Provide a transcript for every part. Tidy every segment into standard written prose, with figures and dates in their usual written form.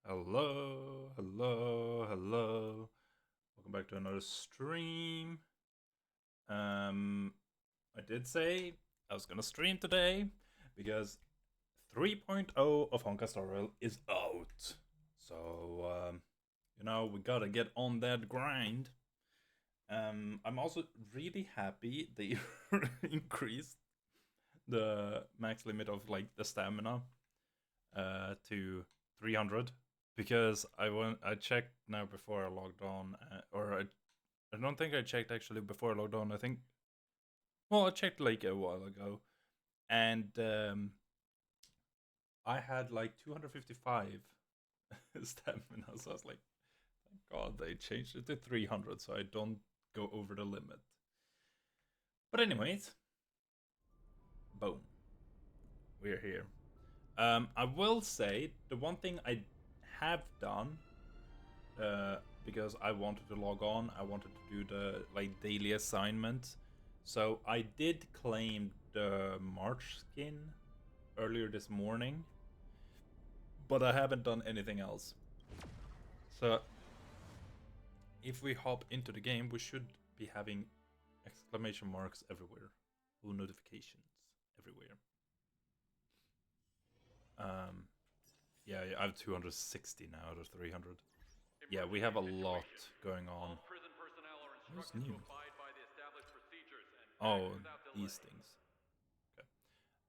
Hello, hello, hello. Welcome back to another stream. I did say I was gonna stream today because 3.0 of Honkai Star Rail is out. So, we gotta get on that grind. I'm also really happy they increased the max limit of like the stamina to 300 because I checked now before I logged on, I don't think I checked actually before I logged on. I checked like a while ago, and I had like 255 stamina. So I was like, thank God they changed it to 300, so I don't go over the limit. But anyways, boom, we're here. I will say the one thing I have done, because I wanted to log on, I wanted to do the like daily assignment. So I did claim the March skin earlier this morning, but I haven't done anything else. So if we hop into the game, we should be having exclamation marks everywhere, or notifications everywhere. Um, yeah, I have 260 now out of 300. Yeah, we have a lot going on. What's new? Oh, these things. Okay.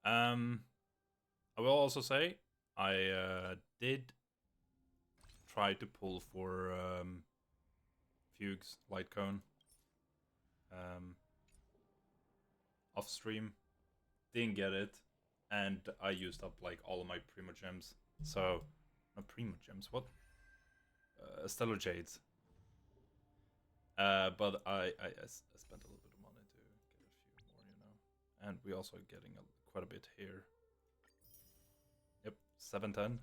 I will also say I did try to pull for Fugue's Light Cone um, off stream. Didn't get it, and I used up like all of my Primo Gems. So, not Primo Gems, what? Stellar Jades. But I spent a little bit of money to get a few more, and we also getting quite a bit here. Yep, 710.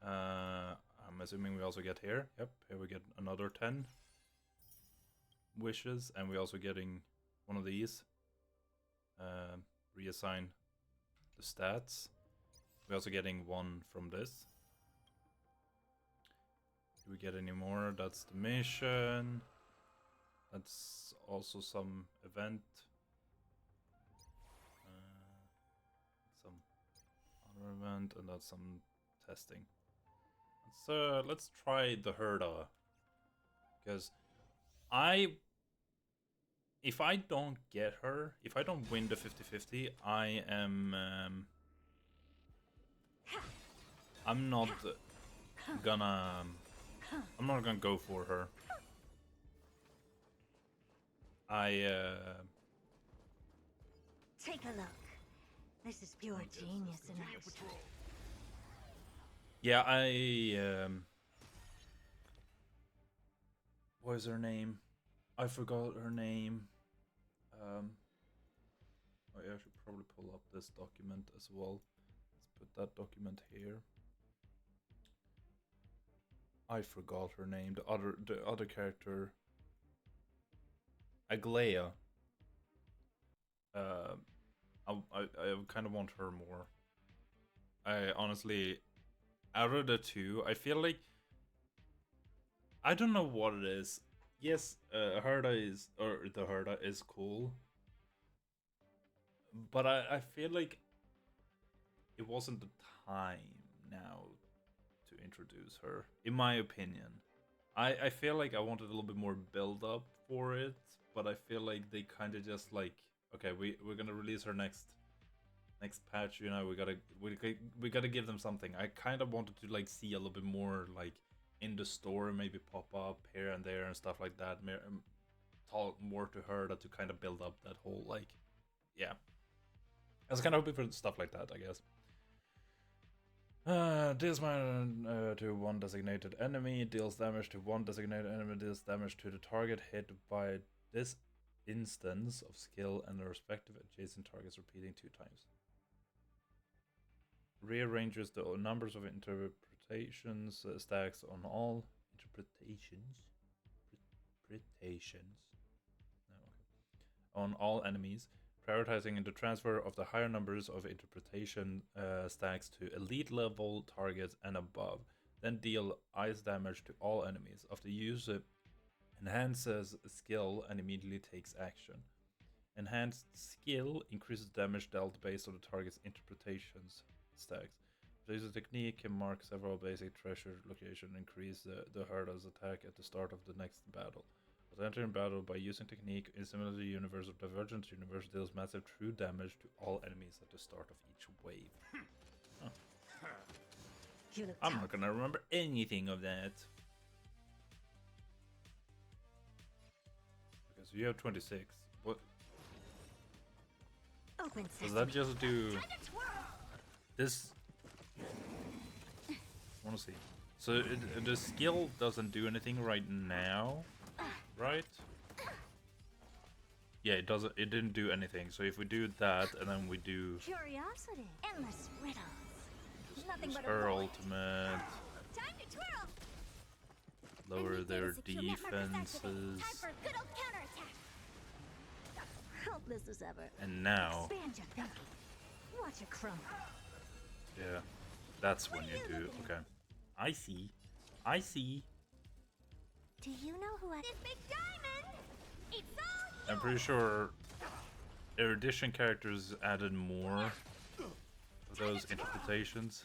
I'm assuming we also get here. Yep, here we get another 10 wishes, and we're also getting one of these. Reassign the stats. We're also getting one from this. Do we get any more? That's the mission. That's also some event. Some other event, and that's some testing. Let's try the Herda, because if I don't get her, if I don't win the 50-50, I'm not gonna I'm not gonna go for her. Take a look. This is pure genius in action. Yeah, what is her name? I forgot her name. Oh yeah, I should probably pull up this document as well. Let's put that document here. I forgot her name. The other character, Aglaya. I kind of want her more. I honestly, out of the two, I feel like I don't know what it is. Yes, the Herda is cool, but I feel like it wasn't the time now to introduce her, in my opinion. I feel like I wanted a little bit more build up for it, but I feel like they kind of just like, okay, we're gonna release her next patch. We gotta give them something. I kind of wanted to like see a little bit more like in the store, maybe pop up here and there and stuff like that. Talk more to her to kind of build up that whole like, yeah. I was kind of hoping for stuff like that, I guess. Deals damage to one designated enemy, deals damage to one designated enemy, deals damage to the target hit by this instance of skill and the respective adjacent targets repeating 2 times. Rearranges the numbers of interpretations stacks on all on all enemies, prioritizing the transfer of the higher numbers of interpretation stacks to elite level targets and above. Then deal ice damage to all enemies. After use, it enhances skill and immediately takes action. Enhanced skill increases damage dealt based on the target's interpretations stacks. If use a technique can mark several basic treasure locations and increase the Herda's attack at the start of the next battle. But entering battle by using technique in similar to Universe or Divergent Universe deals massive true damage to all enemies at the start of each wave. Huh. I'm not gonna remember anything of that. Okay, so you have 26. What? Open Does that just do this? I want to see. So the skill doesn't do anything right now, right? Yeah, it doesn't. It didn't do anything. So if we do that and then we do curiosity, endless riddles. Nothing but her a ultimate, time to twirl. lower their defenses, Helpless as ever. and now, Expand your thinking. Watch it crumble. yeah, that's when you do. Okay, I see. I see. Do you know who this big diamond? It's all I'm pretty sure erudition characters added more of those interpretations.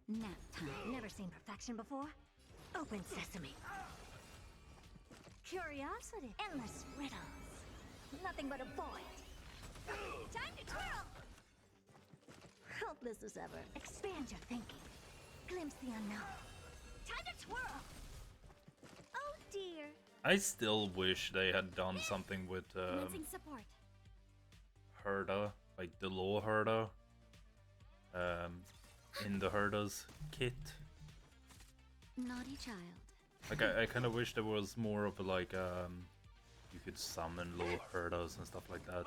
Nap time. Never seen perfection before? Open sesame. Curiosity. Endless riddles. Nothing but a void. Time to twirl. Helpless as ever. Expand your thinking. Glimpse the unknown. Time to twirl. Oh dear. I still wish they had done something with Support. Herda, like the low Herda, in the Herda's kit. Naughty child. Like I kind of wish there was more of a, like you could summon low Herdas and stuff like that.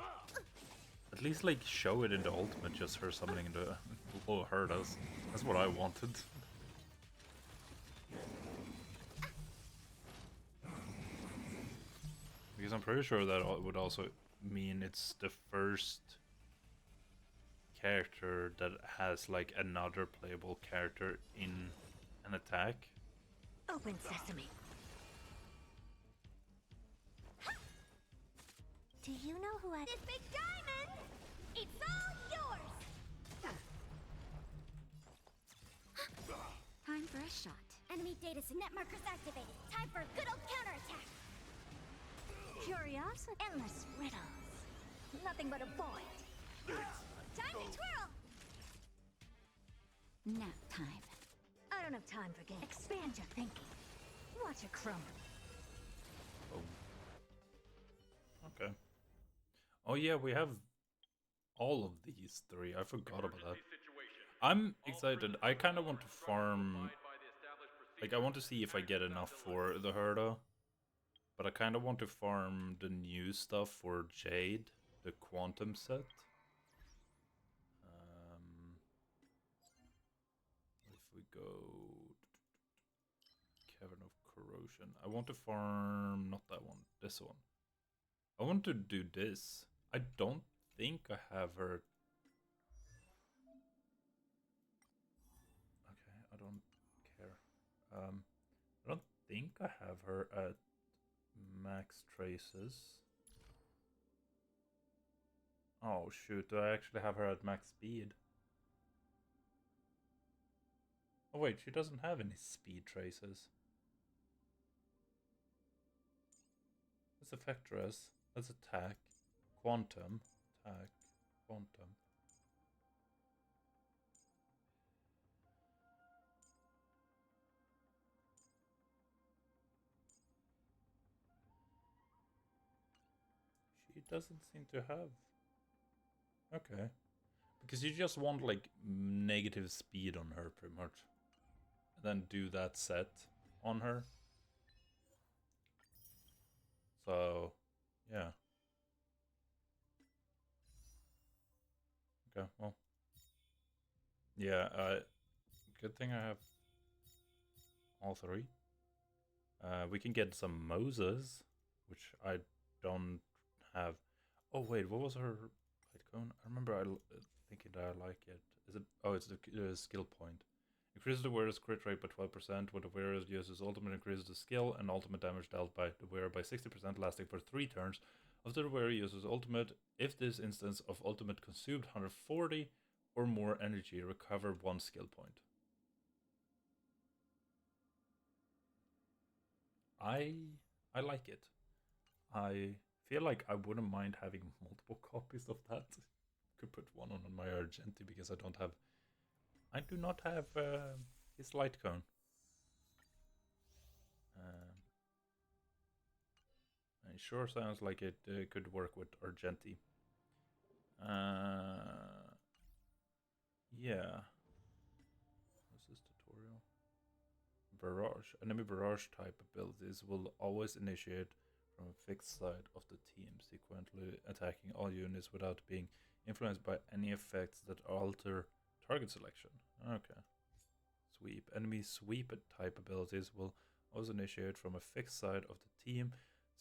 At least like show it in the ultimate, just her summoning the low Herdas. That's what I wanted. Because I'm pretty sure that would also mean it's the first character that has like another playable character in an attack. Open sesame. Do you know who this big diamond? It's all yours. Time for a shot. Enemy data net markers activated. Time for a good old counterattack. Curiosity. Endless riddles. Nothing but a void. Time to twirl. Nap time. I don't have time for games. Expand your thinking. Watch it crumble. Oh. Okay. Oh yeah, we have all of these three. I forgot about that. I'm excited. I kind of want to farm. Like, I want to see if I get enough for the Herda. But I kind of want to farm the new stuff for Jade, the Quantum set. If we go Cavern of Corrosion, I want to farm not that one, this one. I want to do this. I don't think I have her. Okay, I don't care. I don't think I have her at max traces. Oh shoot, do I actually have her at max speed? Oh wait, she doesn't have any speed traces. That's Effectress. That's attack. Quantum. Attack. Quantum. She doesn't seem to have. Okay. Because you just want like negative speed on her pretty much. And then do that set on her. So, yeah. Okay, well. Yeah, good thing I have all three. We can get some Moses, which I don't have. Oh wait, what was her light cone? I remember thinking that I like it. Is it? Oh, it's the skill point. Increases the wearer's crit rate by 12% when the wearer uses ultimate. Increases the skill and ultimate damage dealt by the wearer by 60%, lasting for 3 turns. After the wearer uses ultimate, if this instance of ultimate consumed 140 or more energy, recover 1 skill point. I like it. I feel like I wouldn't mind having multiple copies of that. Could put one on my Argenti because I do not have his light cone. It sure sounds like it could work with Argenti. Yeah. What's this tutorial? Barrage. Enemy barrage type abilities will always initiate from a fixed side of the team, sequentially attacking all units without being influenced by any effects that alter target selection. Okay. Sweep. Enemy sweep type abilities will always initiate from a fixed side of the team,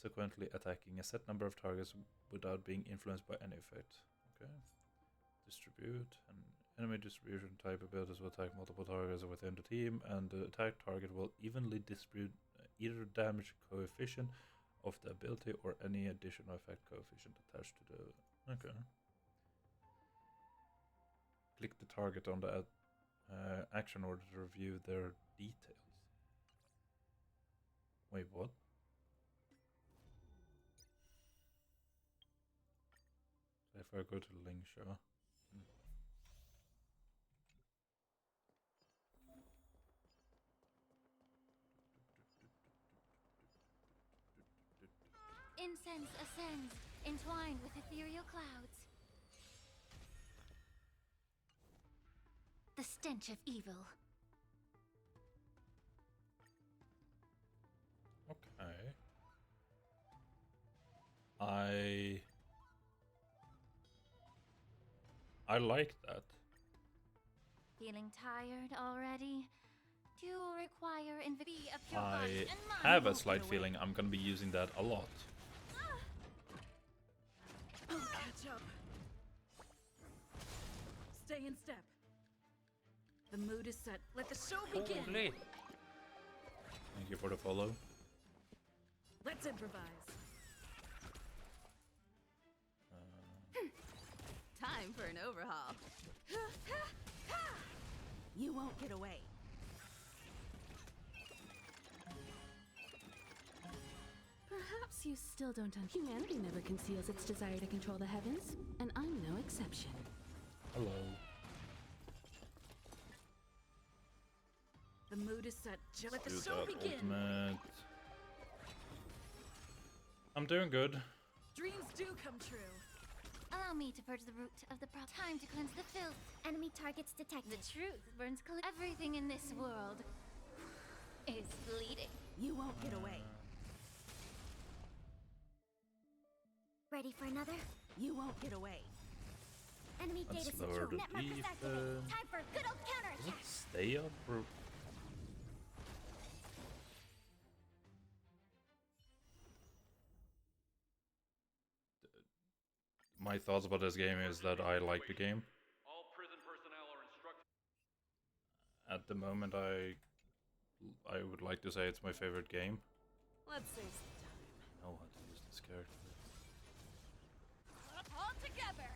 sequentially attacking a set number of targets without being influenced by any effect. Okay. Distribute. And enemy distribution type abilities will attack multiple targets within the team, and the attack target will evenly distribute either damage coefficient of the ability or any additional effect coefficient attached to the... Okay. Click the target on the action order to review their details. Wait, what? So if I go to the link show... Incense ascends, entwined with ethereal clouds. The stench of evil. Okay. I like that. Feeling tired already? Do you require infinity of pure I body and mind? have a slight feeling I'm gonna be using that a lot. Catch up. Stay in step. The mood is set. Let the show begin. Holy. Thank you for the follow. Let's improvise. Time for an overhaul. You won't get away. Perhaps you still don't understand. Humanity never conceals its desire to control the heavens, and I'm no exception. Hello. The mood is set. Let the Do show that begin. ultimate. I'm doing good. Dreams do come true. Allow me to purge the root of the problem. Time to cleanse the filth. Enemy targets detected. The truth burns everything in this world is bleeding. You won't get away. Ready for another? You won't get away. Enemy Let's data lower secure. the Net markers activated. defense. Time for a good old Does it counterattack. stay up or... My thoughts about this game is that I like the game. All prison personnel are instructed. At the moment, I would like to say it's my favorite game. Let's save some time. I know how to use this character. All together.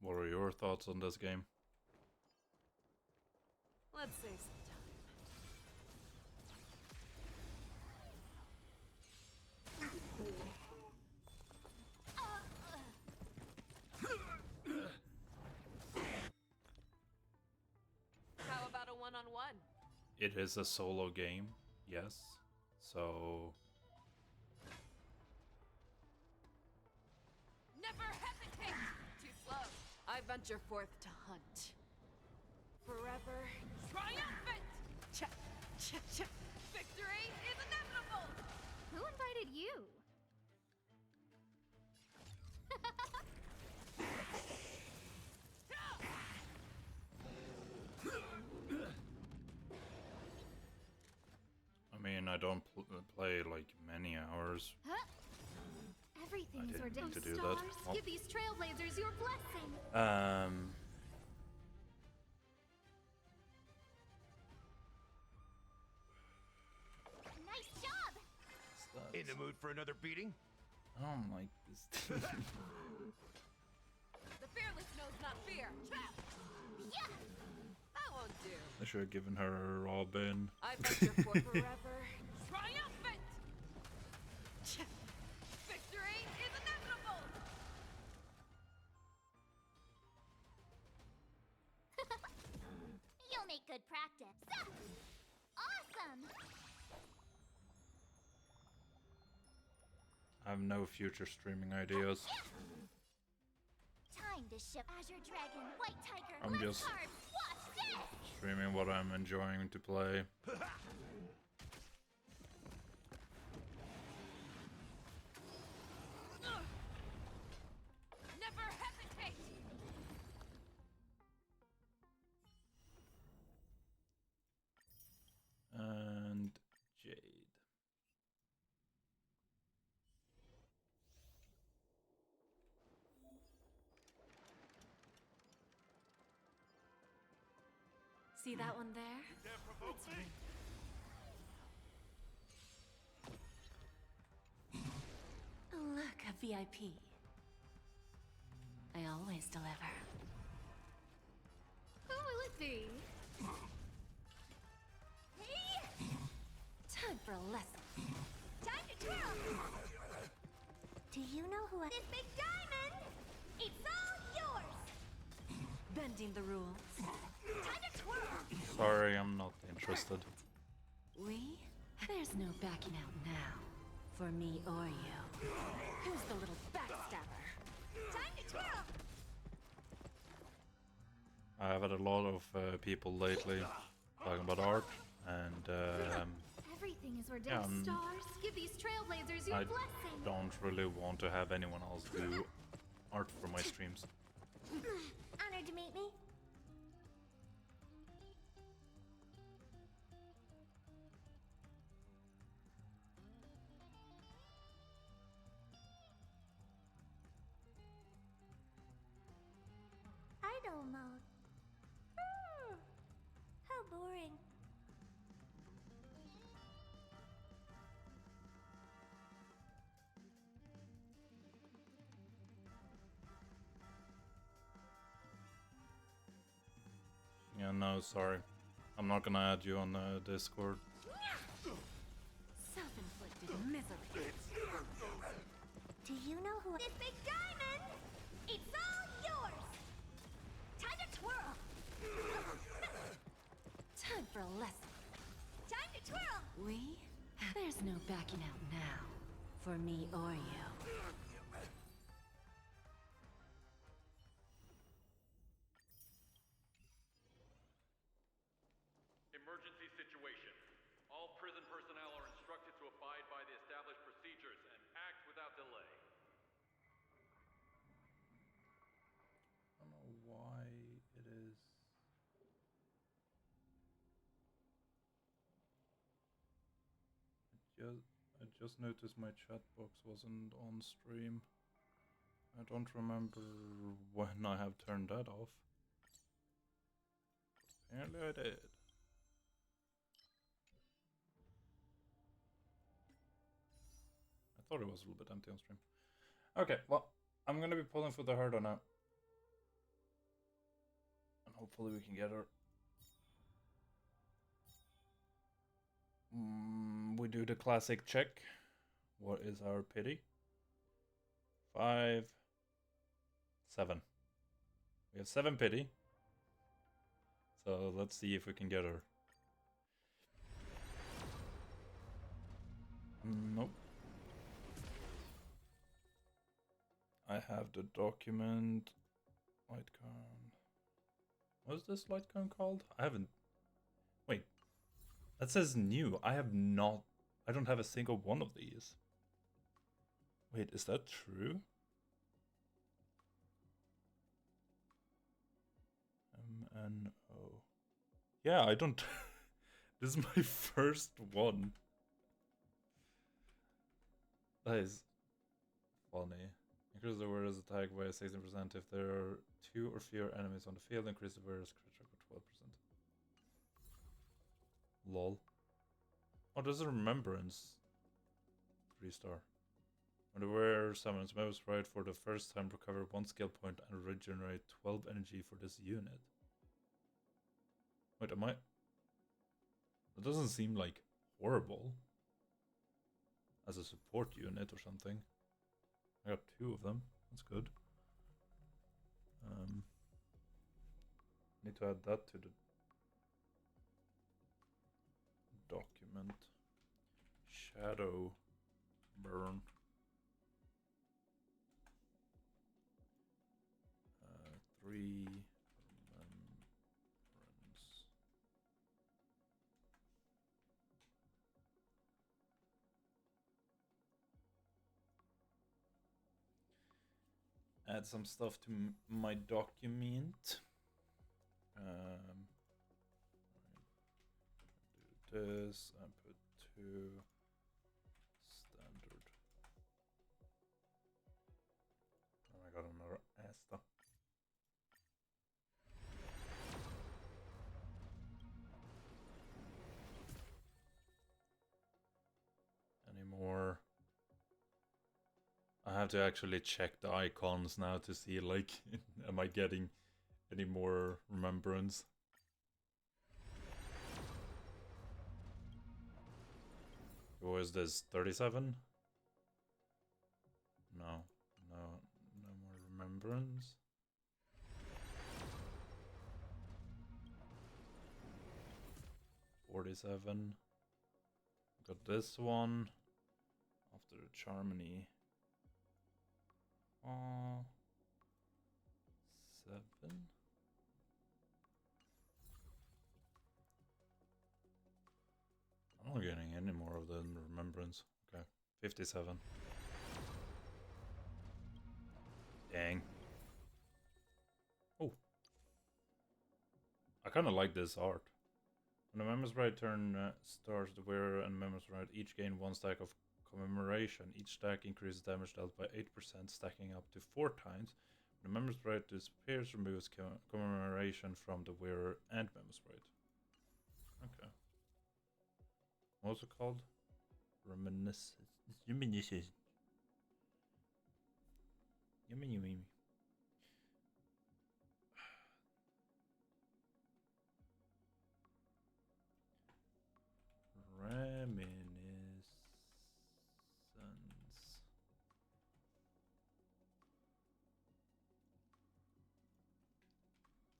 What are your thoughts on this game? Let's save some time. How about a one-on-one? It is a solo game, yes. So Never hesitate! Too slow. I venture forth to hunt. Forever triumphant! Cha, cha, cha. Victory is inevitable! Who invited you? I mean, I I don't play like many hours. Huh? Everything is didn't ordained. mean to do that. Stars, Well. give these trailblazers your blessing. Nice job. In the mood for another beating? I don't like this. The fearless knows not fear. Yeah. That won't do. I should have given her a Robin. I venture forth forever. Triumphant! Victory is inevitable! You'll make good practice. Awesome. I have no future streaming ideas. Time to ship Azure Dragon, White Tiger, I'm Left just- Card. Watch this. Streaming what I'm enjoying to play. Never hesitate! And Jade. See that one there? Look, a VIP. I always deliver. Who will it be? Time for a lesson. Time to twirl. Do you know who this big diamond? It's all yours. Bending the rules. Time to twirl. Sorry, I'm not interested. We? There's no backing out now. For me or you. Who's the little backstabber? Time to twirl. I've had a lot of people lately talking about art, and Everything is ordained. Yeah, Stars, give these trailblazers your I blessing. don't really want to have anyone else do art for my streams. Honored to meet me. Idle mode. How boring. Yeah, no, sorry. I'm not gonna add you on Discord. Self-inflicted misery. Do you know who this big diamond? It's all yours. Time to twirl. Time for a lesson. Time to twirl. We? There's no backing out now. For me or you. Emergency situation. All prison personnel are instructed to abide by the established procedures and act without delay. I don't know why it is. I just noticed my chat box wasn't on stream. I don't remember when I have turned that off. Apparently I did. I thought it was a little bit empty on stream. Okay, well, I'm gonna be pulling for the hurdle now. And hopefully we can get her. We do the classic check. What is our pity? 5, 7. We have 7 pity. So let's see if we can get her. Nope. I have the document. Lightcon. What is this Lightcon called? I haven't. Wait. That says new. I don't have a single one of these. Wait, is that true? MNO. Yeah, I don't. This is my first one. That is funny. Increase the warrior's attack by 16% if there are 2 or fewer enemies on the field. Increase the warrior's crit rate by 12%. Lol. Oh, there's a remembrance. 3-star. When the warrior summons Memo's Pride for the first time, recover 1 skill point and regenerate 12 energy for this unit. Wait, am I? That doesn't seem like horrible. As a support unit or something. I got 2 of them. That's good. Need to add that to the document. Shadow burn. 3 remembrance. Add some stuff to my document. Do this and put 2 standard. Oh my god, another Asta. Any more? I have to actually check the icons now to see, like, am I getting any more remembrance? What is this? 37? No, no more remembrance. $47. Got this one. After the Charmony. 7. I'm not getting any more of the remembrance. Okay, 57. Dang. Oh. I kind of like this art. When the Memor's Right turn starts, the wearer and Memor's Right each gain 1 stack of commemoration. Each stack increases damage dealt by 8%, stacking up to 4 times. When the Memor's Right disappears, removes commemoration from the wearer and Memor's Right. Okay. What's it called? Reminiscence. Reminiscence. Yummy. Reminiscence.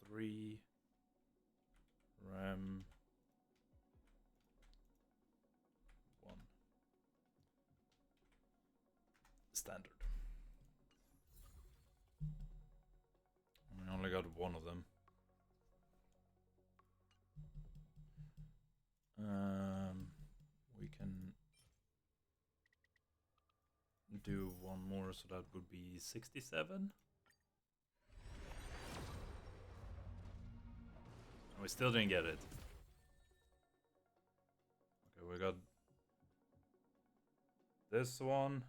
Three Rem 1 standard. I only got 1 of them. We can do 1 more, so that would be 67. And we still didn't get it. Okay, we got this one,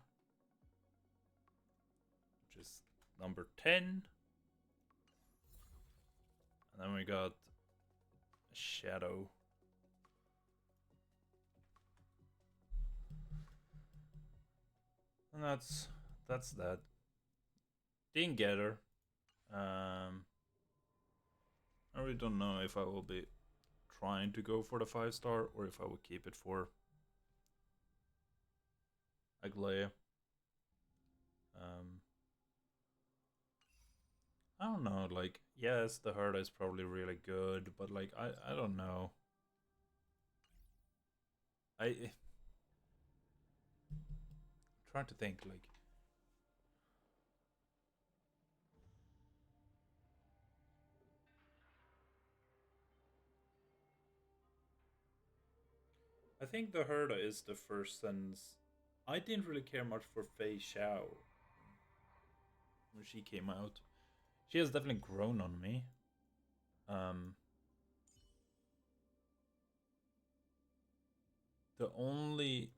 which is number 10. And then we got a shadow. And that's that. Didn't get her. I really don't know if I will be trying to go for the 5-star or if I will keep it for Aglaia. I don't know, like, yes, the Herda is probably really good, but like, I don't know. I'm trying to think, like, I think the Herda is the first, since I didn't really care much for Fei Xiao when she came out. She has definitely grown on me. The only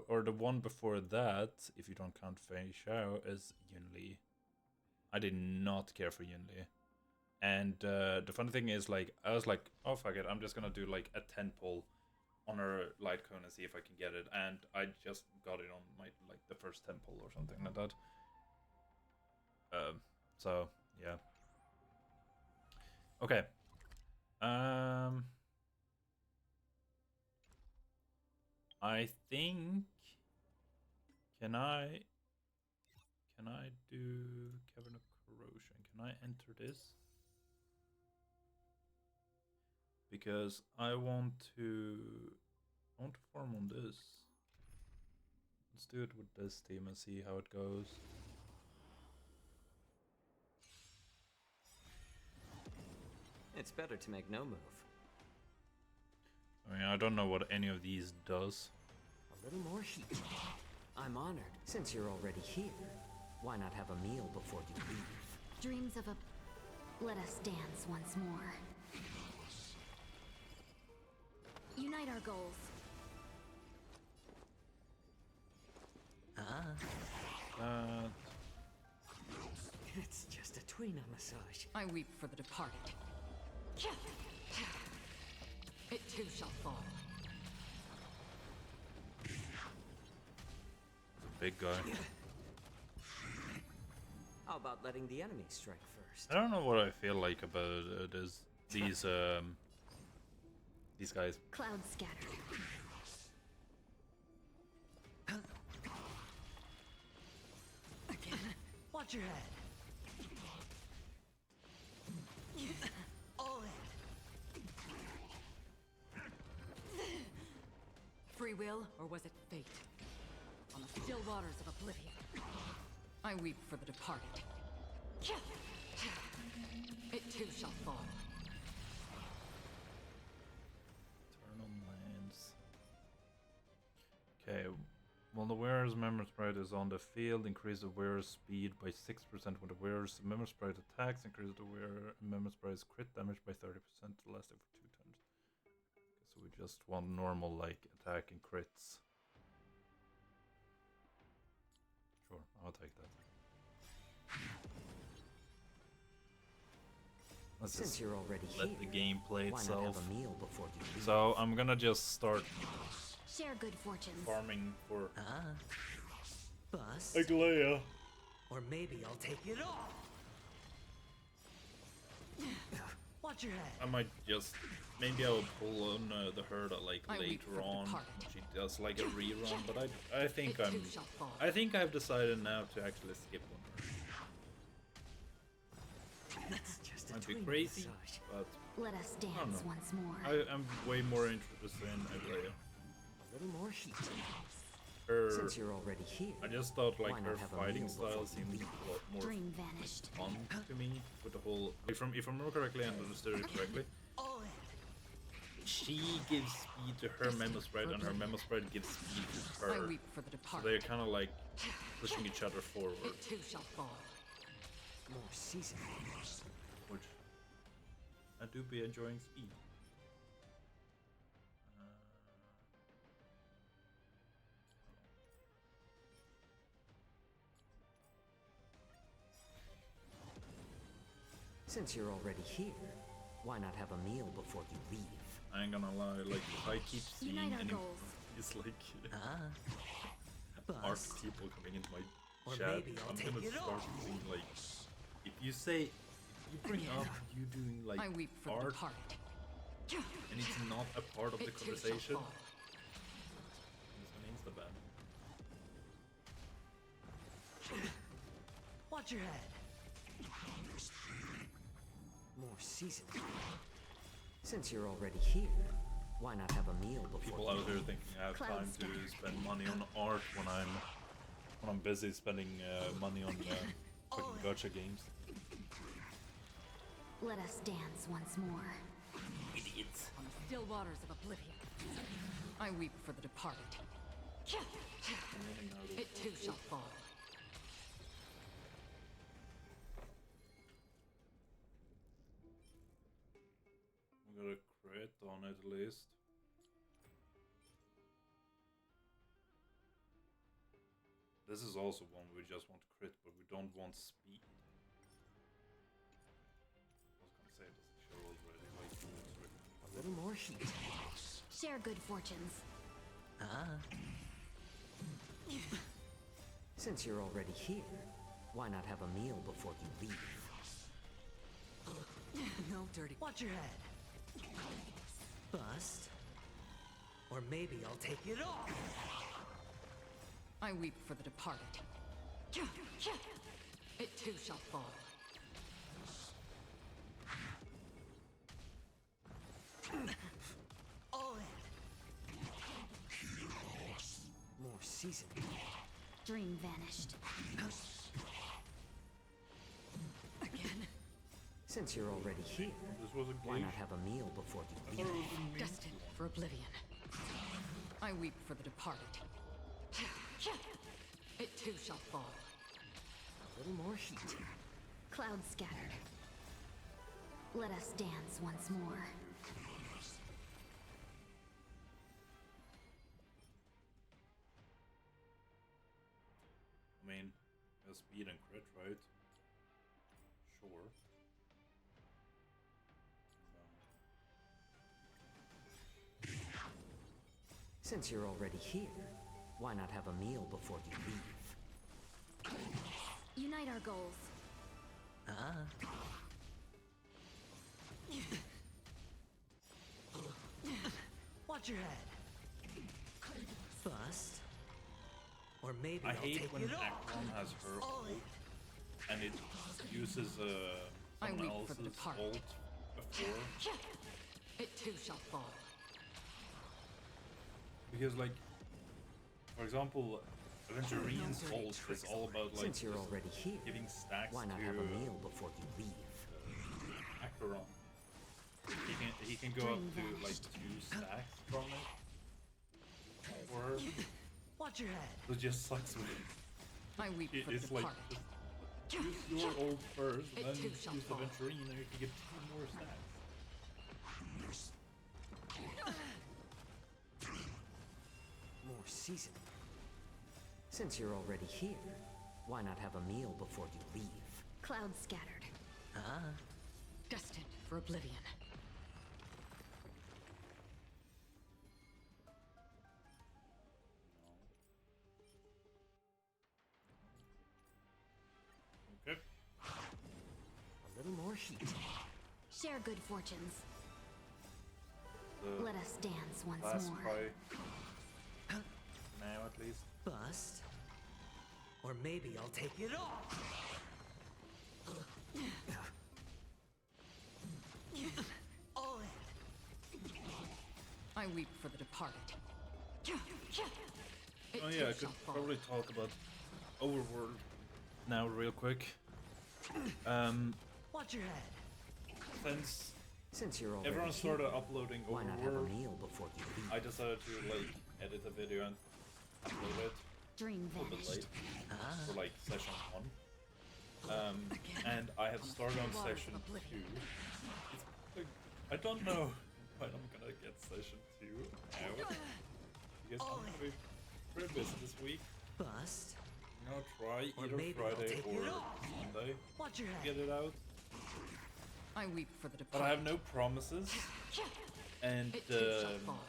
or the one before that, if you don't count Fei Xiao, is Yunli. I did not care for Yunli. And the funny thing is, like, I was like, oh fuck it, I'm just gonna do like a 10 pull on her light cone and see if I can get it. And I just got it on my like the first 10 pull or something like that. So yeah. Okay. I think can I do Cavern of Corrosion? Can I enter this? Because I want to farm on this. Let's do it with this team and see how it goes. It's better to make no move. I mean, I don't know what any of these does. A little more heat. I'm honored. Since you're already here, why not have a meal before you leave? Dreams of a... Let us dance once more. Unite our goals. It's just a tweener massage. I weep for the departed. It too shall fall. Big guy. How about letting the enemy strike first? I don't know what I feel like about these guys. Clouds scattered. Again. Watch your head. All in. Free will, or was it fate? On the still waters of oblivion, I weep for the departed. It too shall fall. Turn on lands. Okay. While the wearer's member sprite is on the field, increase the wearer's speed by 6% when the wearer's member sprite attacks, increase the wearer member sprite's crit damage by 30%, lasting for 2 turns. Okay, so we just want normal, like, attack and crits. Sure, I'll take that. Let's Since just you're already let here, the game play why not itself. have a meal before you leave? So I'm gonna just start Share good fortunes. farming for Bust. Leia. Or maybe I'll take it off. Watch your head. I might just maybe I'll pull on the herd like I weep for later the on. departed. She does like a rerun, but I think It too shall fall. I think I've decided now to actually skip one. It's just a Might be tweener crazy, massage. but Let us dance know. once more. I'm way more interested in Leia. A little more heat. Her, Since you're already here, I just thought like why her not have a fighting meal style before you seemed leave? a lot more Dream vanished. fun to me with the whole. If I remember correctly and understood it correctly, all in. she gives speed to her memo sprite, and her memo sprite gives speed to I her. weep for the So departed. they're kind of like pushing each other forward, It too shall fall. More seasoned. which I do be enjoying speed. Since you're already here, why not have a meal before you leave? I ain't gonna lie, like if I keep seeing Unite our any goals. it's like art Bust. people coming into my Or chat, maybe I'll I'm take gonna it start off. seeing like if you say you bring up you doing like I weep for the art departed. and it's not a part of the It too shall conversation, fall. it's an insta ban. Watch your head. More seasoned. Since you're already here, why not have a meal before People you out there leave? thinking I have Cloud time to scattered. spend money on art when I'm busy spending money on fucking gacha games. Let us dance once more. Idiots. On the still waters of oblivion, I weep for the departed. It too shall fall. We got a crit on it at least. This is also one we just want crit, but we don't want speed. I was gonna say this show already, like A little more heat. Share good fortunes. Since you're already here, why not have a meal before you leave? No dirty. Watch your head. Bust. Or maybe I'll take it off. I weep for the departed. It too shall fall. All in. More seasoning. Dream vanished. Again. Since you're already here, this was a why glitch. not have a meal before you I thought leave? it was a meme. Destined for oblivion. I weep for the departed. It too shall fall. A little more heat. Clouds scattered. Let us dance once more. I mean, speed and crit, right? Sure. Since you're already here, why not have a meal before you leave? Unite our goals. Watch your head. Bust. Or maybe I I'll hate take when it off. Akron has her All ult in. and it uses I someone weep for else's the departed. ult before. It too shall fall. Because, like, for example, Aventurine's No dirty ult is tricks, all about, like, Since you're just already here, giving stacks why not to have a meal before you leave? Acheron. He can go up to, like, 2 stacks from it. For her. Watch your head. So it just sucks with it. I weep for the It's like, departed. just use your ult first, It then too use shall the fall. Aventurine, and you can get 2 more stacks. More seasoning. Since you're already here, why not have a meal before you leave? Clouds scattered. Destined for oblivion. Okay. A little more heat. Share good fortunes. The Let us dance once last more. try. Now, at least. Bust. Or maybe I'll take it off. All in. I weep for the departed. It Oh too yeah, I shall could fall. probably talk about Overworld now real quick. Watch your head. Since Since you're already everyone here, started uploading why not have a Overworld, meal before you leave? I decided to like edit a video and upload it Dream a little bit vanished. late for like session 1. And I have started on session 2. It's like, I don't know when I'm gonna get session 2 out. Because I'm gonna be pretty busy this week. Bust. I'm gonna try Or either maybe I'll Friday take or it off. Sunday Watch your to head. get it out. I weep for the But departed. I have no promises. And It too shall fall.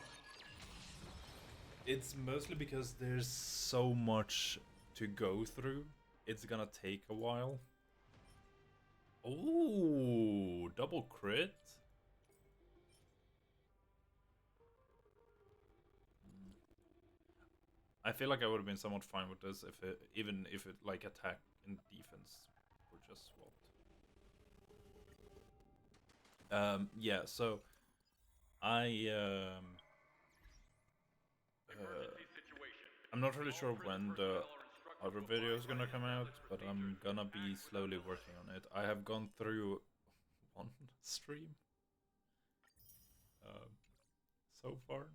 it's mostly because there's so much to go through. It's gonna take a while. Ooh, double crit. I feel like I would have been somewhat fine with this if it, even if it like attack and defense were just swapped. Yeah, so I I'm not really sure when the other video is gonna come out, but I'm gonna be slowly working on it. I have gone through 1 stream so far.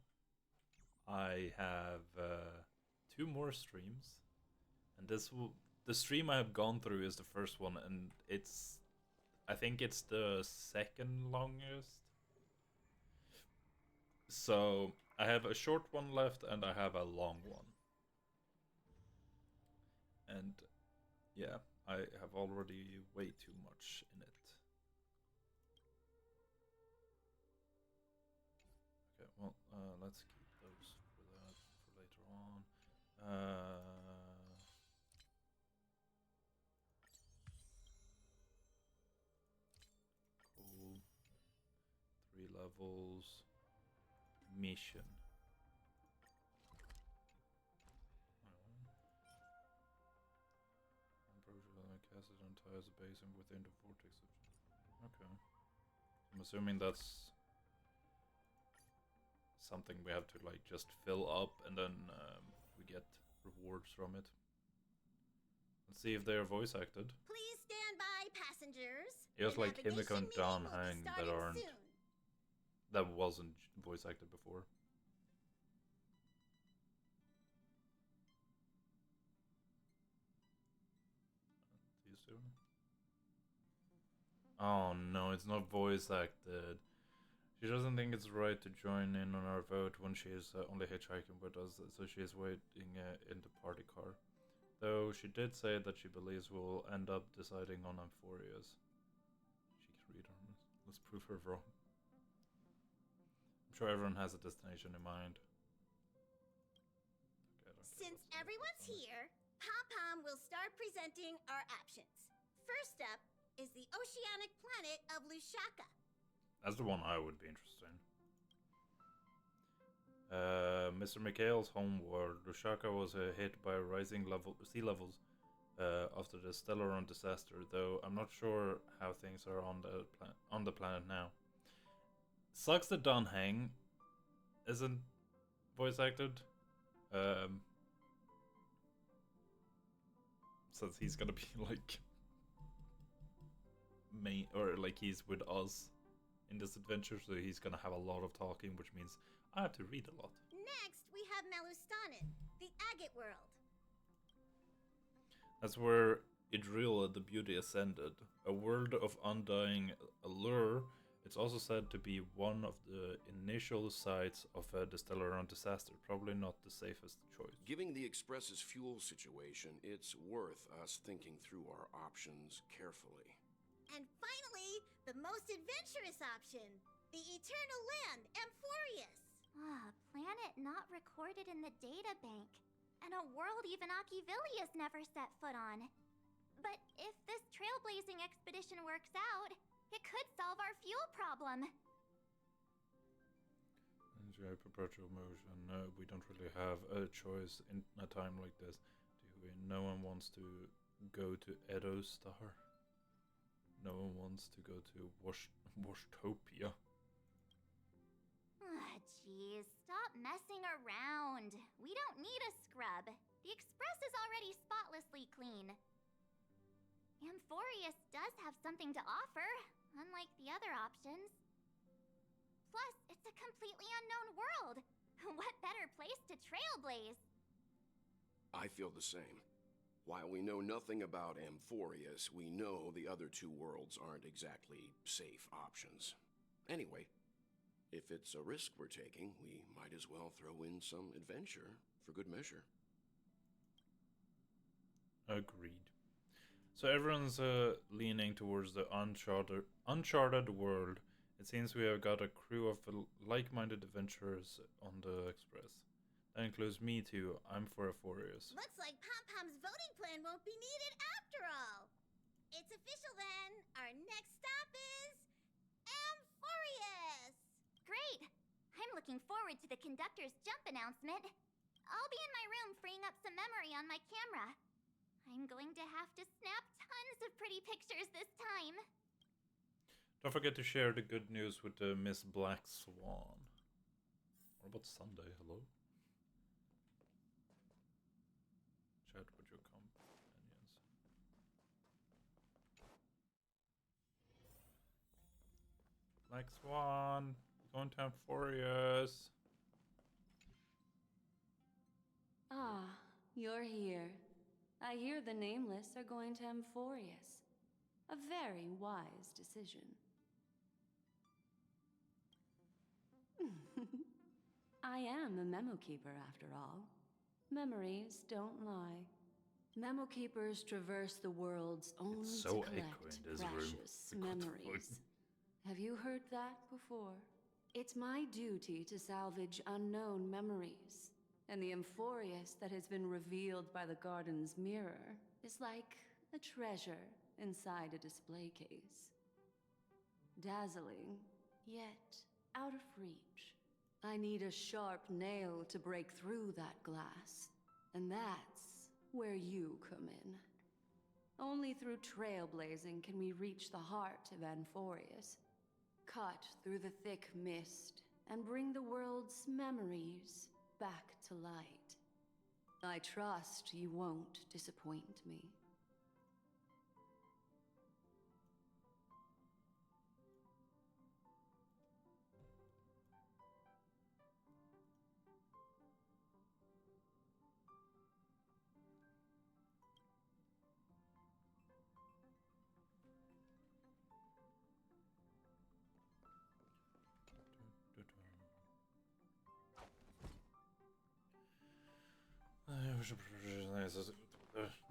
I have 2 more streams, and the stream I have gone through is the first one, and I think it's the second longest. So I have a short one left, and I have a long one. And yeah, I have already way too much in it. Okay, well, let's keep those for that for later on. Cool. 3 levels. Mission. Cast it on tires basing within the vortex. Okay. I'm assuming that's something we have to like just fill up and then we get rewards from it. Let's see if they are voice acted. Please stand by, passengers. It was The like Himiko and navigation Don meeting will be Hang that starting aren't soon. that wasn't voice acted before. These two. Oh no, it's not voice acted. She doesn't think it's right to join in on our vote when she is only hitchhiking with us, so she is waiting in the party car. Though she did say that she believes we'll end up deciding on Amphorius. She can read on this. Let's prove her wrong. I'm sure everyone has a destination in mind. Okay, Since everyone's here, Pom-Pom will start presenting our options. First up is the oceanic planet of Lushaka. That's the one I would be interested in. Mr. Mikhail's homeworld, Lushaka was hit by rising sea levels after the Stellaron disaster, though I'm not sure how things are on the planet now. Sucks that Don Hang isn't voice acted. Since he's gonna be like main, or like he's with us in this adventure, so he's gonna have a lot of talking, which means I have to read a lot. Next, we have Melustanin, the agate world. That's where Idrila the Beauty ascended, a world of undying allure. It's also said to be one of the initial sites of the Stellaron disaster, probably not the safest choice. Given the Express's fuel situation, it's worth us thinking through our options carefully. And finally, the most adventurous option, the eternal land, Amphorius. Ah, planet not recorded in the databank. And a world even Achivilius never set foot on. But if this trailblazing expedition works out, it could solve our fuel problem. Enjoy perpetual motion. No, we don't really have a choice in a time like this, do we? No one wants to go to Edo Star. No one wants to go to Washtopia. Ah, jeez, stop messing around. We don't need a scrub. The Express is already spotlessly clean. Amphorius does have something to offer, unlike the other options. Plus, it's a completely unknown world. What better place to trailblaze? I feel the same. While we know nothing about Amphorius, we know the other two worlds aren't exactly safe options. Anyway, if it's a risk we're taking, we might as well throw in some adventure for good measure. Agreed. So everyone's leaning towards the uncharted world. It seems we have got a crew of like-minded adventurers on the Express. That includes me too. I'm for Amphorius. Looks like Pom-Pom's voting plan won't be needed after all. It's official then. Our next stop is Amphorius. Great! I'm looking forward to the conductor's jump announcement. I'll be in my room freeing up some memory on my camera. I'm going to have to snap tons of pretty pictures this time. Don't forget to share the good news with Miss Black Swan. What about Sunday? Hello? Chat with your companions. Black Swan, going to Amphorius. Ah, you're here. I hear the Nameless are going to Amphorius. A very wise decision. I am a memo keeper after all. Memories don't lie. Memo keepers traverse the worlds only so to echoey collect in this room. precious What the fuck? memories. Have you heard that before? It's my duty to salvage unknown memories. And the Amphorius that has been revealed by the garden's mirror is like a treasure inside a display case. Dazzling, yet out of reach. I need a sharp nail to break through that glass. And that's where you come in. Only through trailblazing can we reach the heart of Amphorius. Cut through the thick mist and bring the world's memories back to light. I trust you won't disappoint me.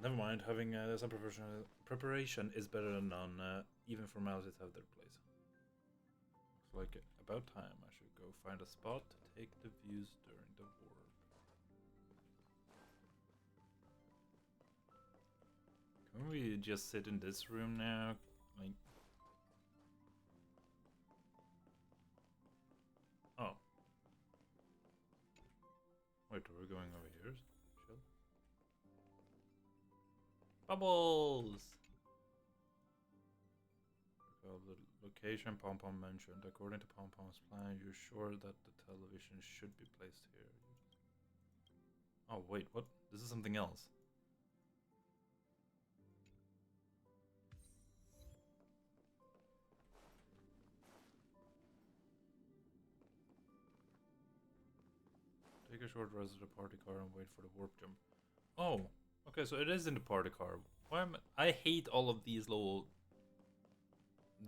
Never mind, having some preparation is better than none. Even formalities have their place. Looks like about time I should go find a spot to take the views during the warp. Can we just sit in this room now? Like... Oh. Wait, are we going over here? Chill. Bubbles! Well, the location Pom-Pom mentioned. According to Pom-Pom's plan, you're sure that the television should be placed here. Oh, wait, what? This is something else. Take a short rest at the party car and wait for the warp jump. Oh, okay, so it is in the party car. Why am I hate all of these little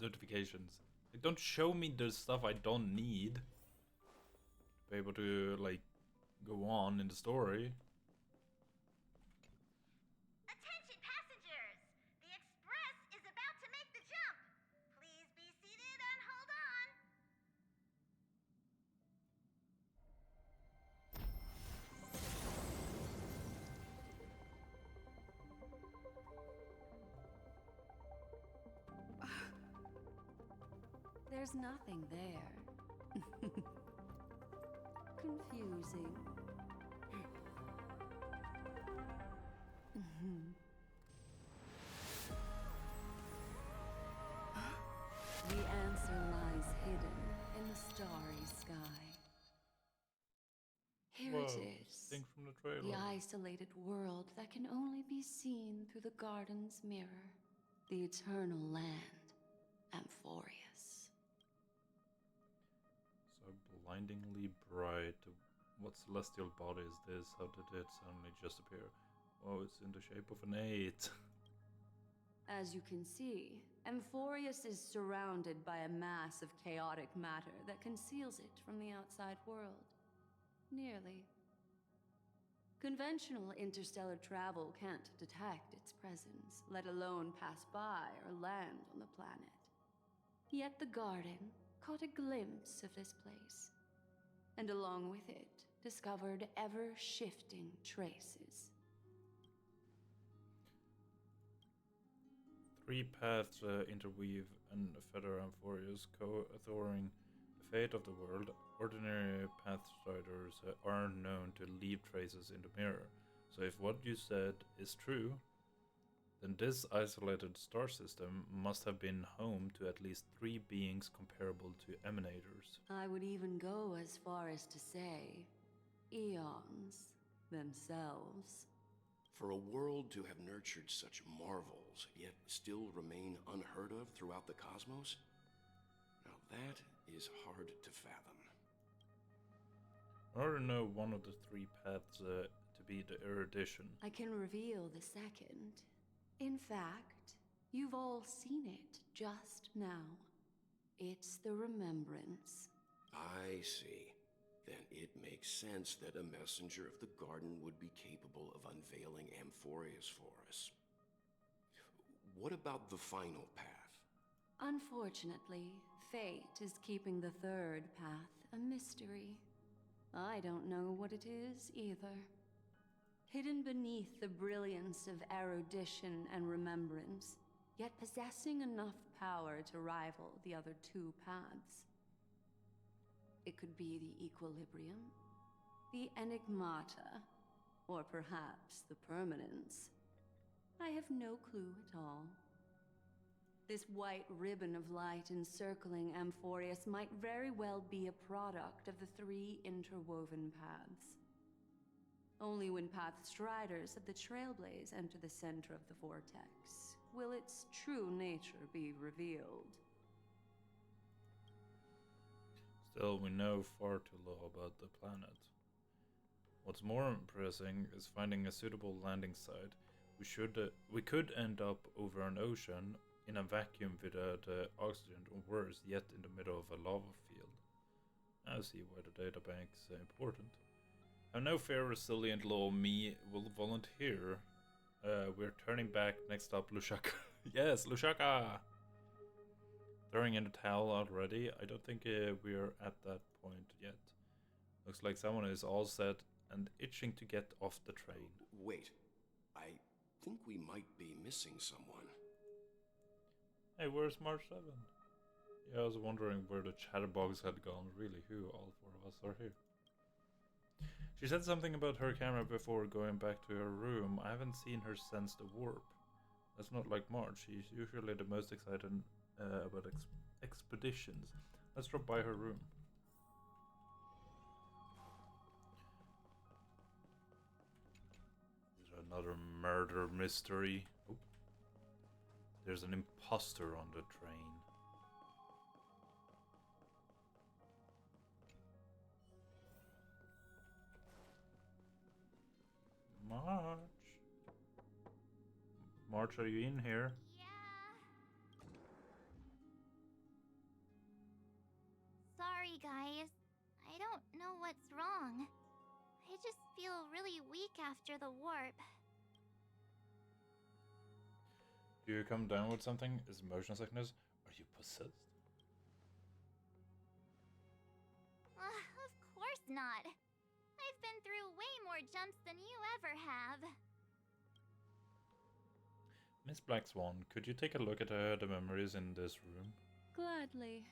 notifications. Like, don't show me the stuff I don't need to be able to, like, go on in the story. Attention passengers! The express is about to make the jump. Please be seated and hold on. There's nothing there. Confusing. The answer lies hidden in the starry sky. Here Whoa, it is. thing from the trailer. The isolated world that can only be seen through the garden's mirror. The eternal land, Amphorius. So blindingly bright. What celestial body is this? How did it suddenly just appear? Oh, it's in the shape of an 8. As you can see, Amphorius is surrounded by a mass of chaotic matter that conceals it from the outside world. Nearly. Conventional interstellar travel can't detect its presence, let alone pass by or land on the planet. Yet the garden caught a glimpse of this place, and along with it, discovered ever-shifting traces. 3 paths interweave and feather Amphorius, co-authoring the fate of the world. Ordinary pathstriders are known to leave traces in the mirror. So if what you said is true, then this isolated star system must have been home to at least 3 beings comparable to emanators. I would even go as far as to say, eons themselves. For a world to have nurtured such marvels, yet still remain unheard of throughout the cosmos? Now that is hard to fathom. In order to know one of the 3 paths to be the erudition. I can reveal the second. In fact, you've all seen it just now. It's the remembrance. I see. then it makes sense that a messenger of the garden would be capable of unveiling Amphorius for us. What about the final path? Unfortunately, fate is keeping the third path a mystery. I don't know what it is either. Hidden beneath the brilliance of erudition and remembrance, yet possessing enough power to rival the other two paths. It could be the equilibrium, the enigmata, or perhaps the permanence. I have no clue at all. This white ribbon of light encircling Amphorius might very well be a product of the three interwoven paths. Only when Path Striders of the Trailblaze enter the center of the vortex will its true nature be revealed. Still, we know far too little about the planet. What's more pressing is finding a suitable landing site. We could end up over an ocean in a vacuum without oxygen, or worse yet, in the middle of a lava field. I see why the databank's important. Have no fear, resilient little me will volunteer. We're turning back. Next up, Lushaka. Yes, Lushaka! Throwing in the towel already? I don't think we're at that point yet. Looks like someone is all set and itching to get off the train. Wait, I think we might be missing someone. Hey, where's March 7? Yeah, I was wondering where the chatterbox had gone. Really, who all four of us are here? She said something about her camera before going back to her room. I haven't seen her since the warp. That's not like March. She's usually the most excited about expeditions. Let's drop by her room. Is there another murder mystery? Oh. There's an imposter on the train. March, are you in here? Yeah. Sorry, guys. I don't know what's wrong. I just feel really weak after the warp. Do you come down with something? Is it motion sickness? Are you possessed? Of course not. I've been through way more jumps than you ever have. Miss Black Swan, could you take a look at the memories in this room? Gladly.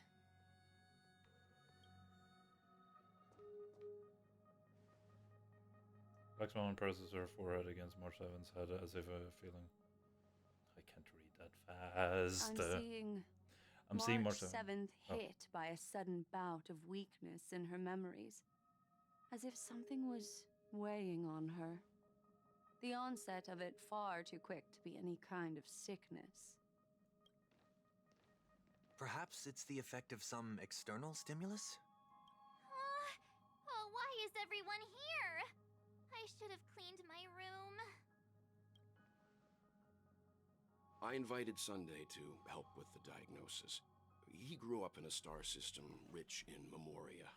Black Swan presses her forehead against March 7's head as if feeling... I can't read that fast. I'm seeing March 7th hit by a sudden bout of weakness in her memories, as if something was weighing on her. The onset of it far too quick to be any kind of sickness. Perhaps it's the effect of some external stimulus? Oh, why is everyone here? I should have cleaned my room. I invited Sunday to help with the diagnosis. He grew up in a star system rich in memoria.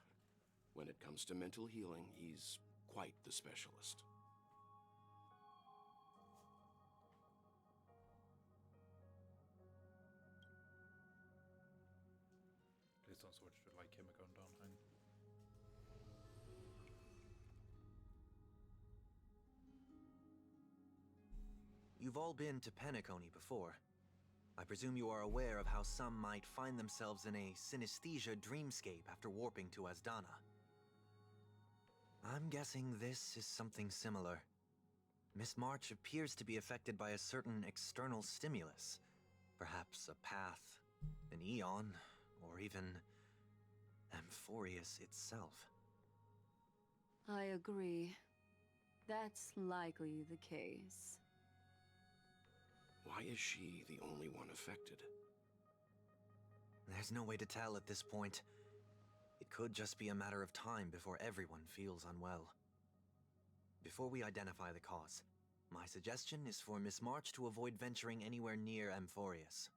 When it comes to mental healing, he's quite the specialist. Please don't switch to like Kimiko and Donhang. You've all been to Penacony before. I presume you are aware of how some might find themselves in a synesthesia dreamscape after warping to Asdana. I'm guessing this is something similar. Miss March appears to be affected by a certain external stimulus. Perhaps a path, an eon, or even Amphorius itself. I agree. That's likely the case. Why is she the only one affected? There's no way to tell at this point. It could just be a matter of time before everyone feels unwell. Before we identify the cause, my suggestion is for Miss March to avoid venturing anywhere near Amphorius.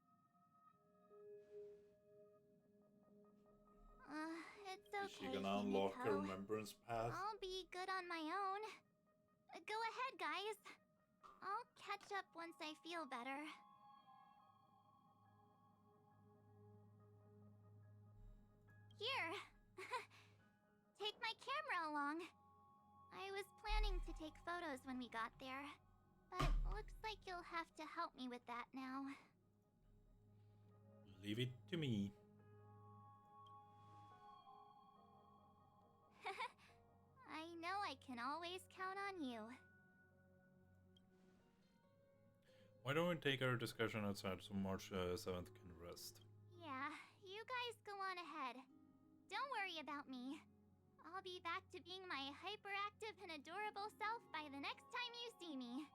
It's Is she okay, gonna unlock her Himiko. remembrance path? I'll be good on my own. Go ahead, guys. I'll catch up once I feel better. Here. Take my camera along. I was planning to take photos when we got there, but looks like you'll have to help me with that now. Leave it to me. I know I can always count on you. Why don't we take our discussion outside so March 7th can rest? Yeah, you guys go on ahead. Don't worry about me. I'll be back to being my hyperactive and adorable self by the next time you see me.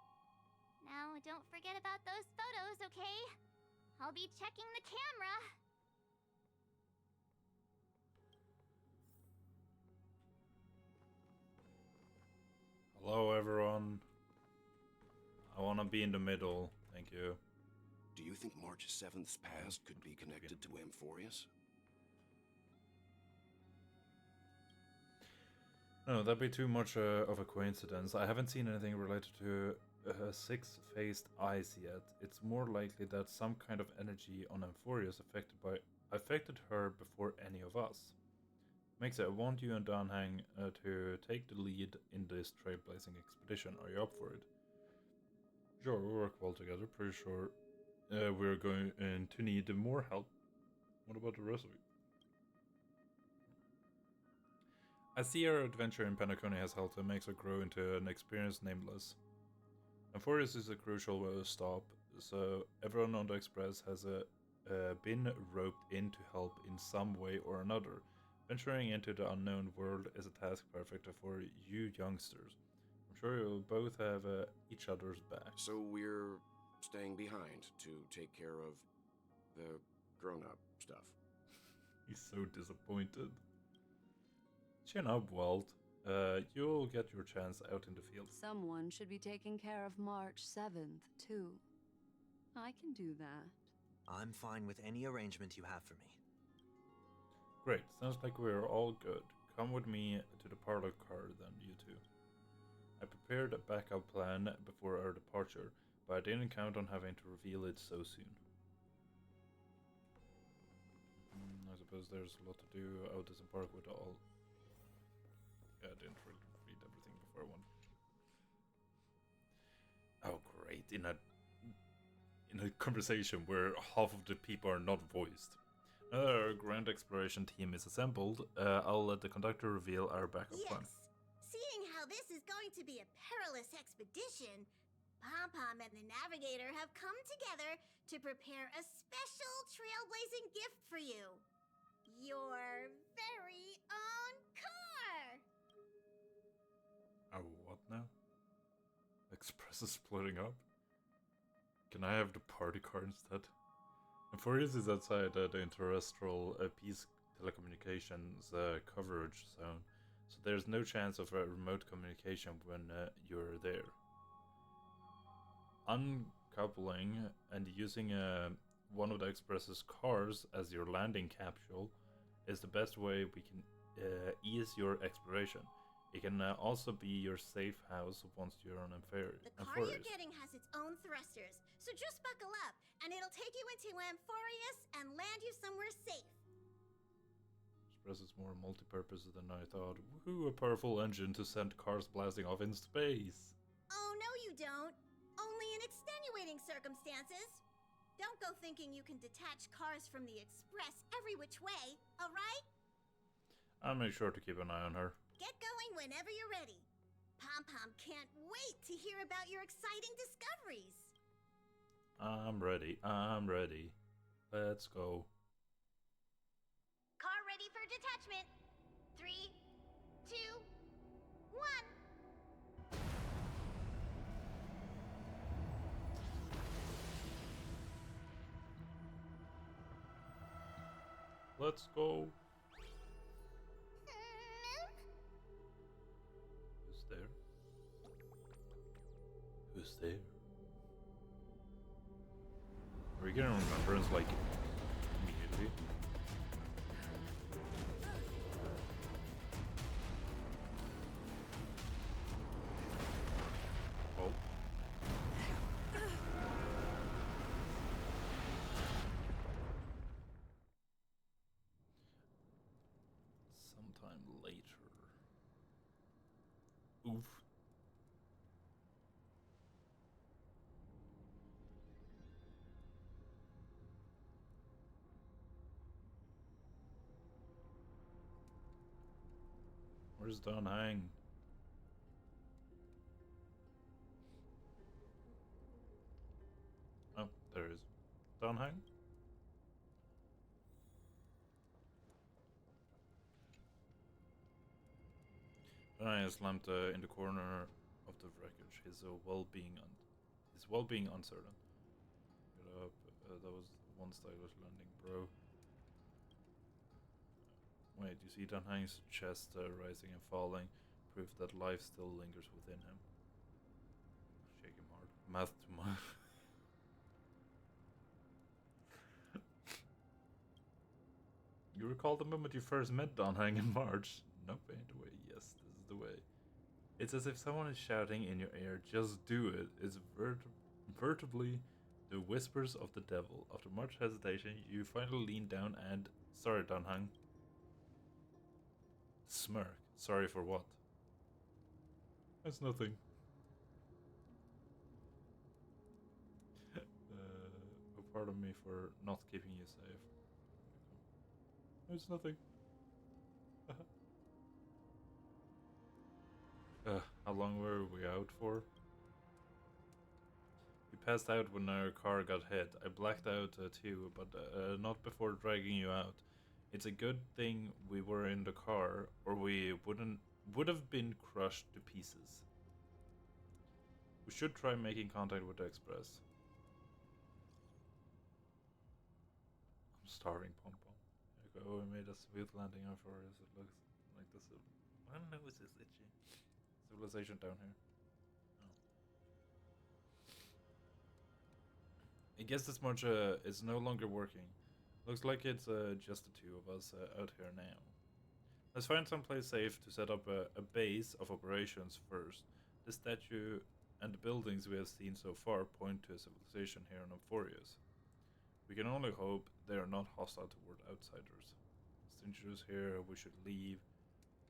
Now, don't forget about those photos, okay? I'll be checking the camera. Hello, everyone. I wanna be in the middle. Thank you. Do you think March 7th's past could be connected to Amphorius? No, that'd be too much of a coincidence. I haven't seen anything related to six-faced eyes yet. It's more likely that some kind of energy on Amphorius affected her before any of us. Makes it, I want you and Danhang to take the lead in this trailblazing expedition. Are you up for it? Sure, we work well together. Pretty sure we're going to need more help. What about the rest of you? I see our adventure in Penacony has helped and makes her grow into an experienced nameless. Amphorius is a crucial stop, so everyone on the Express has been roped in to help in some way or another. Venturing into the unknown world is a task perfect for you youngsters. I'm sure you'll both have each other's back. So we're staying behind to take care of the grown-up stuff. He's so disappointed. Chin up, Walt. You'll get your chance out in the field. Someone should be taking care of March 7th, too. I can do that. I'm fine with any arrangement you have for me. Great, sounds like we're all good. Come with me to the parlor car then, you two. I prepared a backup plan before our departure, but I didn't count on having to reveal it so soon. I suppose there's a lot to do out this park with all... Yeah, I didn't really read everything before I went. Oh great, in a conversation where half of the people are not voiced. Now that our grand exploration team is assembled, I'll let the conductor reveal our backup plan. Seeing how this is going to be a perilous expedition, Pom-Pom and the Navigator have come together to prepare a special trailblazing gift for you. Your very own car! Oh, what now? Express is splitting up? Can I have the party car instead? Amphorius is outside the interterrestrial peace telecommunications coverage zone, so there's no chance of remote communication when you're there. Uncoupling and using one of the Express's cars as your landing capsule is the best way we can ease your exploration. It can also be your safe house once you're on Amphorius. The car you're getting has its own thrusters, so just buckle up, and it'll take you into Amphorius and land you somewhere safe. Express is more multi-purpose than I thought. Woohoo, a powerful engine to send cars blasting off in space. Oh, no you don't. Only in extenuating circumstances. Don't go thinking you can detach cars from the Express every which way, alright? I'll make sure to keep an eye on her. Get going whenever you're ready. Pom-Pom can't wait to hear about your exciting discoveries. I'm ready. I'm ready. Let's go. Car ready for detachment. 3, 2, 1. Let's go. Who's there? Who's there? Are we getting remembrance like immediately? Oof. Where's Don Hang? Oh, there is. Don Hang? I slammed in the corner of the wreckage. His well-being uncertain. Get up. That was one stylish landing, bro. Wait, you see Don Hang's chest rising and falling, proof that life still lingers within him. Shake him hard. Mouth to mouth. You recall the moment you first met Don Hang in March? Nope, ain't the way. Yes, this is the way. It's as if someone is shouting in your ear, just do it. It's vertibly the whispers of the devil. After much hesitation, you finally lean down and... Sorry, Don Hang. Smirk. Sorry for what? That's nothing. Pardon me for not keeping you safe. It's nothing. How long were we out for? We passed out when our car got hit. I blacked out too, but not before dragging you out. It's a good thing we were in the car, or we would have been crushed to pieces. We should try making contact with the Express. I'm starving, Pom Pom. Oh, we made a smooth landing on Forest. It looks like this. I don't know, is this itchy? Civilization down here. Oh. I guess this much is no longer working. Looks like it's just the two of us out here now. Let's find someplace safe to set up a base of operations first. The statue and the buildings we have seen so far point to a civilization here in Amphorius. We can only hope they are not hostile toward outsiders. Strangers here, we should leave.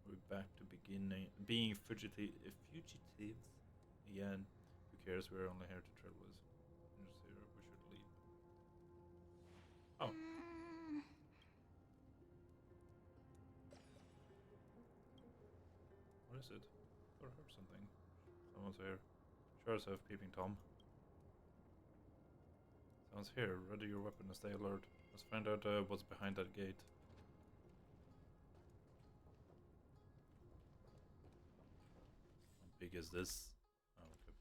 We're back to being fugitives again. Who cares? We're only here to travelers. Strangers here, we should leave. Oh. What is it? I heard something. Someone's here. Show yourself, peeping Tom. Someone's here. Ready your weapon and stay alert. Let's find out what's behind that gate. How big is this? Oh, okay.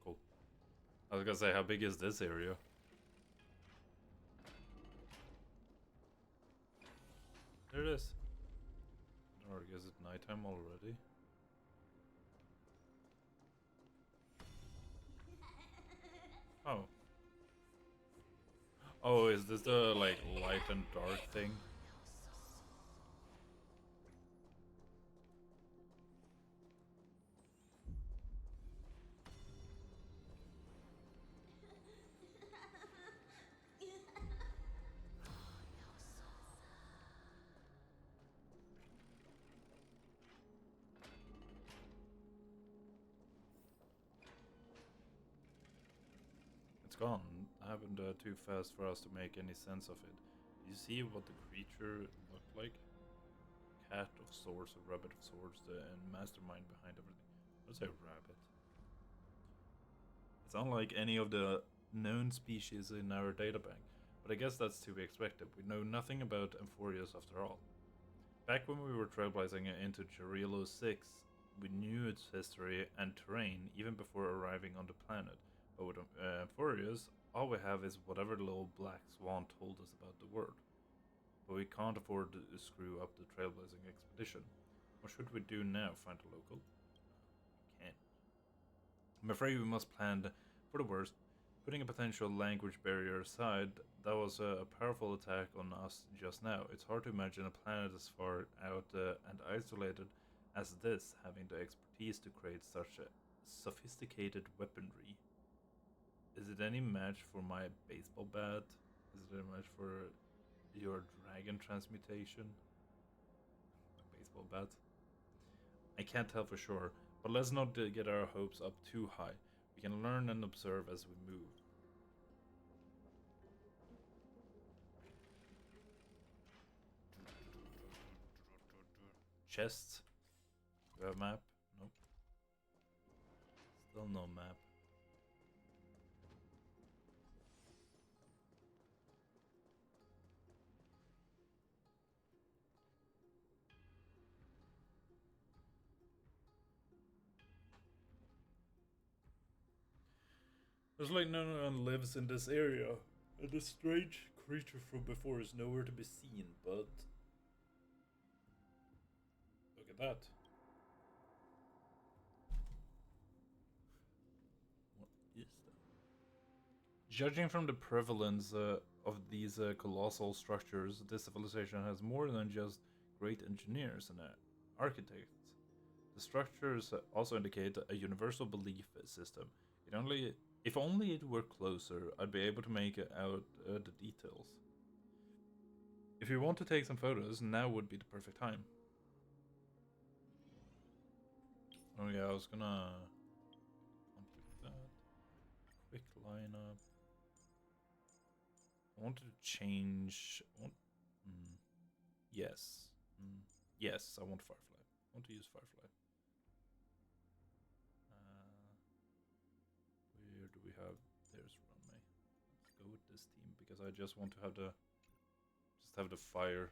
Cool. I was gonna say, how big is this area? There it is. Or is it nighttime already? Oh. Oh, is this the, like, light and dark thing? It's gone. It happened too fast for us to make any sense of it. You see what the creature looked like? Cat of swords, a rabbit of swords, and mastermind behind everything. What's a rabbit? It's unlike any of the known species in our databank, but I guess that's to be expected. We know nothing about Amphorius after all. Back when we were trailblazing into Jarilo 6, we knew its history and terrain even before arriving on the planet. But with Amphorius, all we have is whatever the little black swan told us about the world. But we can't afford to screw up the trailblazing expedition. What should we do now? Find a local? We can't. I'm afraid we must plan for the worst. Putting a potential language barrier aside, that was a powerful attack on us just now. It's hard to imagine a planet as far out and isolated as this, having the expertise to create such a sophisticated weaponry. Is it any match for my baseball bat? Is it any match for your dragon transmutation? My baseball bat? I can't tell for sure, But let's not get our hopes up too high. We can learn and observe as we move. Chests. Do we have a map? Nope. Still no map. Looks like no one lives in this area, and the strange creature from before is nowhere to be seen, but... Look at that. What is that? Judging from the prevalence of these colossal structures, this civilization has more than just great engineers and architects. The structures also indicate a universal belief system. If only it were closer, I'd be able to make out the details. If you want to take some photos, now would be the perfect time. Oh yeah, I was gonna unclick that. Quick lineup. I wanted to change. Yes. Yes, I want Firefly. I want to use Firefly. Where do we have? There's Runway. Let's go with this team because I just want to have the fire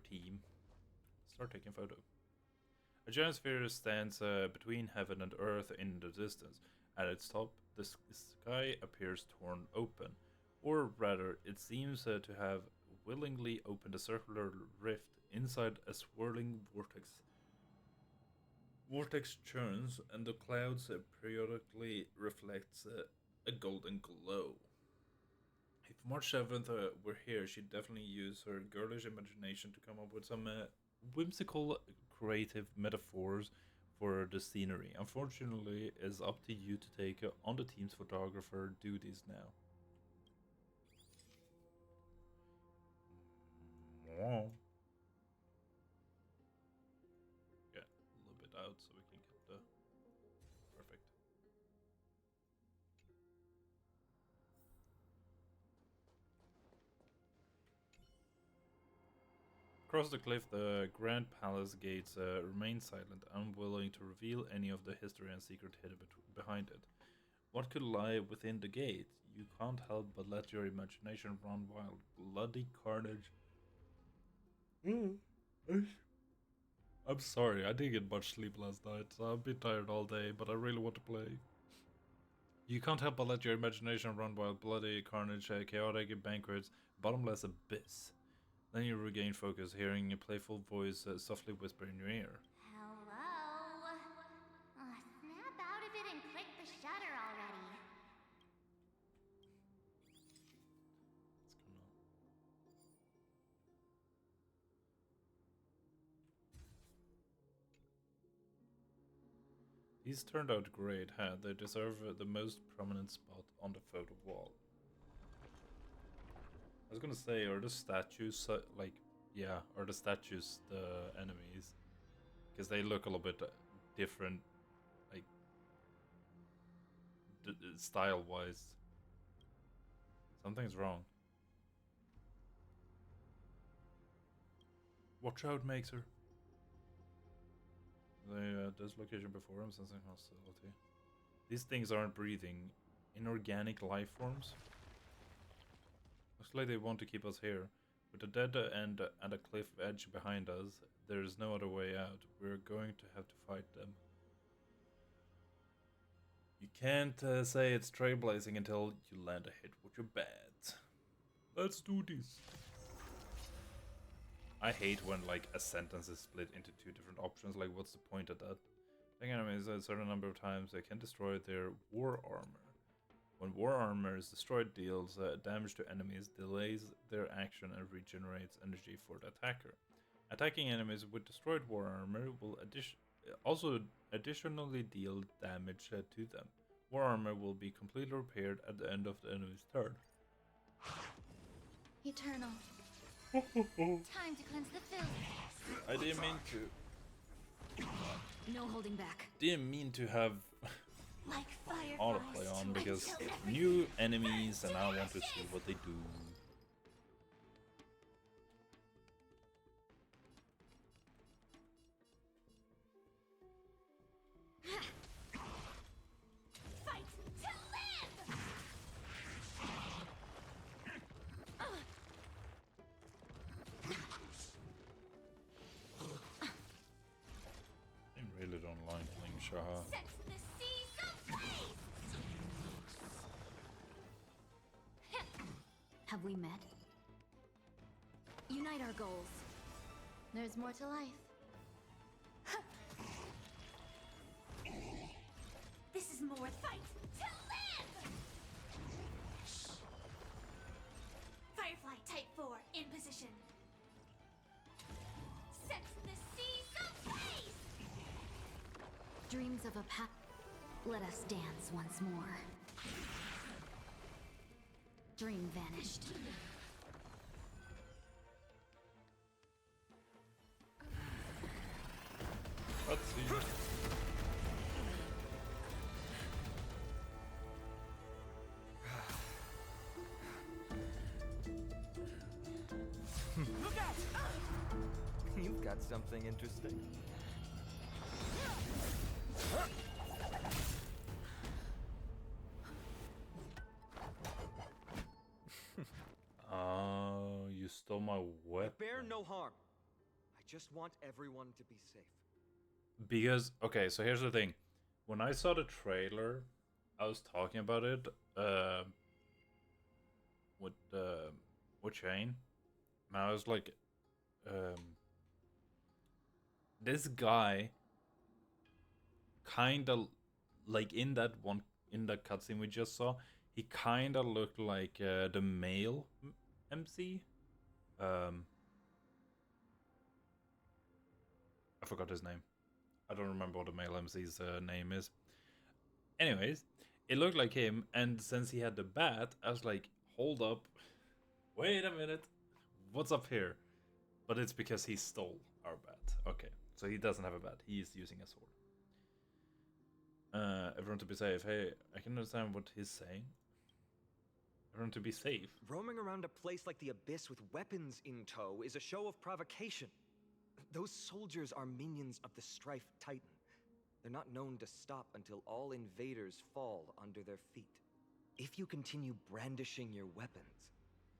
team. Start taking photo. A giant sphere stands between heaven and earth in the distance. At its top, the sky appears torn open, or rather, it seems to have willingly opened a circular rift inside a swirling vortex. Vortex churns, and the clouds periodically reflects a golden glow. If March 7th were here, she'd definitely use her girlish imagination to come up with some whimsical, creative metaphors for the scenery. Unfortunately, it's up to you to take on the team's photographer duties now. Wow. Get a little bit out so we can get the perfect. Across the cliff, the Grand Palace gates remain silent, unwilling to reveal any of the history and secret hidden behind it. What could lie within the gate? You can't help but let your imagination run wild. Bloody carnage. I'm sorry, I didn't get much sleep last night, so I've been tired all day, but I really want to play. You can't help but let your imagination run wild. Bloody carnage, chaotic banquets, bottomless abyss. Then you regain focus, hearing a playful voice softly whisper in your ear. Hello? Snap out of it and click the shutter already. These turned out great, huh? They deserve the most prominent spot on the photo wall. I was gonna say, are the statues are the statues the enemies? Because they look a little bit different, like style-wise. Something's wrong. Watch out, Mixer. This location before him, sensing hostility. These things aren't breathing. Inorganic life forms? Looks like they want to keep us here. With a dead end and a cliff edge behind us, there is no other way out. We're going to have to fight them. You can't say it's trailblazing until you land a hit with your bat. Let's do this. I hate when like a sentence is split into two different options. Like, what's the point of that? Hitting enemies a certain number of times, they can destroy their war armor. When war armor is destroyed, deals damage to enemies, delays their action, and regenerates energy for the attacker. Attacking enemies with destroyed war armor will also additionally deal damage to them. War armor will be completely repaired at the end of the enemy's turn. Eternal. Time to cleanse the filth. I didn't mean to. No holding back. Didn't mean to have Like autoplay on because new enemies and I want to see what they do. Fight to live! I really don't like playing Shaha. Set the seas ablaze! Have we met? Unite our goals. There's more to life. This is more fight to live! Firefly Type 4 in position. Set the seas ablaze! Dreams of a path. Let us dance once more. Dream vanished. Let's see. Look out! You've got something interesting. Oh, you stole my weapon. Bear no harm. I just want everyone to be safe. Because, okay, so here's the thing. When I saw the trailer, I was talking about it with Shane. And I was like, this guy kind of, like in that cutscene we just saw, he kind of looked like the male MC. I forgot his name. I don't remember what the male MC's name is. Anyways, it looked like him, and since he had the bat, I was like, hold up. Wait a minute. What's up here? But it's because he stole our bat. Okay, so he doesn't have a bat. He is using a sword. Everyone to be safe. Hey, I can understand what he's saying. Everyone to be safe. Roaming around a place like the Abyss with weapons in tow is a show of provocation. Those soldiers are minions of the Strife Titan. They're not known to stop until all invaders fall under their feet. If you continue brandishing your weapons,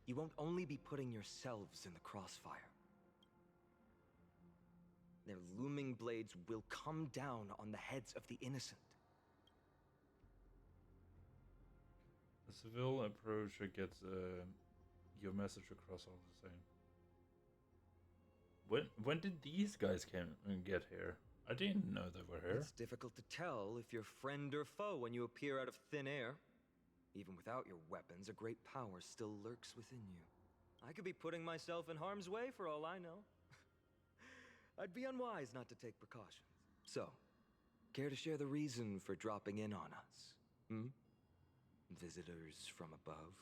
you won't only be putting yourselves in the crossfire. Their looming blades will come down on the heads of the innocent. The civil approach gets your message across all the same. When did these guys get here? I didn't know they were here. It's difficult to tell if you're friend or foe when you appear out of thin air. Even without your weapons, a great power still lurks within you. I could be putting myself in harm's way for all I know. I'd be unwise not to take precautions. So, care to share the reason for dropping in on us? Visitors from above?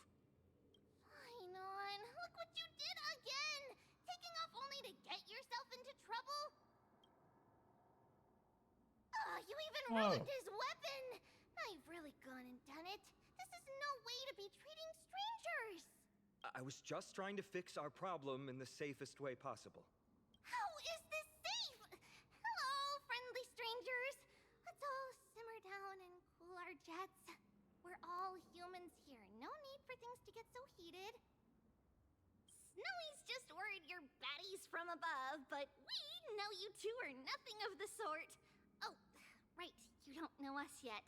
Fine on. Look what you did again! Taking off only to get yourself into trouble? You even ruined his weapon! Now you've really gone and done it. This is no way to be treating strangers! I was just trying to fix our problem in the safest way possible. How is this safe? Hello, friendly strangers. Let's all simmer down and cool our jets. We're all humans here. No need for things to get so heated. Snowy's just worried you're baddies from above, but we know you two are nothing of the sort. Oh, right, you don't know us yet.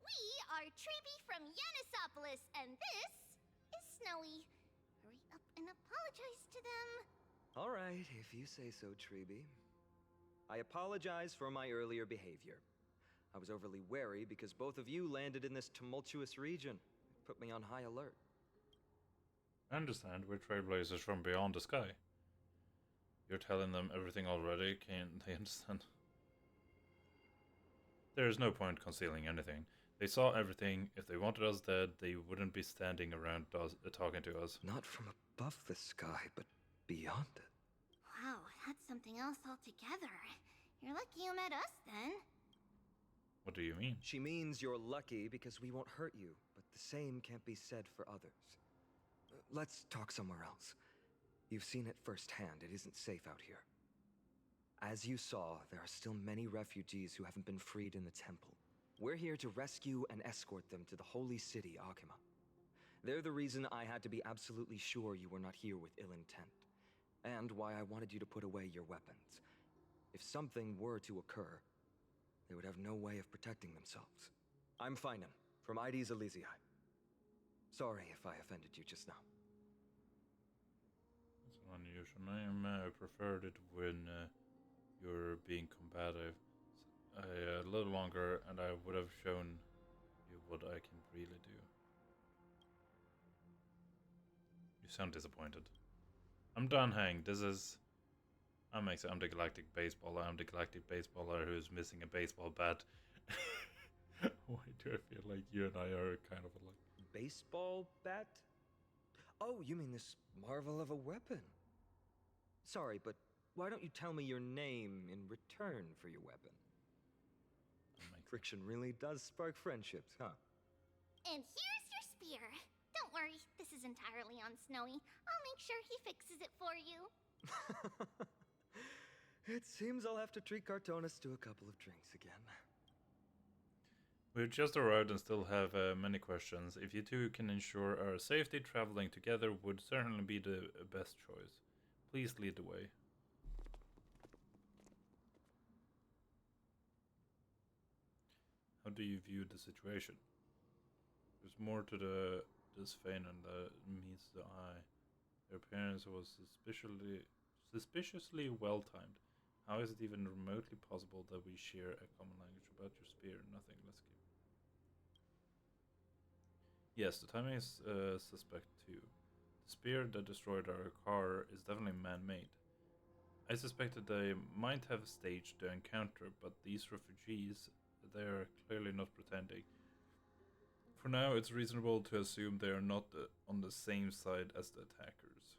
We are Treeby from Yanisopolis, and this is Snowy. Hurry up and apologize to them. All right, if you say so, Treeby. I apologize for my earlier behavior. I was overly wary because both of you landed in this tumultuous region. It put me on high alert. I understand, we're trailblazers from beyond the sky. You're telling them everything already, can't they understand? There is no point concealing anything. They saw everything. If they wanted us dead, they wouldn't be standing around talking to us. Not from above the sky, but beyond it. Wow, that's something else altogether. You're lucky you met us then. What do you mean? She means you're lucky because we won't hurt you, but the same can't be said for others. Let's talk somewhere else. You've seen it firsthand, it isn't safe out here. As you saw, there are still many refugees who haven't been freed in the temple. We're here to rescue and escort them to the holy city, Akima. They're the reason I had to be absolutely sure you were not here with ill intent, and why I wanted you to put away your weapons. If something were to occur, they would have no way of protecting themselves. I'm Finan, from ID's Elysiae. Sorry if I offended you just now. It's an unusual name. I preferred it when you're being combative. A little longer, and I would have shown you what I can really do. You sound disappointed. I'm done, Hang. I'm the galactic baseballer. I'm the galactic baseballer who's missing a baseball bat. Why do I feel like you and I are kind of alike? Baseball bat? Oh, you mean this marvel of a weapon? Sorry, but why don't you tell me your name in return for your weapon? Friction really does spark friendships, huh? And here's your spear. Don't worry, this is entirely on Snowy. I'll make sure he fixes it for you. It seems I'll have to treat Cartonis to a couple of drinks again. We've just arrived and still have many questions. If you two can ensure our safety, traveling together would certainly be the best choice. Please lead the way. How do you view the situation? There's more to this Feynon that meets the eye. Their appearance was suspiciously well timed. How is it even remotely possible that we share a common language? About your spear? Nothing. Let's keep. Yes, the timing is suspect too. The spear that destroyed our car is definitely man-made. I suspected they might have staged the encounter, but these refugees, they are clearly not pretending. For now, it's reasonable to assume they are not on the same side as the attackers.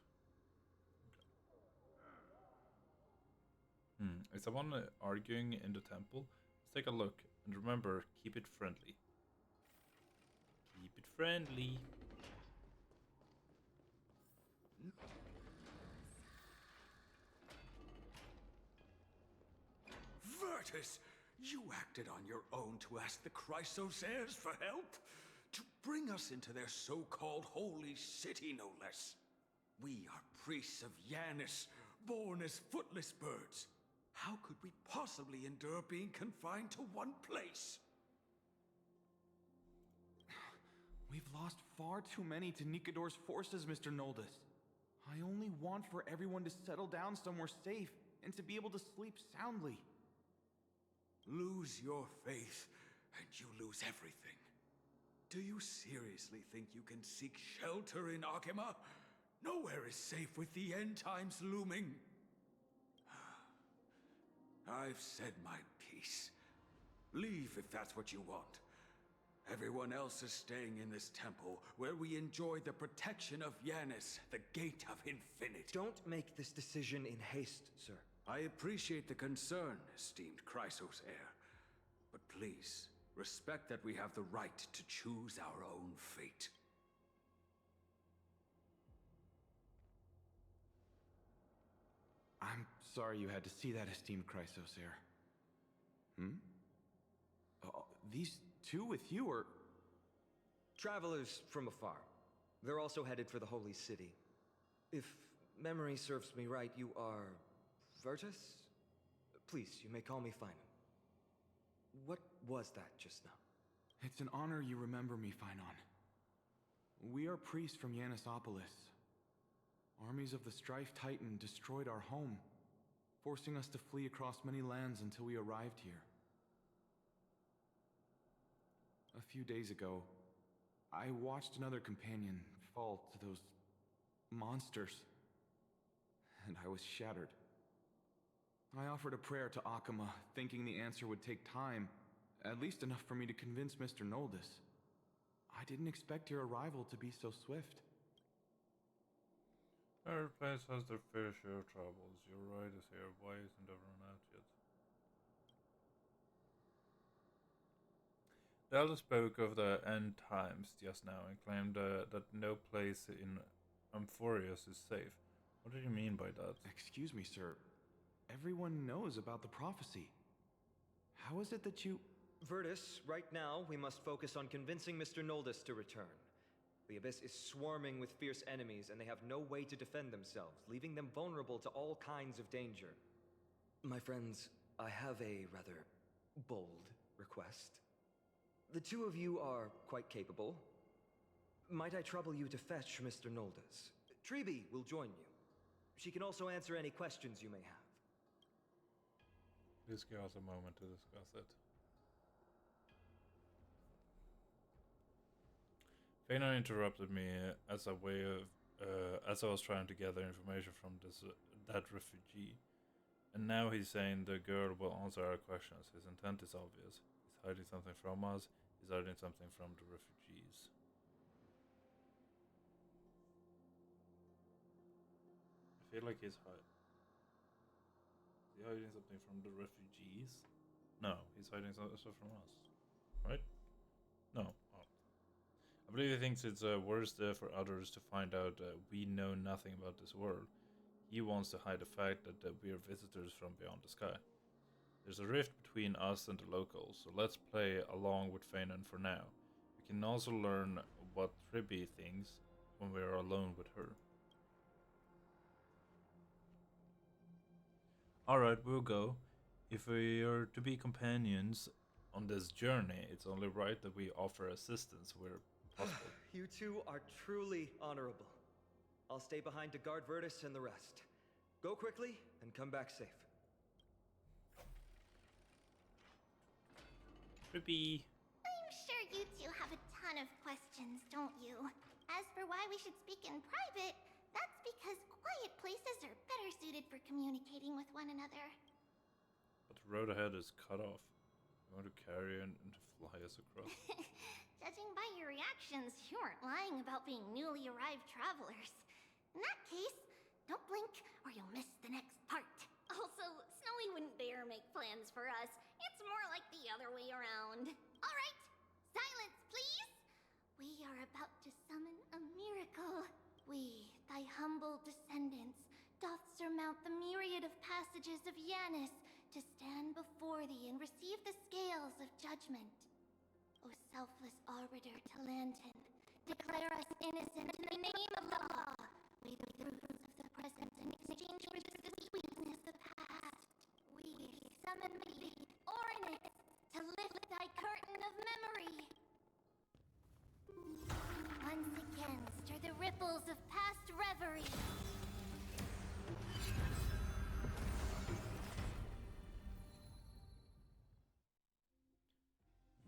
Okay. Is someone arguing in the temple? Let's take a look, and remember, keep it friendly. Keep it friendly. Virtus, you acted on your own to ask the Chrysos heirs for help? To bring us into their so-called holy city, no less. We are priests of Yanis, born as footless birds. How could we possibly endure being confined to one place? We've lost far too many to Nikador's forces, Mr. Noldus. I only want for everyone to settle down somewhere safe and to be able to sleep soundly. Lose your faith, and you lose everything. Do you seriously think you can seek shelter in Akima? Nowhere is safe with the end times looming. I've said my piece. Leave if that's what you want. Everyone else is staying in this temple, where we enjoy the protection of Yanis, the Gate of Infinite. Don't make this decision in haste, sir. I appreciate the concern, esteemed Chrysos heir. But please, respect that we have the right to choose our own fate. I'm sorry you had to see that, esteemed Chrysos heir. These two with you are... Travelers from afar. They're also headed for the holy city. If memory serves me right, you are... Virtus? Please, you may call me Finan. What was that just now? It's an honor you remember me, Finan. We are priests from Yanisopolis. Armies of the Strife Titan destroyed our home, forcing us to flee across many lands until we arrived here. A few days ago, I watched another companion fall to those monsters, and I was shattered. I offered a prayer to Akima, thinking the answer would take time, at least enough for me to convince Mr. Noldus. I didn't expect your arrival to be so swift. Our place has their fair share of troubles. Your ride is here. Why isn't everyone out yet? The elder spoke of the end times just now and claimed that no place in Amphorius is safe. What did you mean by that? Excuse me, sir. Everyone knows about the prophecy. How is it that you... Virtus, right now we must focus on convincing Mr. Noldus to return. The Abyss is swarming with fierce enemies, and they have no way to defend themselves, leaving them vulnerable to all kinds of danger. My friends, I have a rather bold request. The two of you are quite capable. Might I trouble you to fetch Mr. Noldus? Treeby will join you. She can also answer any questions you may have. Please give us a moment to discuss it. Fana interrupted me as a way of as I was trying to gather information from that refugee. And now he's saying the girl will answer our questions. His intent is obvious. He's hiding something from us. He's hiding something from the refugees. I feel like he's hiding something from the refugees? No, he's hiding something from us. Right? No. Oh. I believe he thinks it's worse for others to find out we know nothing about this world. He wants to hide the fact that we are visitors from beyond the sky. There's a rift between us and the locals, so let's play along with Feynon for now. We can also learn what Tribby thinks when we are alone with her. Alright, we'll go. If we are to be companions on this journey, it's only right that we offer assistance where possible. You two are truly honorable. I'll stay behind to guard Virtus and the rest. Go quickly and come back safe. Tribby. I'm sure you two have a ton of questions, don't you? As for why we should speak in private, that's because quiet places are better suited for communicating with one another. But the road ahead is cut off. You want to carry and fly us across? Judging by your reactions, you aren't lying about being newly arrived travelers. In that case, don't blink or you'll miss the next part. Also, Snowy wouldn't dare make plans for us. It's more like the other way around. All right, silence, please. We are about to summon a miracle. We, thy humble descendants, doth surmount the myriad of passages of Yanis to stand before thee and receive the scales of judgment. O selfless arbiter Talantin, declare us innocent in the name of the law. Weigh the fruits of the present in exchange for the sweetness of the past. We summon thee, Ornix, to lift thy curtain of memory. Once again, stir the ripples of past reverie.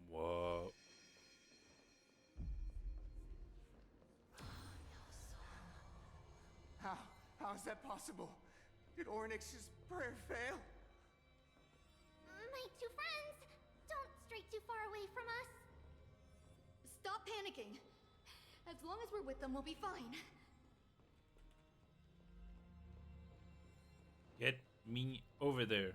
Whoa. How is that possible? Did Ornix's prayer fail? My two friends, don't stray too far away from us. Stop panicking. As long as we're with them, we'll be fine. Get me over there.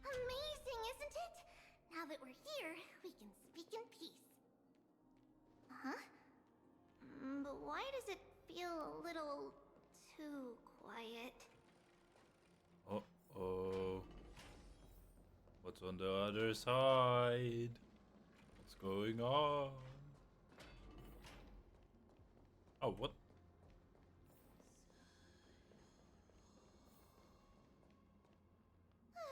Amazing, isn't it? Now that we're here, we can speak in peace. Huh? But why does it feel a little too quiet? Uh-oh. What's on the other side? What's going on? Oh, what?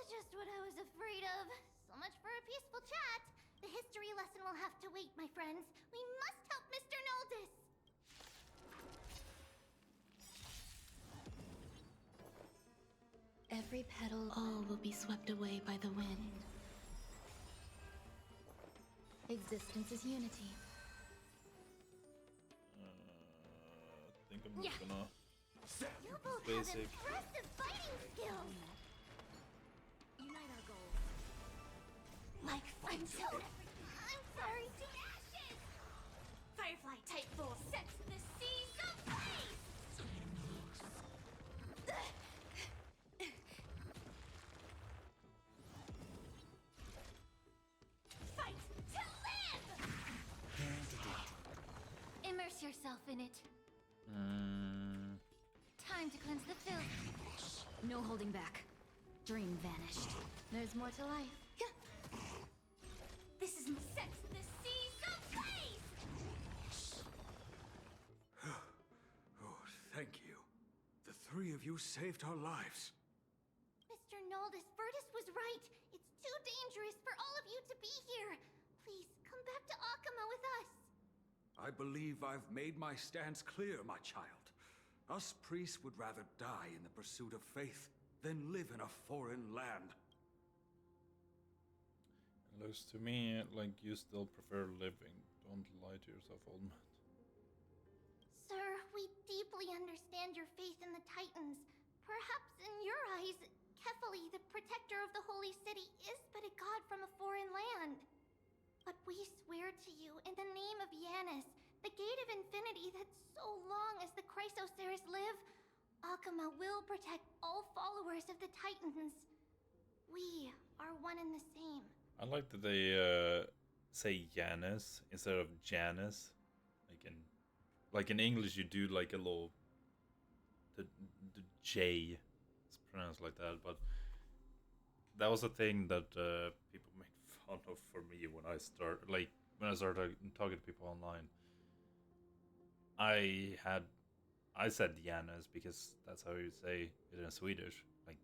Just what I was afraid of. So much for a peaceful chat. The history lesson will have to wait, my friends. We must help Mr. Noldus. Every petal, all will be swept away by the wind. Existence is unity. I think I'm just gonna... You both have impressive fighting skills. Unite our goals. Like friendship. I'm sorry to ashes. Firefly type force. Set the seas ablaze. Immerse yourself in it. Time to cleanse the filth. No holding back. Dream vanished. There's more to life. This is my Sex in the Sea place! Oh, thank you. The three of you saved our lives. Mr. Noldus, Virtus was right. It's too dangerous for all of you to be here. Please, come back to Akama with us. I believe I've made my stance clear, my child. Us priests would rather die in the pursuit of faith than live in a foreign land. It looks to me like you still prefer living. Don't lie to yourself, old man. Sir, we deeply understand your faith in the Titans. Perhaps in your eyes, Kefali, the protector of the Holy City, is but a god from a foreign land. But we swear to you, in the name of Yanis, the Gate of Infinity, that so long as the Chrysoceres live, Akama will protect all followers of the Titans. We are one and the same. I like that they say Yanis instead of Janice. Like in English, you do like a little the J is pronounced like that, but that was a thing that people made fun of for me when I started talking to people online. I said Janis because that's how you say it in Swedish. Like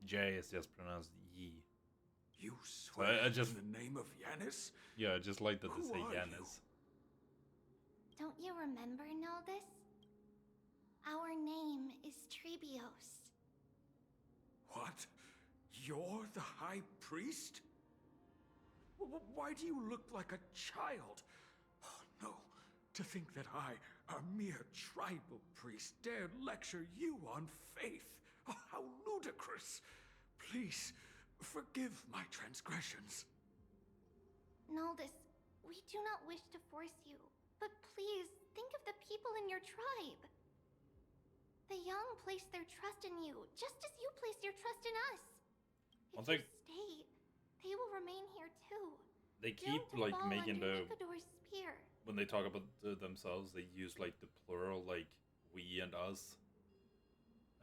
J is just pronounced Yi. You swear in the name of Yanis? Yeah, I just like that they Who say are Yanis. Don't you remember, Noldus? Our name is Trebios. What? You're the High Priest? Why do you look like a child? Oh, no. To think that I, a mere tribal priest, dare lecture you on faith. Oh, how ludicrous. Please, forgive my transgressions. Noldus, we do not wish to force you, but please think of the people in your tribe. The young place their trust in you, just as you place your trust in us. If you stay, they will remain here too. They keep like making the Nikador's spear. when they talk about themselves, they use like the plural, like we and us,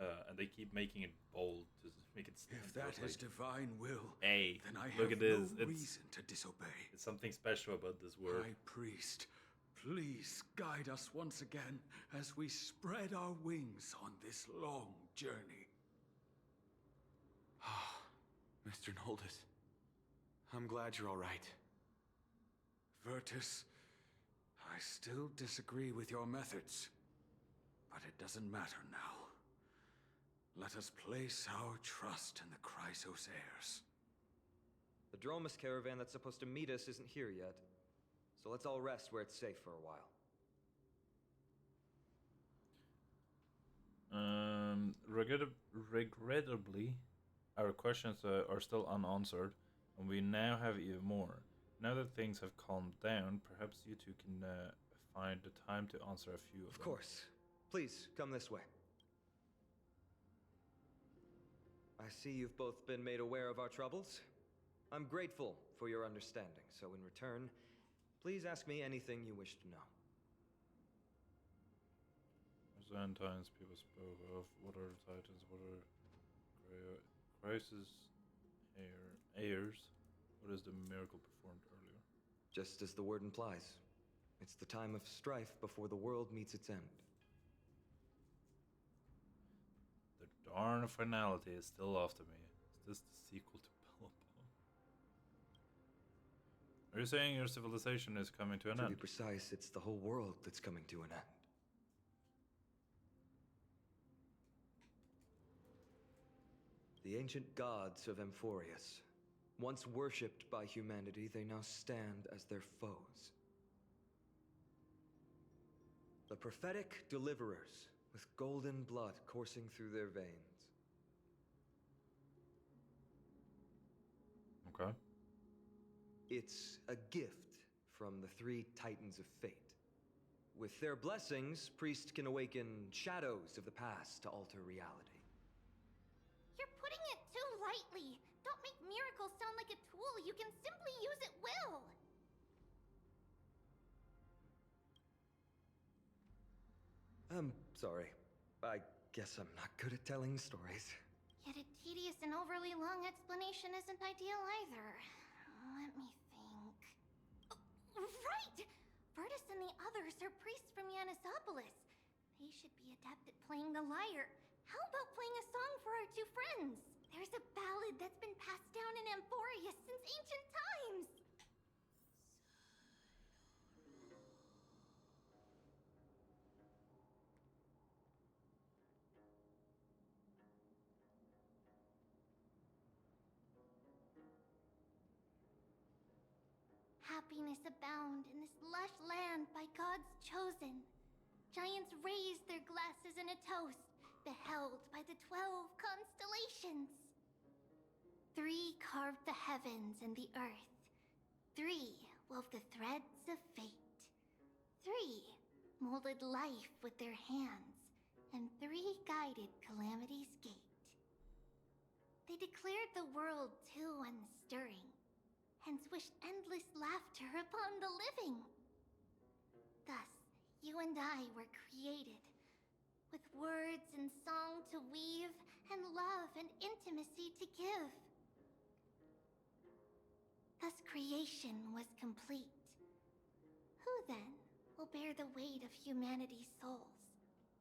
and they keep making it bold to make it stand If that is divine will, hey, then I look have at this. no reason to disobey. It's something special about this word. High Priest, please guide us once again as we spread our wings on this long journey. Mr. Noldus, I'm glad you're all right. Virtus, I still disagree with your methods, but it doesn't matter now. Let us place our trust in the Chrysoceres. The Dromus caravan that's supposed to meet us isn't here yet, so let's all rest where it's safe for a while. Regrettably, our questions are still unanswered, and we now have even more. Now that things have calmed down, perhaps you two can find the time to answer a few of them. Of course. Please, come this way. I see you've both been made aware of our troubles. I'm grateful for your understanding, so in return, please ask me anything you wish to know. Times people spoke of. What are the Titans? What are Crisis heirs? What is the miracle performed earlier? Just as the word implies, it's the time of strife before the world meets its end. The darn finality is still after me. Is this the sequel to Pelopo? Are you saying your civilization is coming to an end? To be precise, it's the whole world that's coming to an end. The ancient gods of Amphorius, once worshipped by humanity, they now stand as their foes. The prophetic deliverers, with golden blood coursing through their veins. Okay. It's a gift from the three Titans of Fate. With their blessings, priests can awaken shadows of the past to alter reality. You're putting it too lightly. Don't make miracles sound like a tool you can simply use at will. Sorry. I guess I'm not good at telling stories. Yet a tedious and overly long explanation isn't ideal either. Let me think. Oh, right! Virtus and the others are priests from Yanisopolis. They should be adept at playing the lyre. How about playing a song for our two friends? There's a ballad that's been passed down in Amphoria since ancient times. Happiness abound in this lush land by God's chosen. Giants raised their glasses in a toast, beheld by the 12 constellations. 3 carved the heavens and the earth. 3 wove the threads of fate. 3 molded life with their hands, and 3 guided calamity's gate. They declared the world too unstirring, hence wished endless laughter upon the living. Thus, you and I were created, with words and song to weave, and love and intimacy to give. Thus creation was complete. Who then will bear the weight of humanity's souls,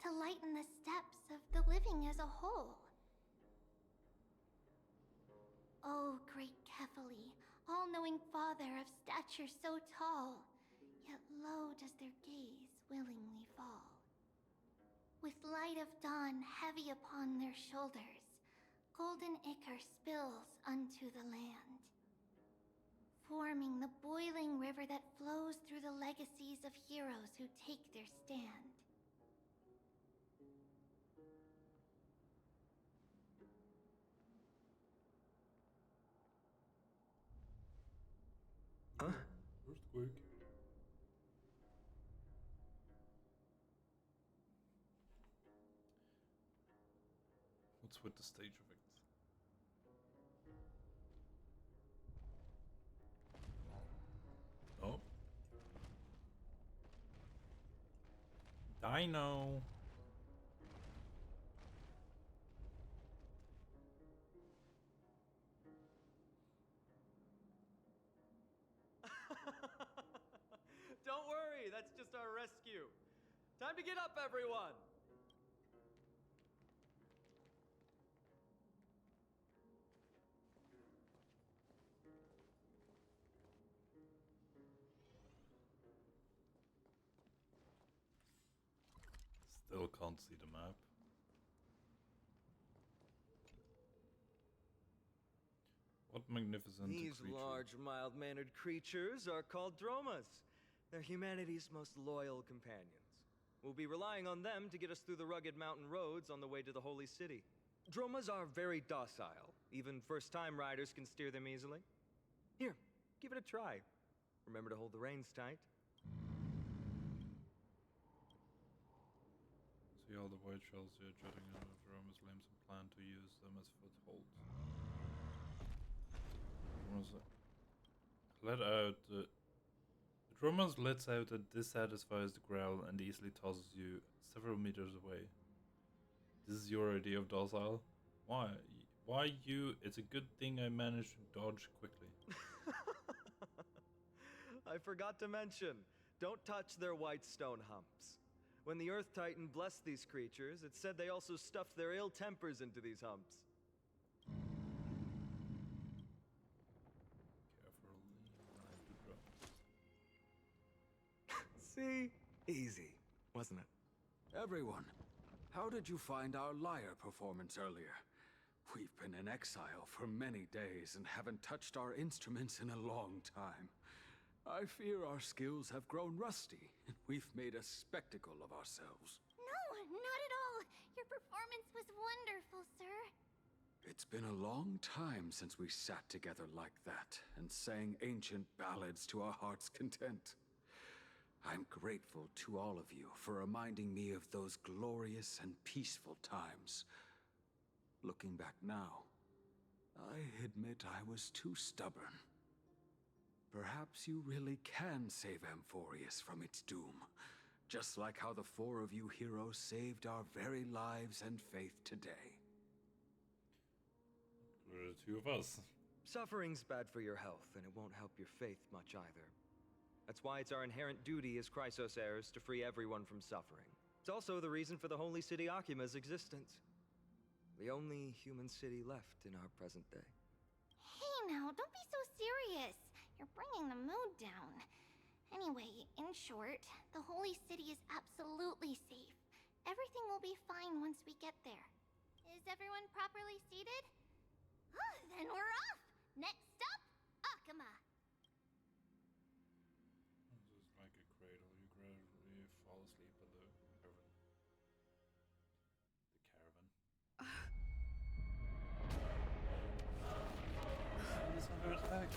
to lighten the steps of the living as a whole? O great Kephali, all-knowing Father of stature so tall, yet low does their gaze willingly fall. With light of dawn heavy upon their shoulders, golden ichor spills unto the land, forming the boiling river that flows through the legacies of heroes who take their stand. Huh? Earthquake. What's with the stage effects? Oh. Dino. Don't worry, that's just our rescue. Time to get up, everyone! Still can't see the map. What magnificent These creature. large, mild-mannered creatures are called dromas. They're humanity's most loyal companions. We'll be relying on them to get us through the rugged mountain roads on the way to the Holy City. Dromas are very docile. Even first-time riders can steer them easily. Here, give it a try. Remember to hold the reins tight. See all the white shells here jutting out of Roma's limbs and plan to use them as footholds. The Dromas lets out a dissatisfied growl and easily tosses you several meters away. This is your idea of docile? Why? Why you? It's a good thing I managed to dodge quickly. I forgot to mention, don't touch their white stone humps. When the Earth Titan blessed these creatures, it said they also stuffed their ill tempers into these humps. See? Easy, wasn't it? Everyone, how did you find our lyre performance earlier? We've been in exile for many days and haven't touched our instruments in a long time. I fear our skills have grown rusty, and we've made a spectacle of ourselves. No, not at all. Your performance was wonderful, sir. It's been a long time since we sat together like that and sang ancient ballads to our heart's content. I'm grateful to all of you for reminding me of those glorious and peaceful times. Looking back now, I admit I was too stubborn. Perhaps you really can save Amphorius from its doom. Just like how the four of you heroes saved our very lives and faith today. The two of us. Suffering's bad for your health, and it won't help your faith much either. That's why it's our inherent duty as Chrysos heirs to free everyone from suffering. It's also the reason for the holy city Akima's existence. The only human city left in our present day. Hey now, don't be so serious. You're bringing the mood down. Anyway, in short, the holy city is absolutely safe. Everything will be fine once we get there. Is everyone properly seated? Then we're off! Next up, Akama! This is like a cradle. You gradually fall asleep in the caravan. He's under attack.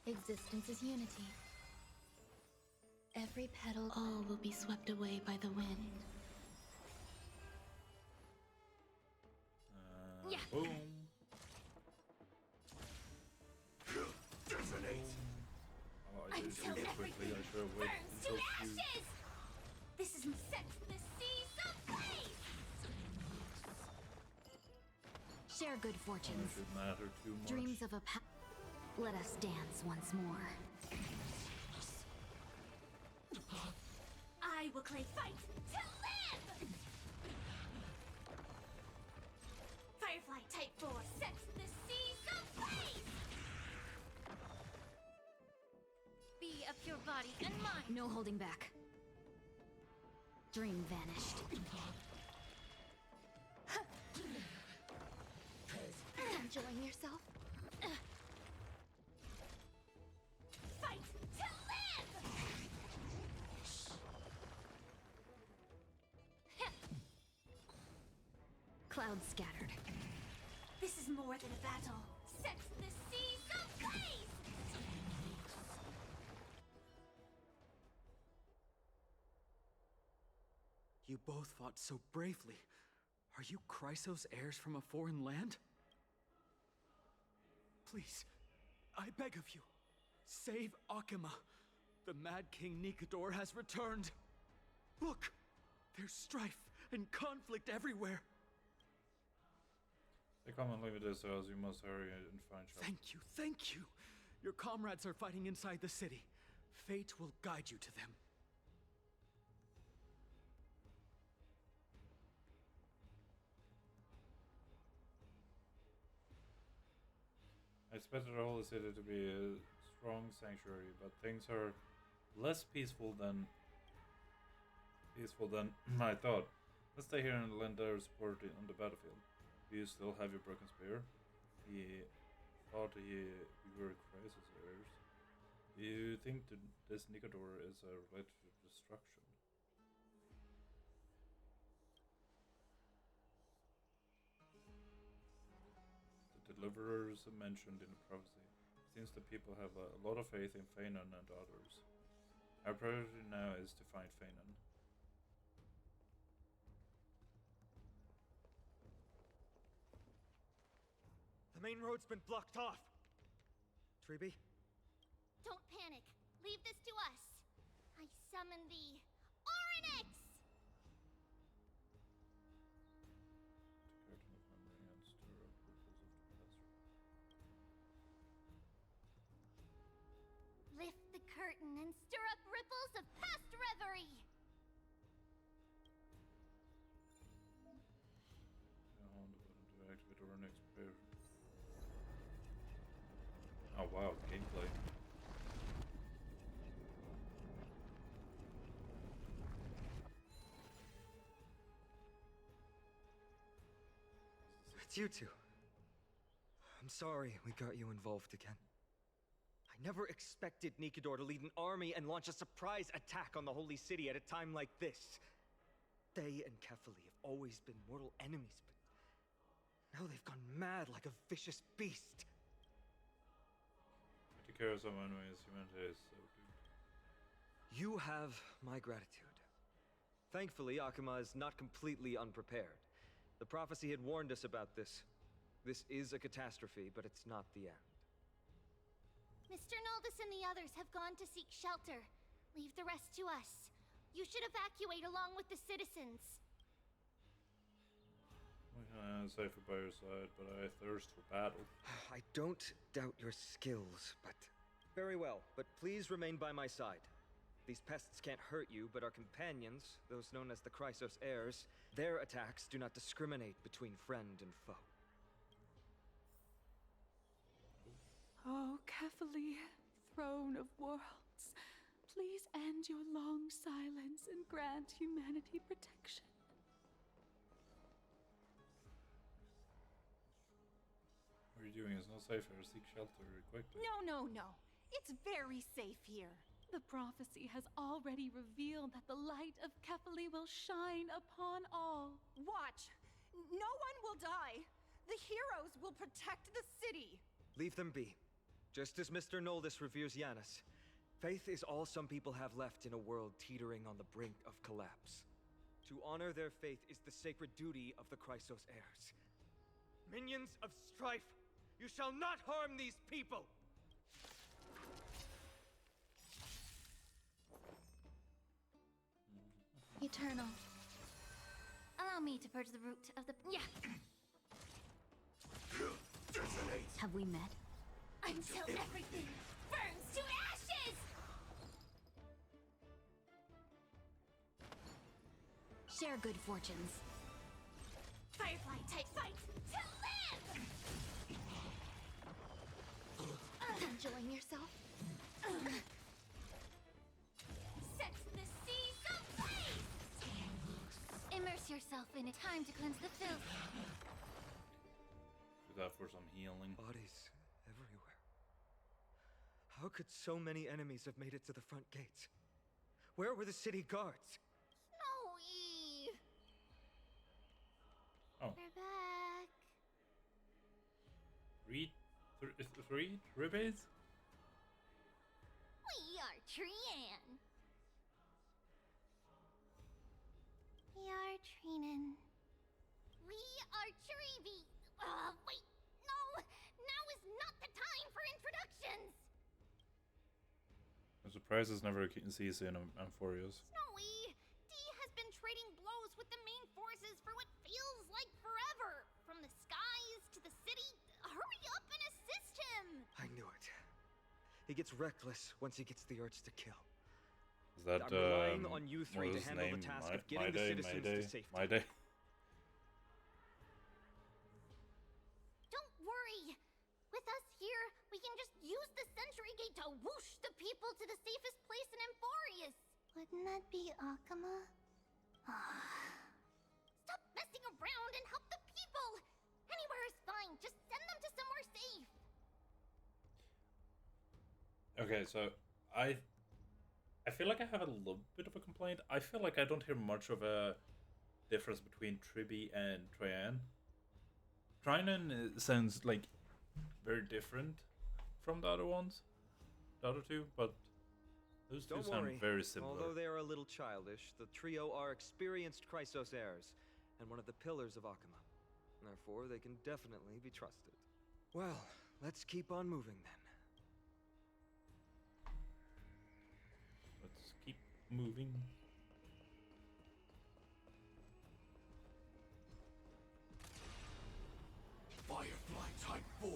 Existence is unity. Every petal, all will be swept away by the wind. Yeah. Boom. Detonate! Oh, I did it too quickly. I should have waited until you. This is set the seas ablaze! Share good It fortunes. should matter too much. Dreams of a Let us dance once more. I will clay fight to live! Firefly Type 4 sets the seas ablaze! Be of your body and mind! No holding back. Dream vanished. Enjoying yourself? Fight to live! Clouds scattered. This is more than a battle. Set the seas ablaze! You both fought so bravely. Are you Chrysos heirs from a foreign land? Please, I beg of you, save Akima. The Mad King Nikador has returned. Look, there's strife and conflict everywhere. They come and leave it as you must hurry and find shelter. Thank you. Your comrades are fighting inside the city. Fate will guide you to them. I expected the holy city to be a strong sanctuary, but things are less peaceful than I thought. Let's stay here and lend our support on the battlefield. Do you still have your broken spear? He thought we were Chrysos heirs. Do you think that this Nikador is related to destruction? The deliverers mentioned in the prophecy. It seems the people have a lot of faith in Feinon and others. Our priority now is to find Feinon. The main road's been blocked off. Treeby? Don't panic. Leave this to us. I summon the Oryx! Curtain of memory and stir up ripples of the past. Lift the curtain and stir up ripples of past reverie! On the button to activate our next prayer. Oh wow, gameplay. It's you two. I'm sorry we got you involved again. I I never expected Nikador to lead an army and launch a surprise attack on the Holy City at a time like this. They and Kefali have always been mortal enemies, but now they've gone mad like a vicious beast. To care of someone who is humanity is so good. You have my gratitude. Thankfully, Akuma is not completely unprepared. The prophecy had warned us about this. This is a catastrophe, but it's not the end. Mr. Noldus and the others have gone to seek shelter. Leave the rest to us. You should evacuate along with the citizens. I'm safer by your side, but I thirst for battle. I don't doubt your skills, but... Very well, but please remain by my side. These pests can't hurt you, but our companions, those known as the Chrysos heirs, their attacks do not discriminate between friend and foe. Oh, Kefali, throne of worlds, please end your long silence and grant humanity protection. What are you doing? It's not safer. Seek shelter quickly. No. It's very safe here. The prophecy has already revealed that the light of Kefali will shine upon all. Watch! No one will die! The heroes will protect the city! Leave them be. Just as Mr. Noldus reveres Yanis, faith is all some people have left in a world teetering on the brink of collapse. To honor their faith is the sacred duty of the Chrysos heirs. Minions of strife, you shall not harm these people! Eternal. Allow me to purge the root of the... Yeah! Have we met? Until everything burns to ashes! Share good fortunes. Firefly type fight to live! Enjoying yourself? Set the seas ablaze! Immerse yourself in it. Time to cleanse the filth. Do that for some healing. Bodies everywhere. How could so many enemies have made it to the front gates? Where were the city guards? Snowy! Oh. We're back. Three rebates? We are Trian. We are Trinan. We are Trivi. Wait, no! Now is not the time for introductions! I'm surprised there's never a CC in Amphorius. Snowy! D has been trading blows with the main forces for what feels like forever. From the skies to the city. Hurry up and assist him! I knew it. He gets reckless once he gets the urge to kill. Is that, I'm relying on you three to handle the task of getting the citizens to safety. My day. Don't worry. With us here, we can just use the Century Gate to whoosh the people to the safest place in Amphorius. Wouldn't that be Akuma? Stop messing around and help the people! Anywhere is fine. Just send them to somewhere safe. Okay, so I feel like I have a little bit of a complaint. I feel like I don't hear much of a difference between Tribi and Trian. Trinan sounds like very different from the other ones, the other two, but those two sound very similar. Although they are a little childish, the trio are experienced Chrysos heirs and one of the pillars of Akuma. Therefore, they can definitely be trusted. Well, let's keep on moving then. Let's keep moving. Firefly Type 4,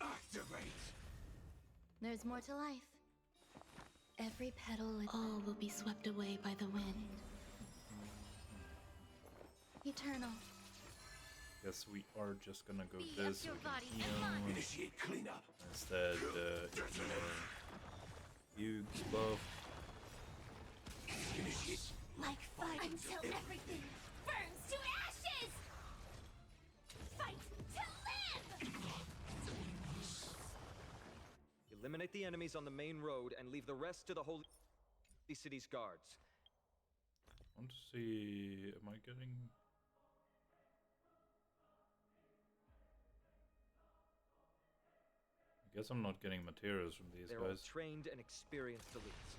activate! There's more to life. Every petal and all will be swept away by the wind. Eternal. Guess we are just gonna go Be this. your We can body heal. Initiate cleanup. Instead, you buff. Like fight until everything burns to ashes! Fight to live! You Eliminate the enemies on the main road and leave the rest to the Holy City's guards. I want to see... Am I getting... I guess I'm not getting materials from these They're all guys. trained and experienced elites.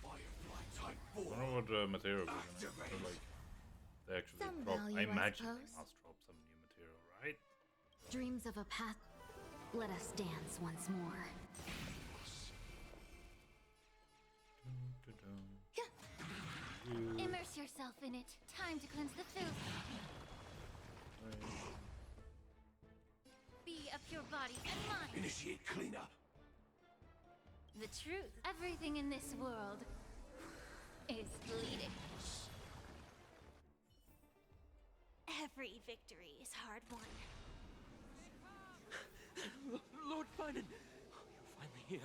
I don't know what material we're gonna get, like, they actually Some drop. value, I I imagine they suppose. must drop some new material, right? Dreams of a path. Let us dance once more. Immerse yourself in it. Time to cleanse the filth. Be a pure body and mind. Initiate cleanup. The truth. Everything in this world is bleeding. Every victory is hard won. Lord Finan! You're finally here.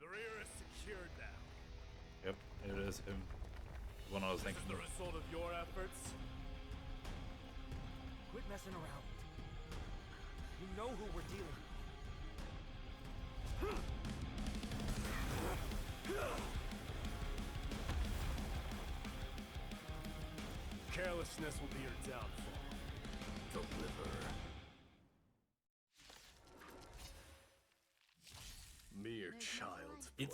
The rear is secured now. Yep, it is him. The one I was This thinking is the of. result of your efforts. Quit messing around. You know who we're dealing with. Carelessness will be your downfall. Deliver. Mere child's play.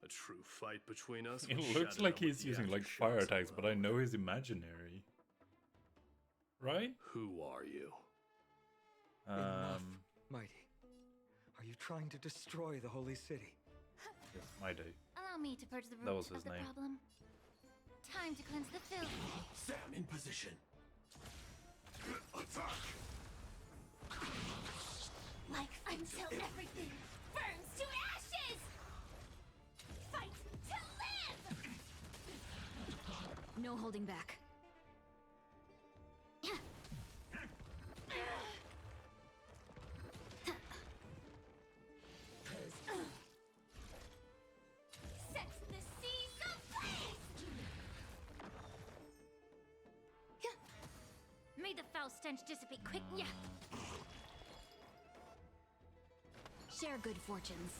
A true fight between us. It will looks shatter like them with he's the using like aftershocks fire of attacks, but I know he's imaginary. Right? Who are you? Enough, Mighty. Are you trying to destroy the Holy City? Yes, my day. Allow me to purge the That root was of his the name. problem. Time to cleanse the filth. Sam, in position. Attack! Like until everything burns to ashes! Fight to live! No holding back. Set the seas ablaze! May the foul stench dissipate quick. Yeah. Share good fortunes.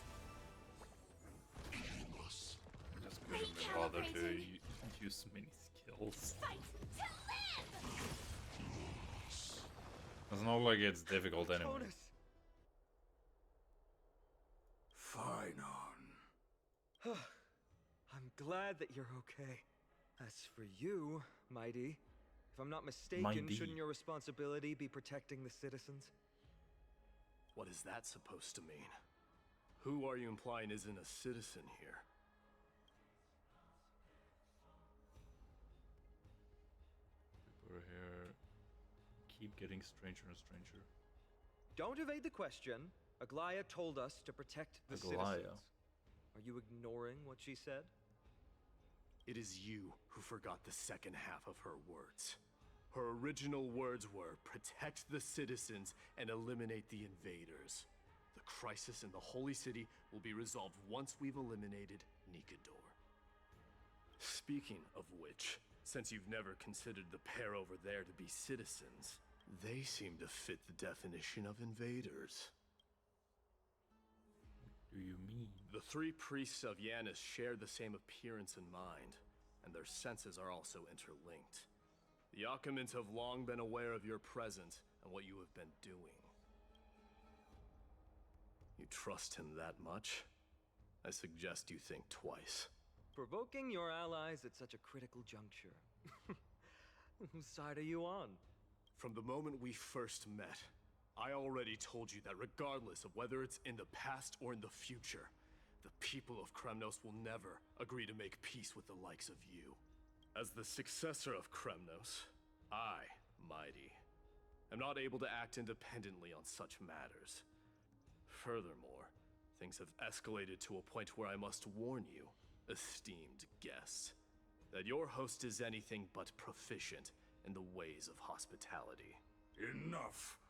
Just couldn't be bothered to use many skills. Fight to live! It's not like it's difficult anyway. Finon. I'm glad that you're okay. As for you, Mighty, if I'm not mistaken, Mighty. shouldn't your responsibility be protecting the citizens? What is that supposed to mean? Who are you implying isn't a citizen here? People here keep getting stranger and stranger. Don't evade the question. Aglaya told us to protect the Aglaya. citizens. Are you ignoring what she said? It is you who forgot the second half of her words. Her original words were, protect the citizens and eliminate the invaders. The crisis in the Holy City will be resolved once we've eliminated Nikador. Speaking of which, since you've never considered the pair over there to be citizens, they seem to fit the definition of invaders. What do you mean? The three priests of Yanis share the same appearance and mind, and their senses are also interlinked. The Akamans have long been aware of your presence and what you have been doing. You trust him that much? I suggest you think twice. Provoking your allies at such a critical juncture. Whose side are you on? From the moment we first met, I already told you that regardless of whether it's in the past or in the future, the people of Kremnos will never agree to make peace with the likes of you. As the successor of Kremnos, I, Mighty, am not able to act independently on such matters. Furthermore, things have escalated to a point where I must warn you, esteemed guest, that your host is anything but proficient in the ways of hospitality. Enough!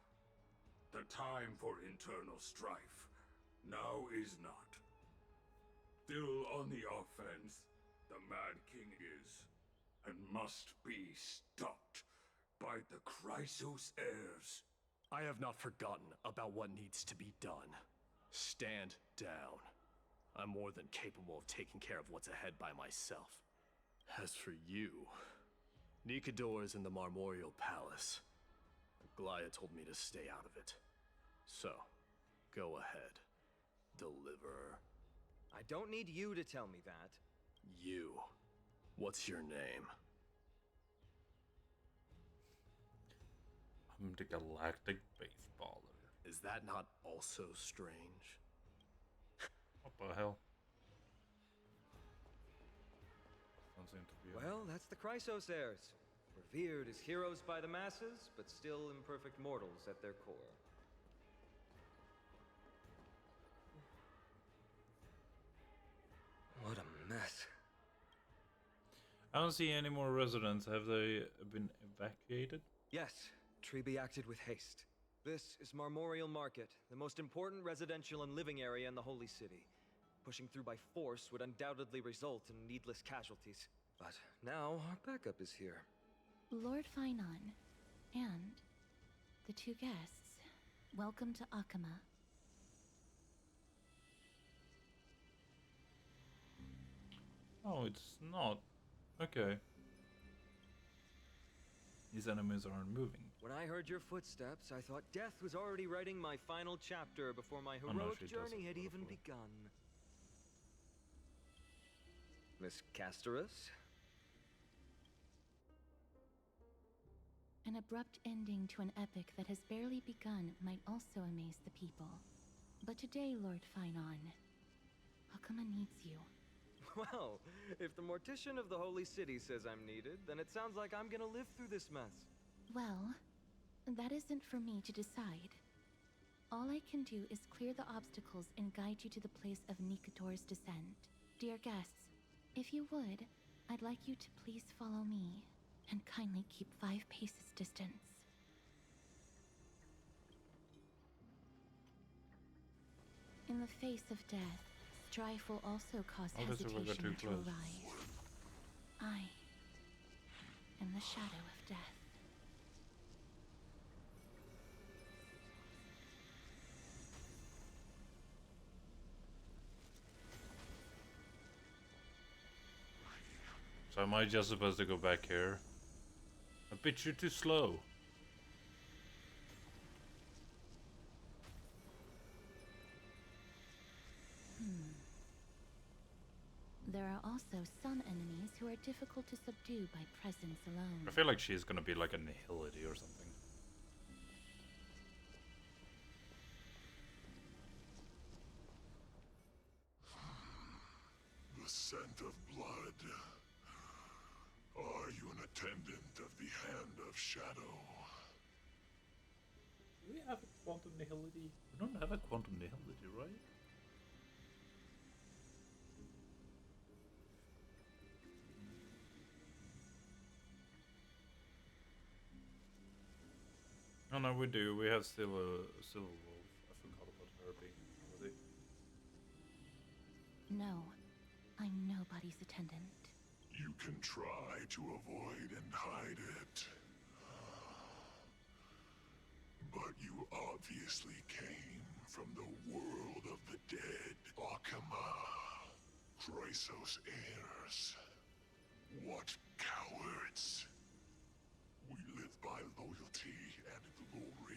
The time for internal strife now is not. Still on the offense, the Mad King is, and must be stopped. Chrysos heirs. I have not forgotten about what needs to be done. Stand down. I'm more than capable of taking care of what's ahead by myself. As for you, Nikador is in the Marmorial Palace. Glaya told me to stay out of it. So, go ahead. Deliver. I don't need you to tell me that. You. What's your name? I'm the Galactic Baseballer. Is that not also strange? What the hell? Don't seem to be. Well, that's the Chrysos heirs. Revered as heroes by the masses, but still imperfect mortals at their core. What a mess. I don't see any more residents. Have they been evacuated? Yes, Treeby acted with haste. This is Marmorial Market, the most important residential and living area in the Holy City. Pushing through by force would undoubtedly result in needless casualties. But now our backup is here. Lord Finon, and the two guests, welcome to Akama. Oh, it's not. Okay. These enemies aren't moving. When I heard your footsteps, I thought death was already writing my final chapter before my heroic journey had even begun. Miss Castorus? An abrupt ending to an epic that has barely begun might also amaze the people. But today, Lord Finon, Akama needs you. Well, if the Mortician of the Holy City says I'm needed, then it sounds like I'm gonna live through this mess. Well, that isn't for me to decide. All I can do is clear the obstacles and guide you to the place of Nikador's descent. Dear guests, if you would, I'd like you to please follow me, and kindly keep 5 paces distance. In the face of death, strife will also cause hesitation to arise. I am the shadow of death. So am I just supposed to go back here? I bet you're too slow. There are also some enemies who are difficult to subdue by presence alone. I feel like she's gonna be like a nihility or something. The scent of blood. Are you an attendant of the Hand of Shadow? Do we have a quantum nihility? We don't have a quantum nihility, right? Oh no, we do. We have still a silver wolf. I forgot about her being nihility. No, I'm nobody's attendant. You can try to avoid and hide it. But you obviously came from the world of the dead. Akama. Chrysos heirs. What cowards. We live by loyalty and glory,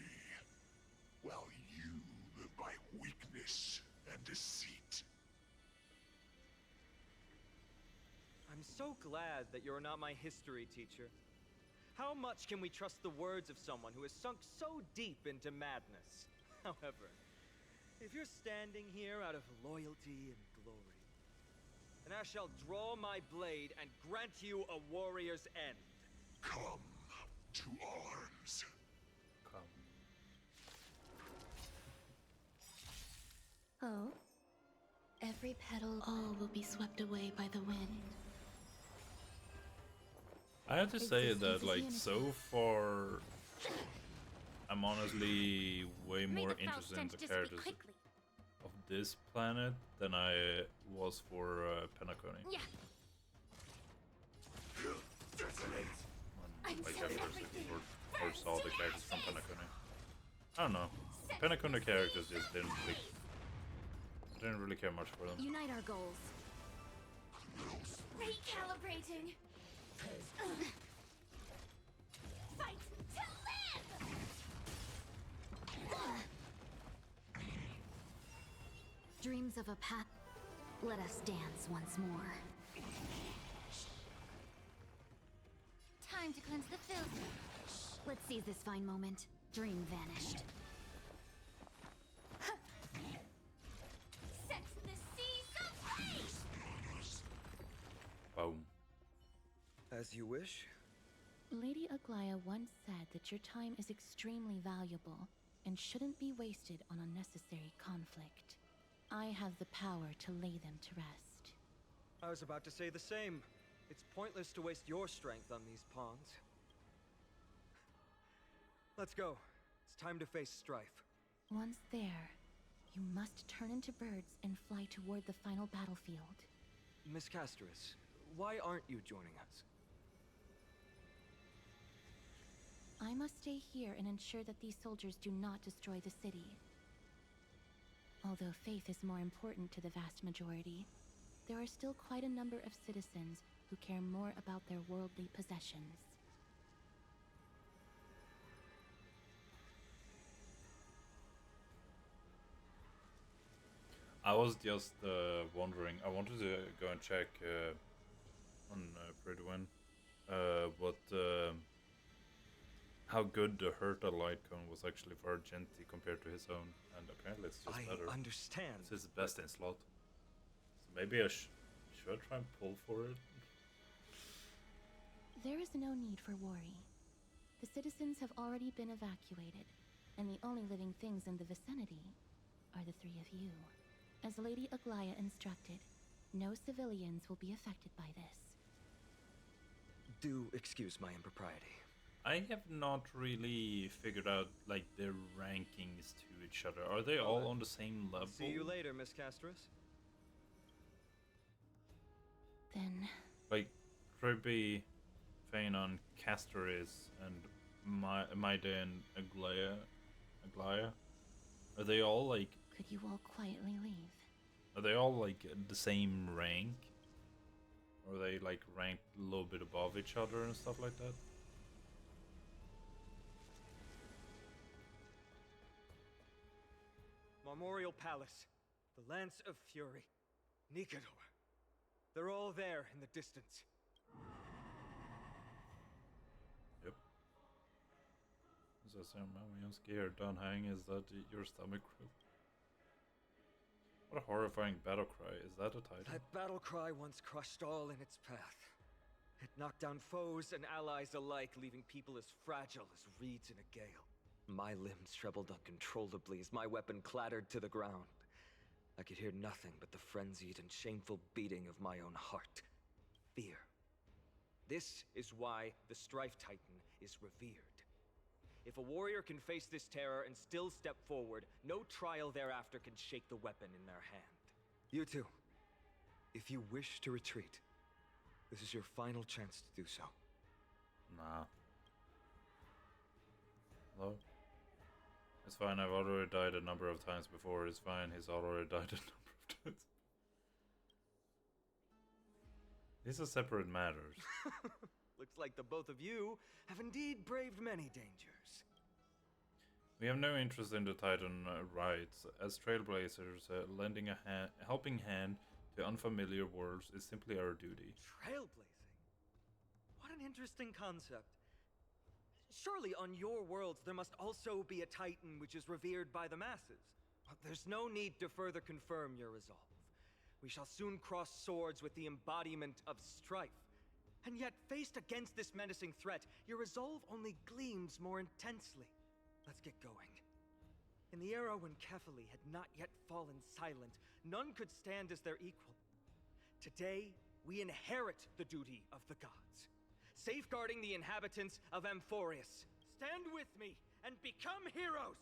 while you live by weakness and deceit. I'm so glad that you're not my history teacher. How much can we trust the words of someone who has sunk so deep into madness? However, if you're standing here out of loyalty and glory, then I shall draw my blade and grant you a warrior's end. Come to arms. Come. Oh? Every petal, all will be swept away by the wind. I have to say that, like, so far, I'm honestly way more interested in the characters of this planet than I was for Penacony. Yeah. Like I first or saw the I don't know. Penacona characters just didn't really, I didn't really care much for them. Unite our goals. Recalibrating. Fight to live! Dreams of a path. Let us dance once more. Time to cleanse the filth. Let's seize this fine moment. Dream vanished. Set the seas ablaze! Boom. As you wish. Lady Aglaya once said that your time is extremely valuable and shouldn't be wasted on unnecessary conflict. I have the power to lay them to rest. I was about to say the same. It's pointless to waste your strength on these pawns. Let's go. It's time to face strife. Once there, you must turn into birds and fly toward the final battlefield. Miss Castris, why aren't you joining us? I must stay here and ensure that these soldiers do not destroy the city. Although faith is more important to the vast majority, there are still quite a number of citizens who care more about their worldly possessions. I was just wondering. I wanted to go and check on Pridwin what how good the Herta light cone was actually for Argenti compared to his own, and apparently it's just better. I understand. It's his best in slot. So maybe I should I try and pull for it. There is no need for worry. The citizens have already been evacuated, and the only living things in the vicinity are the three of you. As Lady Aglaya instructed, no civilians will be affected by this. Do excuse my impropriety. I have not really figured out like their rankings to each other. Are they all on the same level? See you later, Miss Castris. Then... Like, Kirby, Phaenon, Castoris, and Maida and Aglaya? Are they all like... Could you all quietly leave? Are they all like the same rank? Or are they like ranked a little bit above each other and stuff like that? Memorial Palace, the Lance of Fury, Nikador. They're all there in the distance. Yep. Så säger man, I'm scared, don't hang, is that your stomach group? What a horrifying battle cry, is that a title? That battle cry once crushed all in its path. It knocked down foes and allies alike, leaving people as fragile as reeds in a gale. My limbs trembled uncontrollably as my weapon clattered to the ground. I could hear nothing but the frenzied and shameful beating of my own heart. Fear. This is why the Strife Titan is revered. If a warrior can face this terror and still step forward, no trial thereafter can shake the weapon in their hand. You two, if you wish to retreat, this is your final chance to do so. Nah. Hello? It's fine, I've already died a number of times before. It's fine, he's already died a number of times. These are separate matters. Looks like the both of you have indeed braved many dangers. We have no interest in the Titan rights. As trailblazers, lending a helping hand to unfamiliar worlds is simply our duty. Trailblazing? What an interesting concept. Surely on your worlds there must also be a Titan which is revered by the masses. But there's no need to further confirm your resolve. We shall soon cross swords with the embodiment of strife. And yet, faced against this menacing threat, your resolve only gleams more intensely. Let's get going. In the era when Kefali had not yet fallen silent, none could stand as their equal. Today, we inherit the duty of the gods, safeguarding the inhabitants of Amphorius. Stand with me and become heroes!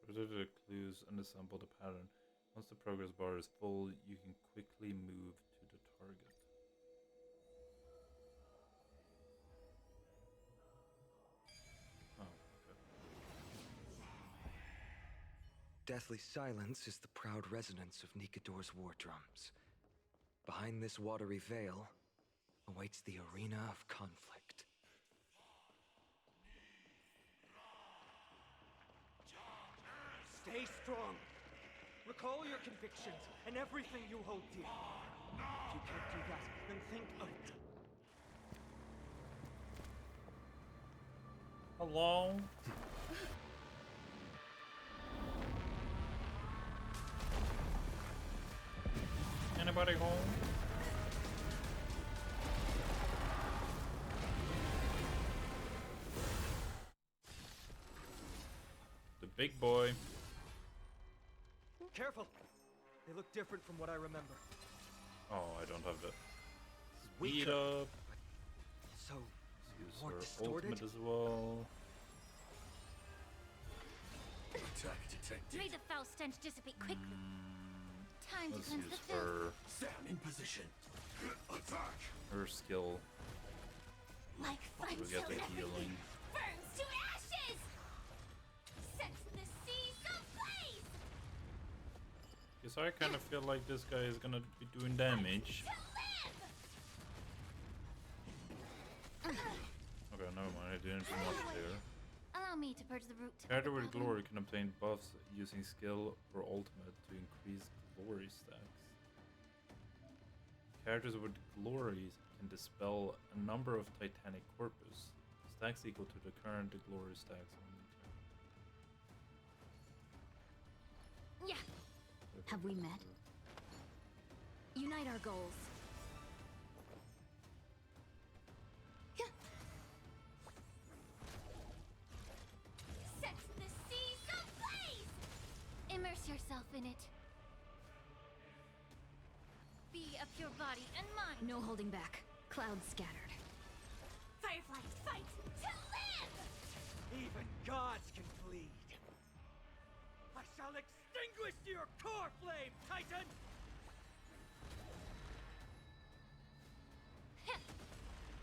Gather the clues and assemble the pattern. Once the progress bar is full, you can quickly move to the target. Oh, okay. Deathly silence is the proud resonance of Nikador's war drums. Behind this watery veil awaits the arena of conflict. Stay strong. Recall your convictions and everything you hold dear. If you can't do that, then think of... Hello? Anybody home? The big boy. Careful! They look different from what I remember. Oh, I don't have the speed Weaker. up. So, Let's more use distorted? her ultimate as well. Attack detected. May the foul stench dissipate quickly. Time Let's to cleanse use the filth. her Stand in position. Attack. her skill. Like fun, We get the healing. burns to ashes. Sets the seas ablaze. Because I kind of feel like this guy is gonna be doing damage. Okay, never mind. I didn't do much there. Allow me to purge the root. Character with glory can obtain buffs using skill or ultimate to increase glory stacks. Characters with glory can dispel a number of titanic corpus, stacks equal to the current glory stacks on the Yeah. Have we met? Unite our goals. Sets the seas ablaze. Immerse yourself in it. Be a pure body and mind. No holding back. Clouds scattered. Fireflies, fight to live. Even gods can bleed. I shall extinguish your core flame, Titan!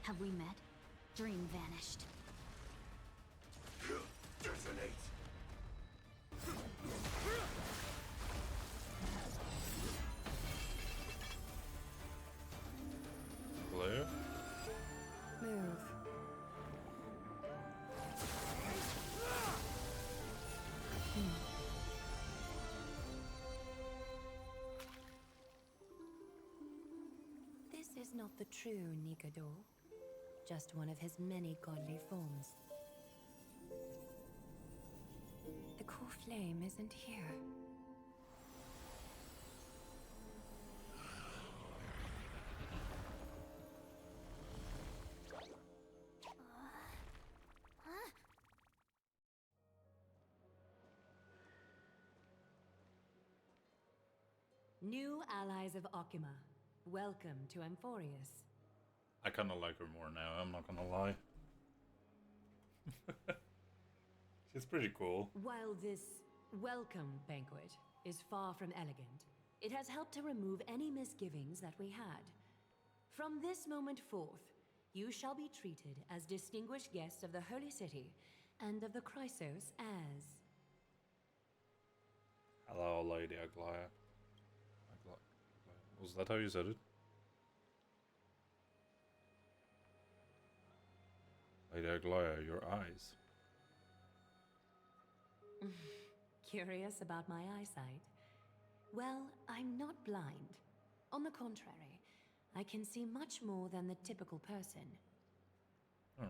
Have we met? Dream vanished. Detonate. Glare? Move. This is not the true Nikador, just one of his many godly forms. The core flame isn't here. New allies of Okima, welcome to Amphorius. I kind of like her more now, I'm not gonna lie. She's pretty cool. While this welcome banquet is far from elegant, it has helped to remove any misgivings that we had. From this moment forth, you shall be treated as distinguished guests of the Holy City and of the Chrysos as... Hello, Lady Aglaya. Was that how you said it? Lady Aglaya, your eyes. Curious about my eyesight? Well, I'm not blind. On the contrary, I can see much more than the typical person. Oh.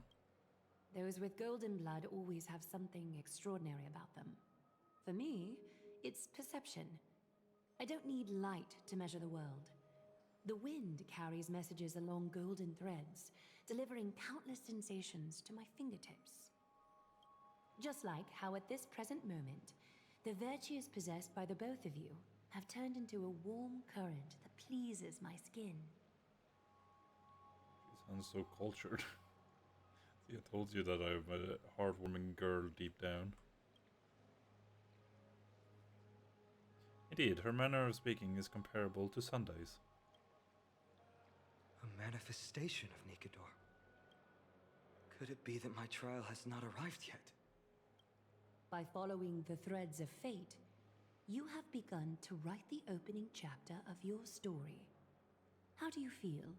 Those with golden blood always have something extraordinary about them. For me, it's perception. I don't need light to measure the world. The wind carries messages along golden threads, delivering countless sensations to my fingertips. Just like how at this present moment, the virtues possessed by the both of you have turned into a warm current that pleases my skin. She sounds so cultured. See, I told you that I'm a heartwarming girl deep down. Indeed, her manner of speaking is comparable to Sunday's. A manifestation of Nikador. Could it be that my trial has not arrived yet? By following the threads of fate, you have begun to write the opening chapter of your story. How do you feel?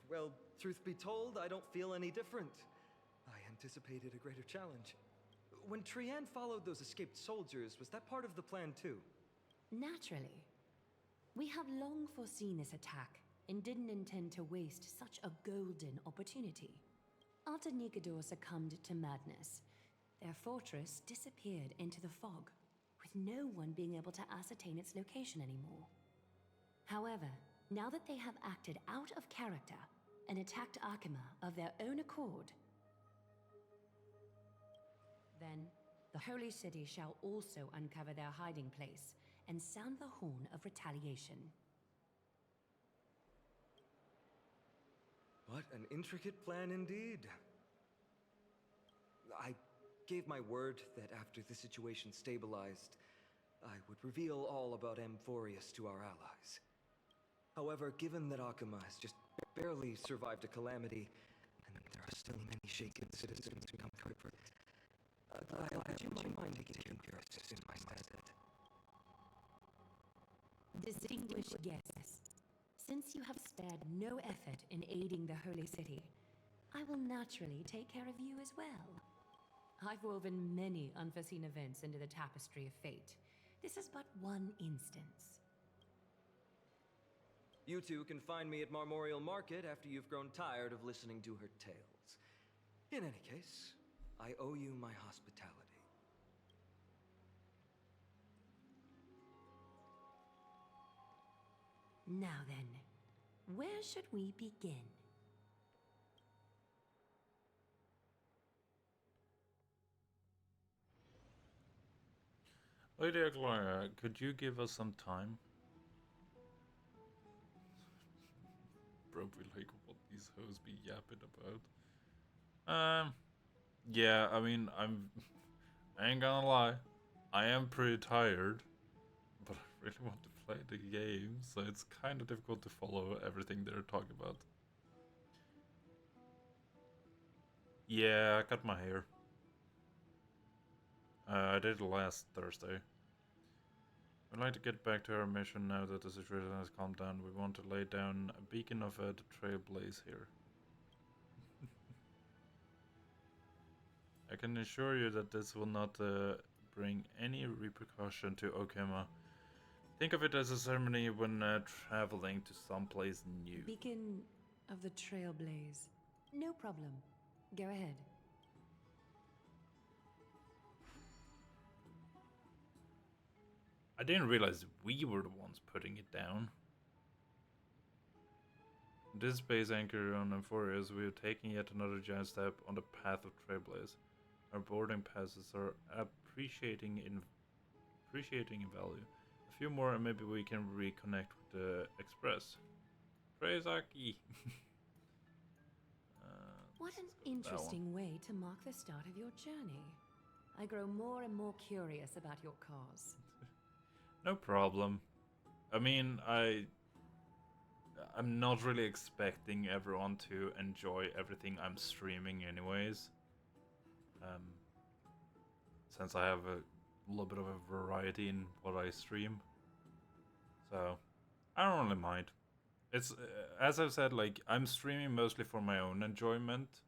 Well, truth be told, I don't feel any different. I anticipated a greater challenge. When Trianne followed those escaped soldiers, was that part of the plan too? Naturally. We have long foreseen this attack and didn't intend to waste such a golden opportunity. After Nikador succumbed to madness, their fortress disappeared into the fog, with no one being able to ascertain its location anymore. However, now that they have acted out of character and attacked Akima of their own accord, then the Holy City shall also uncover their hiding place and sound the horn of retaliation. What an intricate plan indeed. I gave my word that after the situation stabilized, I would reveal all about Amphorius to our allies. However, given that Akima has just barely survived a calamity, and there are still many shaken citizens who come comfort, would you mind taking care of this in my stead? Distinguished guests, since you have spared no effort in aiding the Holy City, I will naturally take care of you as well. I've woven many unforeseen events into the tapestry of fate. This is but one instance. You two can find me at Marmorial Market after you've grown tired of listening to her tales. In any case, I owe you my hospitality. Now then, where should we begin? Lady Aglaia, could you give us some time? Bro, be like, what these hoes be yapping about? Yeah, I mean, I ain't gonna lie, I am pretty tired, but I really want to play the game, so it's kind of difficult to follow everything they're talking about. Yeah, I cut my hair. I did it last Thursday. We'd like to get back to our mission now that the situation has calmed down. We want to lay down a beacon of a trailblaze here. I can assure you that this will not bring any repercussion to Okema. Think of it as a ceremony when traveling to someplace new. Beacon of the Trailblaze. No problem. Go ahead. I didn't realize we were the ones putting it down. This base anchor on Amphorius, we are taking yet another giant step on the path of Trailblaze. Our boarding passes are appreciating in value. A few more and maybe we can reconnect with the Express. Freizaki! What an interesting way to mark the start of your journey. I grow more and more curious about your cause. No problem. I mean, I'm not really expecting everyone to enjoy everything I'm streaming anyways. Since I have a little bit of a variety in what I stream. So, I don't really mind. It's, as I've said, like, I'm streaming mostly for my own enjoyment.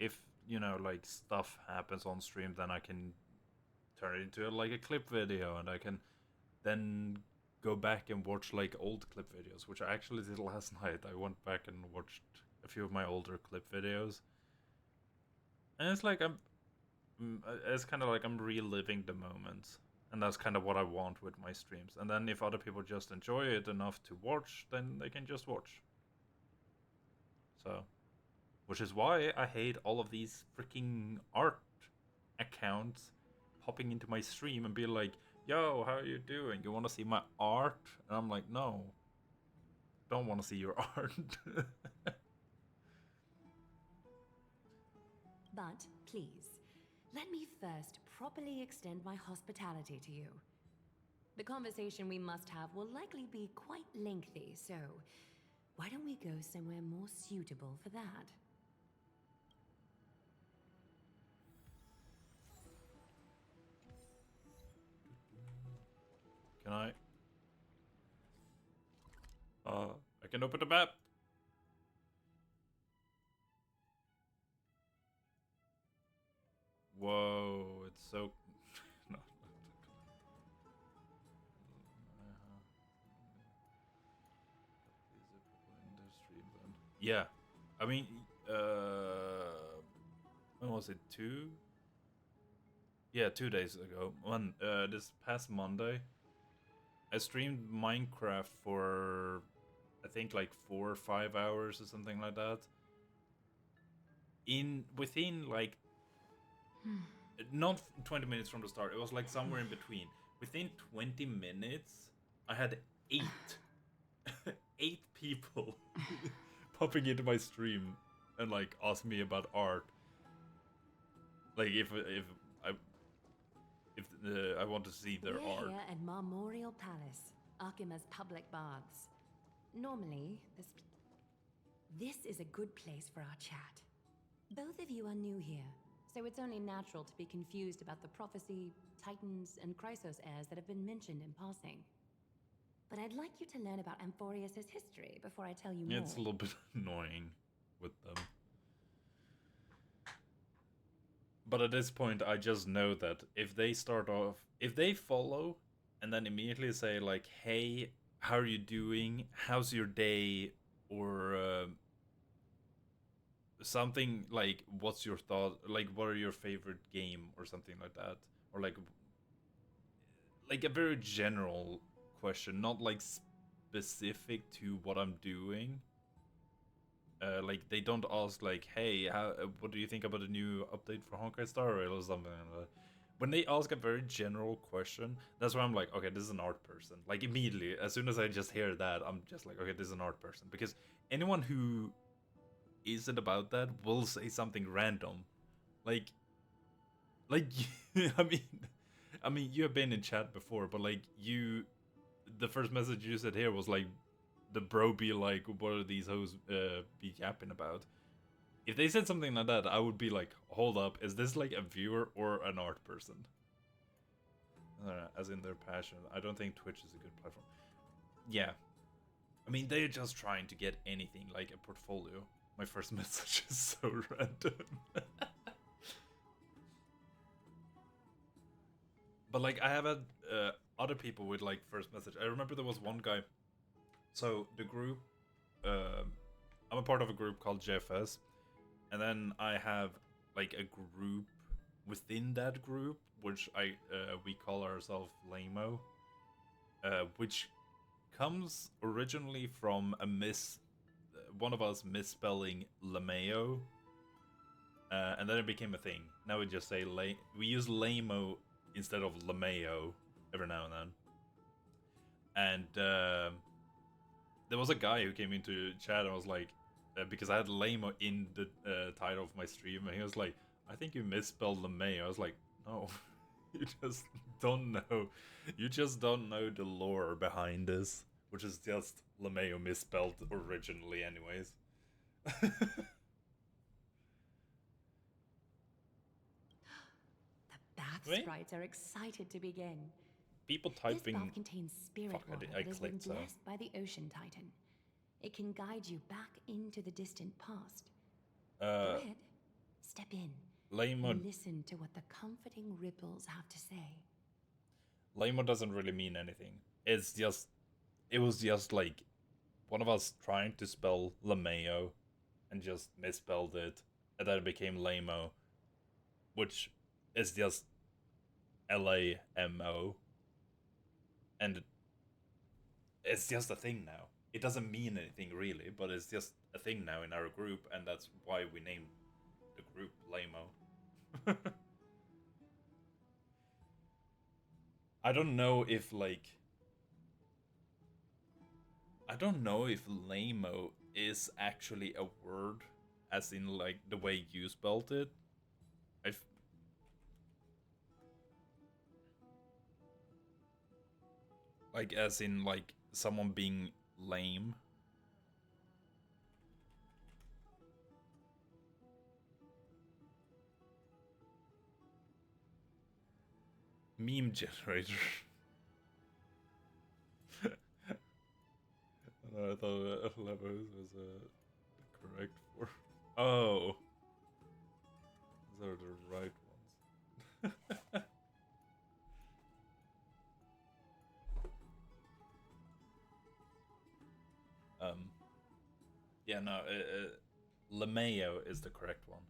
If, you know, like, stuff happens on stream, then I can turn it into like a clip video, and I can then go back and watch like old clip videos, which I actually did last night. I went back and watched a few of my older clip videos, and it's like it's kind of like I'm reliving the moments, and that's kind of what I want with my streams. And then if other people just enjoy it enough to watch, then they can just watch. So, which is why I hate all of these freaking art accounts popping into my stream and be like, yo, how are you doing? You want to see my art? And I'm like, no. Don't want to see your art. But please, Let me first properly extend my hospitality to you. The conversation we must have will likely be quite lengthy, so why don't we go somewhere more suitable for that? Can I? I can open the map. Whoa, it's so... no. Yeah, I mean, when was it? Yeah, 2 days ago. This past Monday, I streamed Minecraft for, I think, like 4 or 5 hours or something like that. Within like, not 20 minutes from the start. It was like somewhere in between. Within 20 minutes, I had 8 people popping into my stream and like asking me about art. Like if I want to see their We're art. here at Marmorial Palace, Arkima's public baths. Normally, this is a good place for our chat. Both of you are new here, so it's only natural to be confused about the prophecy, titans, and Chrysos heirs that have been mentioned in passing. But I'd like you to learn about Amphorius' history before I tell you more. Yeah, it's a little bit annoying with them. But at this point, I just know that if they start off, if they follow and then immediately say like, hey, how are you doing? How's your day? Or something like, what's your thought? Like, what are your favorite game or something like that? Or like a very general question, not like specific to what I'm doing. Like they don't ask like, hey, what do you think about the new update for Honkai Star Rail or something like that. When they ask a very general question, that's why I'm like, okay, this is an art person. Like immediately, as soon as I just hear that, I'm just like, okay, this is an art person. Because anyone who isn't about that will say something random. Like I mean, you have been in chat before, but like the first message you said here was like, the bro be like, what are these hoes be yapping about? If they said something like that, I would be like, hold up, is this like a viewer or an art person? As in their passion. I don't think Twitch is a good platform. Yeah. I mean, they're just trying to get anything, like a portfolio. My first message is so random. But like, I have had other people with like first message. I remember there was one guy. So the group, I'm a part of a group called JFS, and then I have like a group within that group, which we call ourselves Lamo, which comes originally from one of us misspelling Lameo, and then it became a thing. Now we just say we use Lamo instead of Lameo every now and then. And there was a guy who came into chat and was like, because I had Lamo in the title of my stream, and he was like, I think you misspelled LeMay. I was like, no, you just don't know. You just don't know the lore behind this, which is just LeMayo misspelled originally anyways. The bath sprites are excited to begin. People typing... This bath contains spirit water that has been blessed by the Ocean Titan. It can guide you back into the distant past. Go ahead, step in, and listen to what the comforting ripples have to say. Lamo doesn't really mean anything. It was just like one of us trying to spell Lameo and just misspelled it, and then it became Lamo, which is just Lamo. And it's just a thing now. It doesn't mean anything really, but it's just a thing now in our group, and that's why we named the group Lamo. I don't know if Lamo is actually a word, as in like the way you spelled it. Like, as in, like, someone being lame. Meme generator. No, I thought Levos was correct for. Oh, those are the right ones. Yeah, no, LMAO is the correct one.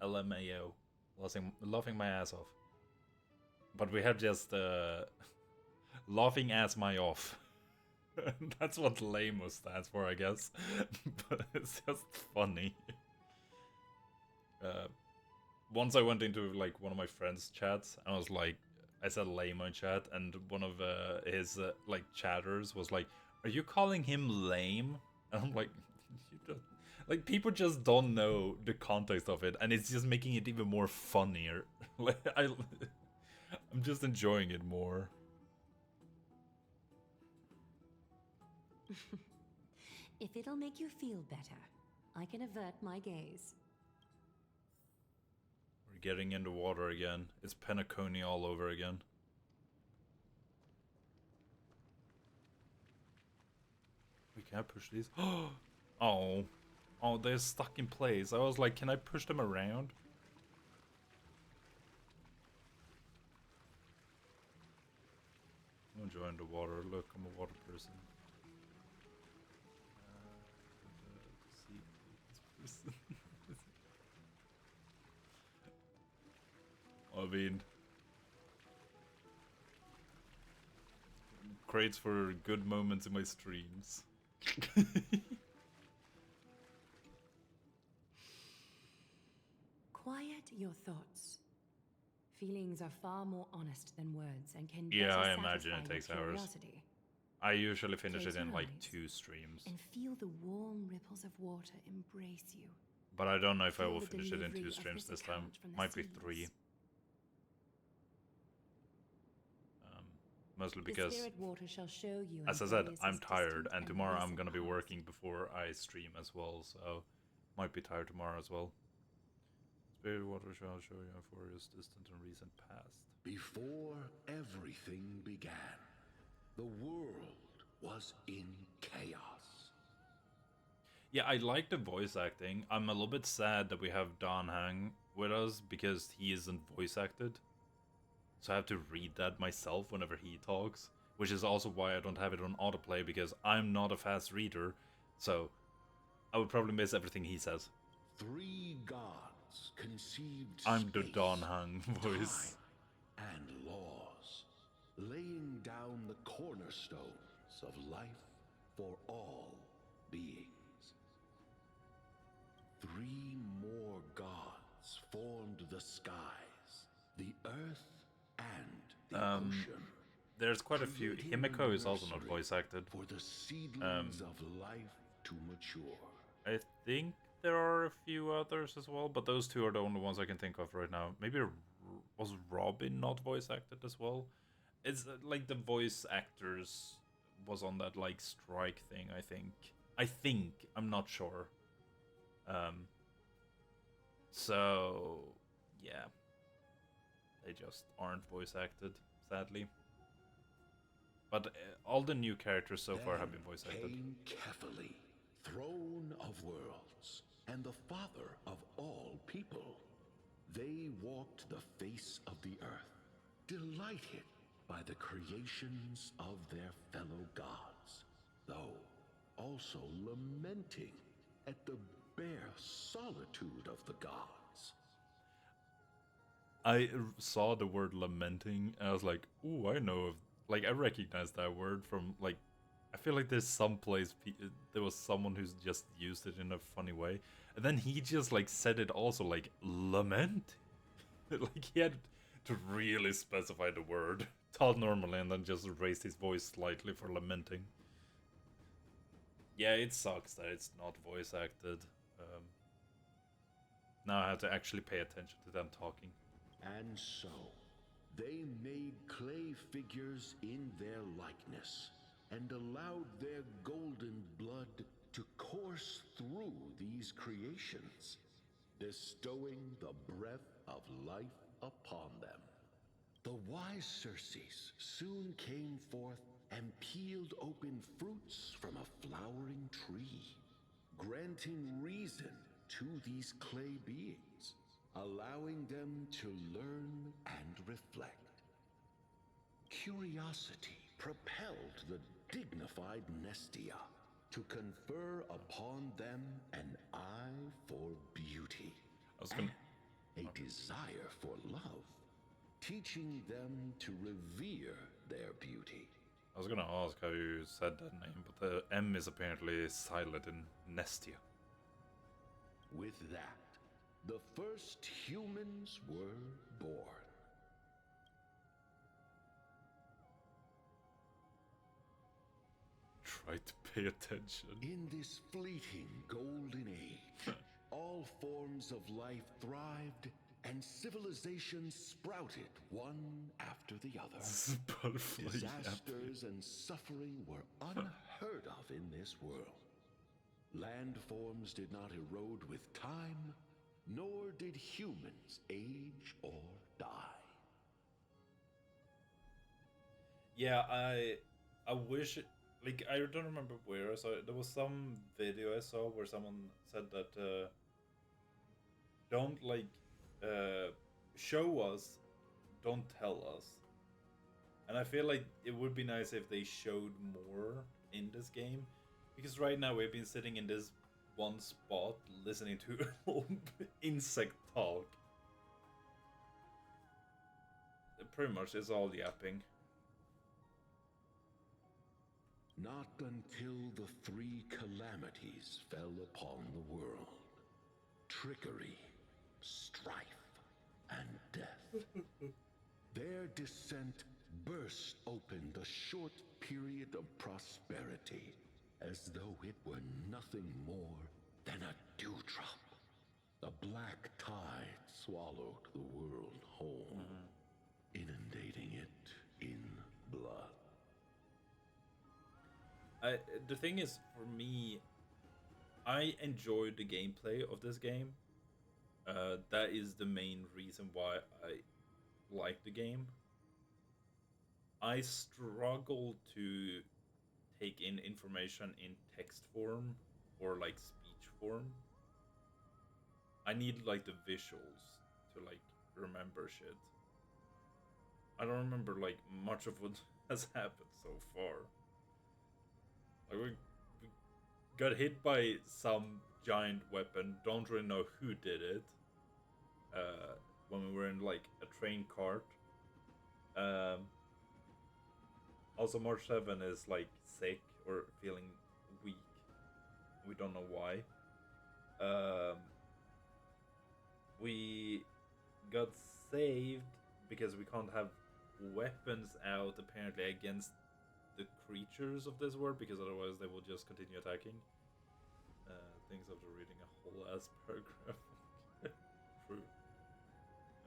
LMAO, laughing my ass off. But we have just laughing ass my off. That's what LAMO stands for, I guess. But it's just funny. Once I went into like one of my friends' chats, and I was like, I said LAMO in chat, and one of his like chatters was like, "Are you calling him lame?" And I'm like, you don't... like people just don't know the context of it, and it's just making it even more funnier. Like I'm just enjoying it more. If it'll make you feel better, I can avert my gaze. We're getting into water again. It's Penacony all over again. We can't push these. Oh. Oh, they're stuck in place. I was like, can I push them around? I'm enjoying the water. Look, I'm a water person. I mean, creates for good moments in my streams. Quiet your thoughts. Feelings are far more honest than words and can Yeah, better I imagine satisfy it your takes hours. curiosity. I usually finish Close it in your like eyes 2 streams. and feel the warm ripples of water embrace you. But I don't know if I Feel will the finish it in 2 delivery of streams this this time. account from the Might be seas. 3. Mostly The because, spirit water shall show you as I said, Amphorius' I'm tired, distant and tomorrow I'm recent gonna be past. working before I stream as well, so might be tired tomorrow as well. Spirit water shall show you Euphoria's distant and recent past. Before everything began, the world was in chaos. Yeah, I like the voice acting. I'm a little bit sad that we have Don Hang with us because he isn't voice acted. So I have to read that myself whenever he talks, which is also why I don't have it on autoplay, because I'm not a fast reader, so I would probably miss everything he says. 3 gods conceived I'm the space, Don Hang voice. time, and laws, laying down the cornerstones of life for all beings. 3 more gods formed the skies, the earth, and the ocean. There's quite a few. Himiko is also not voice acted. For the seedlings of life to mature. I think there are a few others as well, but those 2 are the only ones I can think of right now. Maybe was Robin not voice acted as well? It's like the voice actors was on that like strike thing, I think. I'm not sure. So yeah. They just aren't voice acted, sadly. But all the new characters so far have been voice acted. Came Kefali, throne of worlds, and the father of all people. They walked the face of the earth, delighted by the creations of their fellow gods, though also lamenting at the bare solitude of the gods. I saw the word lamenting, and I was like, ooh, I know of, like, I recognize that word from, like, I feel like there's some place there was someone who's just used it in a funny way, and then he just, like, said it also, like, lament? Like, he had to really specify the word, talk normally, and then just raised his voice slightly for lamenting. Yeah, it sucks that it's not voice acted. Now I have to actually pay attention to them talking. And so, They made clay figures in their likeness and allowed their golden blood to course through these creations, bestowing the breath of life upon them. The wise Circes soon came forth and peeled open fruits from a flowering tree, granting reason to these clay beings, allowing them to learn and reflect. Curiosity propelled the dignified Nestia to confer upon them an eye for beauty and a desire for love, teaching them to revere their beauty. I was gonna ask how you said that name, but the M is apparently silent in Nestia. With that, the first humans were born. Try to pay attention. In this fleeting golden age, all forms of life thrived and civilizations sprouted one after the other. Disasters and suffering were unheard of in this world. Landforms did not erode with time, nor did humans age or die. Yeah, I wish, like, I don't remember where I saw it. There was some video I saw where someone said that don't show us, don't tell us. And I feel like it would be nice if they showed more in this game, because right now we've been sitting in this one spot listening to insect talk. Pretty much it's all yapping. Not until the three calamities fell upon the world: trickery, strife, and death. Their descent burst open the short period of prosperity, as though it were nothing more than a dewdrop. The black tide swallowed the world whole, inundating it in blood. The thing is, for me, I enjoyed the gameplay of this game. That is the main reason why I like the game. I struggle to take in information in text form or like speech form. I need like the visuals to like remember shit. I don't remember like much of what has happened so far. Like we got hit by some giant weapon, don't really know who did it. When we were in like a train cart. Also March 7 is like sick or feeling weak. We don't know why. We got saved because we can't have weapons out apparently against the creatures of this world, because otherwise they will just continue attacking. Things after reading a whole ass paragraph. True.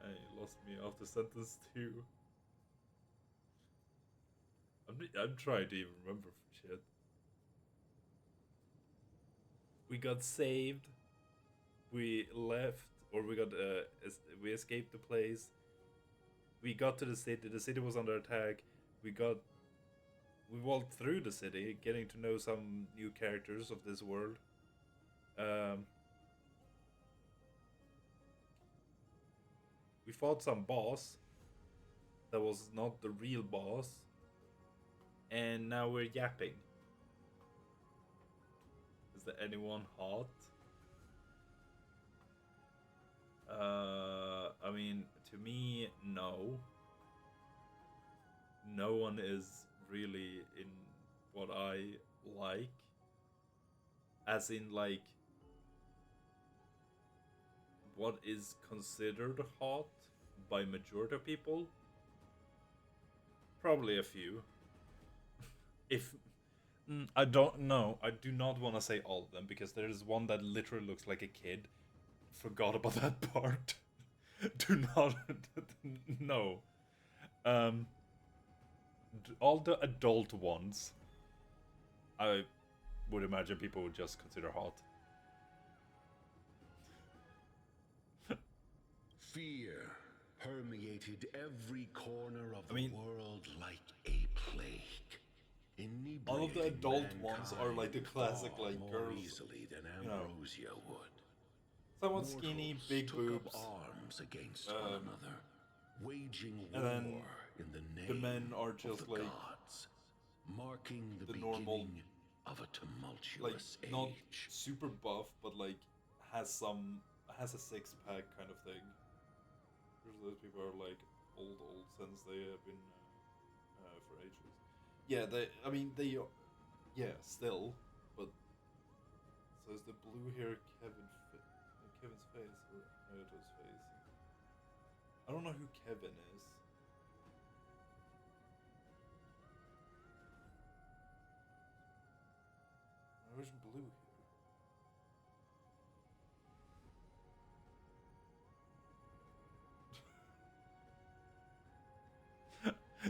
Hey, lost me after sentence 2. I'm trying to even remember shit. We got saved. We left, or we got we escaped the place. We got to the city. The city was under attack. We walked through the city, getting to know some new characters of this world. We fought some boss that was not the real boss, and now we're yapping. Is there anyone hot? I mean, to me, no. No one is really in what I like. As in, like, what is considered hot by majority of people? Probably a few. If I don't know, I do not want to say all of them, because there is one that literally looks like a kid. Forgot about that part. Do not no. All the adult ones, I would imagine people would just consider hot. Fear permeated every corner of the world like a plague. All of the adult Inebriating ones are like the mankind classic, far like more girls, easily than you know, Ambrosia would. someone skinny, Mortals big took boobs, up arms against one another, waging and war then in the name the men are of just the like gods, marking the the beginning normal, of a like tumultuous not age. super buff, but like has a six-pack kind of thing. Usually those people are like old since they have been for ages. Yeah, yeah, still, but so is the blue hair Kevin's face or Naoto's face? I don't know who Kevin is. Where's blue here?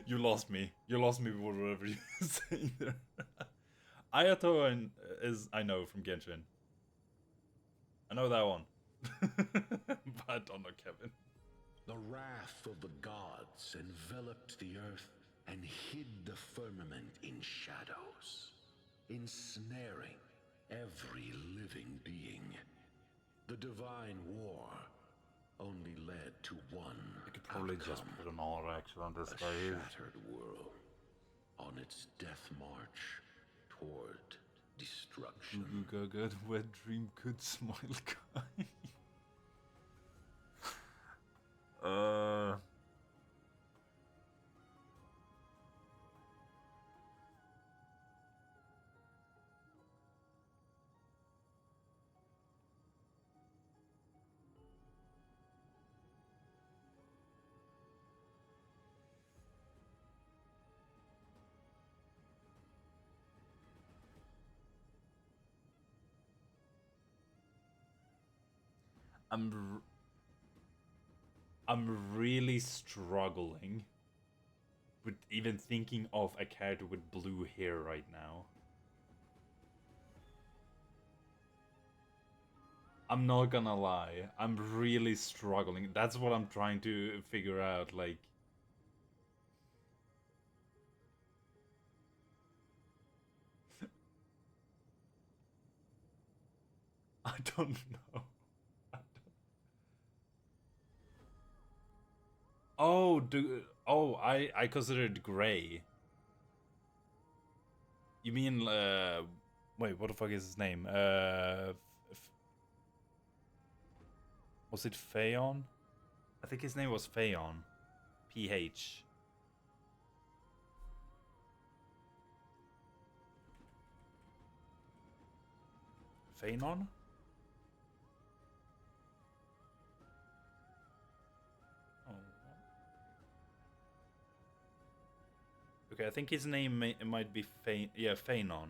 You lost me. You lost me with whatever you saying there. Ayato is I know from Genshin. I know that one. But I don't know Kevin. The wrath of the gods enveloped the earth and hid the firmament in shadows, ensnaring every living being. The divine war only led to one Probably outcome. just put an all action on this A guy. shattered world on its death march toward destruction. Goo Gaga, wet dream, good smile guy. I'm really struggling with even thinking of a character with blue hair right now. I'm not gonna lie, I'm really struggling. That's what I'm trying to figure out, like... I don't know. I considered gray. You mean, wait, what the fuck is his name? Was it Phaon? I think his name was Phaon. PH. Phanon? Okay, I think his name might be Phanon. Phainon.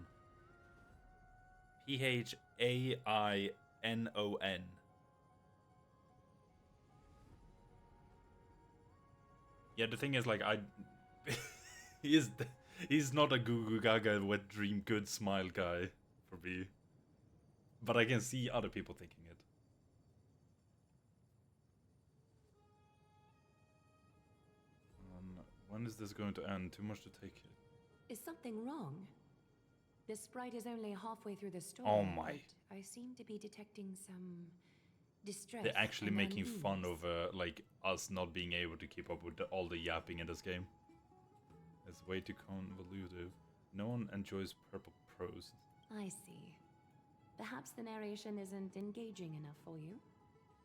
Yeah, the thing is, like, he's not a Goo Goo Gaga wet dream good smile guy for me, but I can see other people thinking it. When is this going to end? Too much to take it. Is something wrong? The sprite is only halfway through the story. Oh my. But I seem to be detecting some distress. They're actually and making unease. fun of like us not being able to keep up with all the yapping in this game. It's way too convoluted. No one enjoys purple prose. I see. Perhaps the narration isn't engaging enough for you.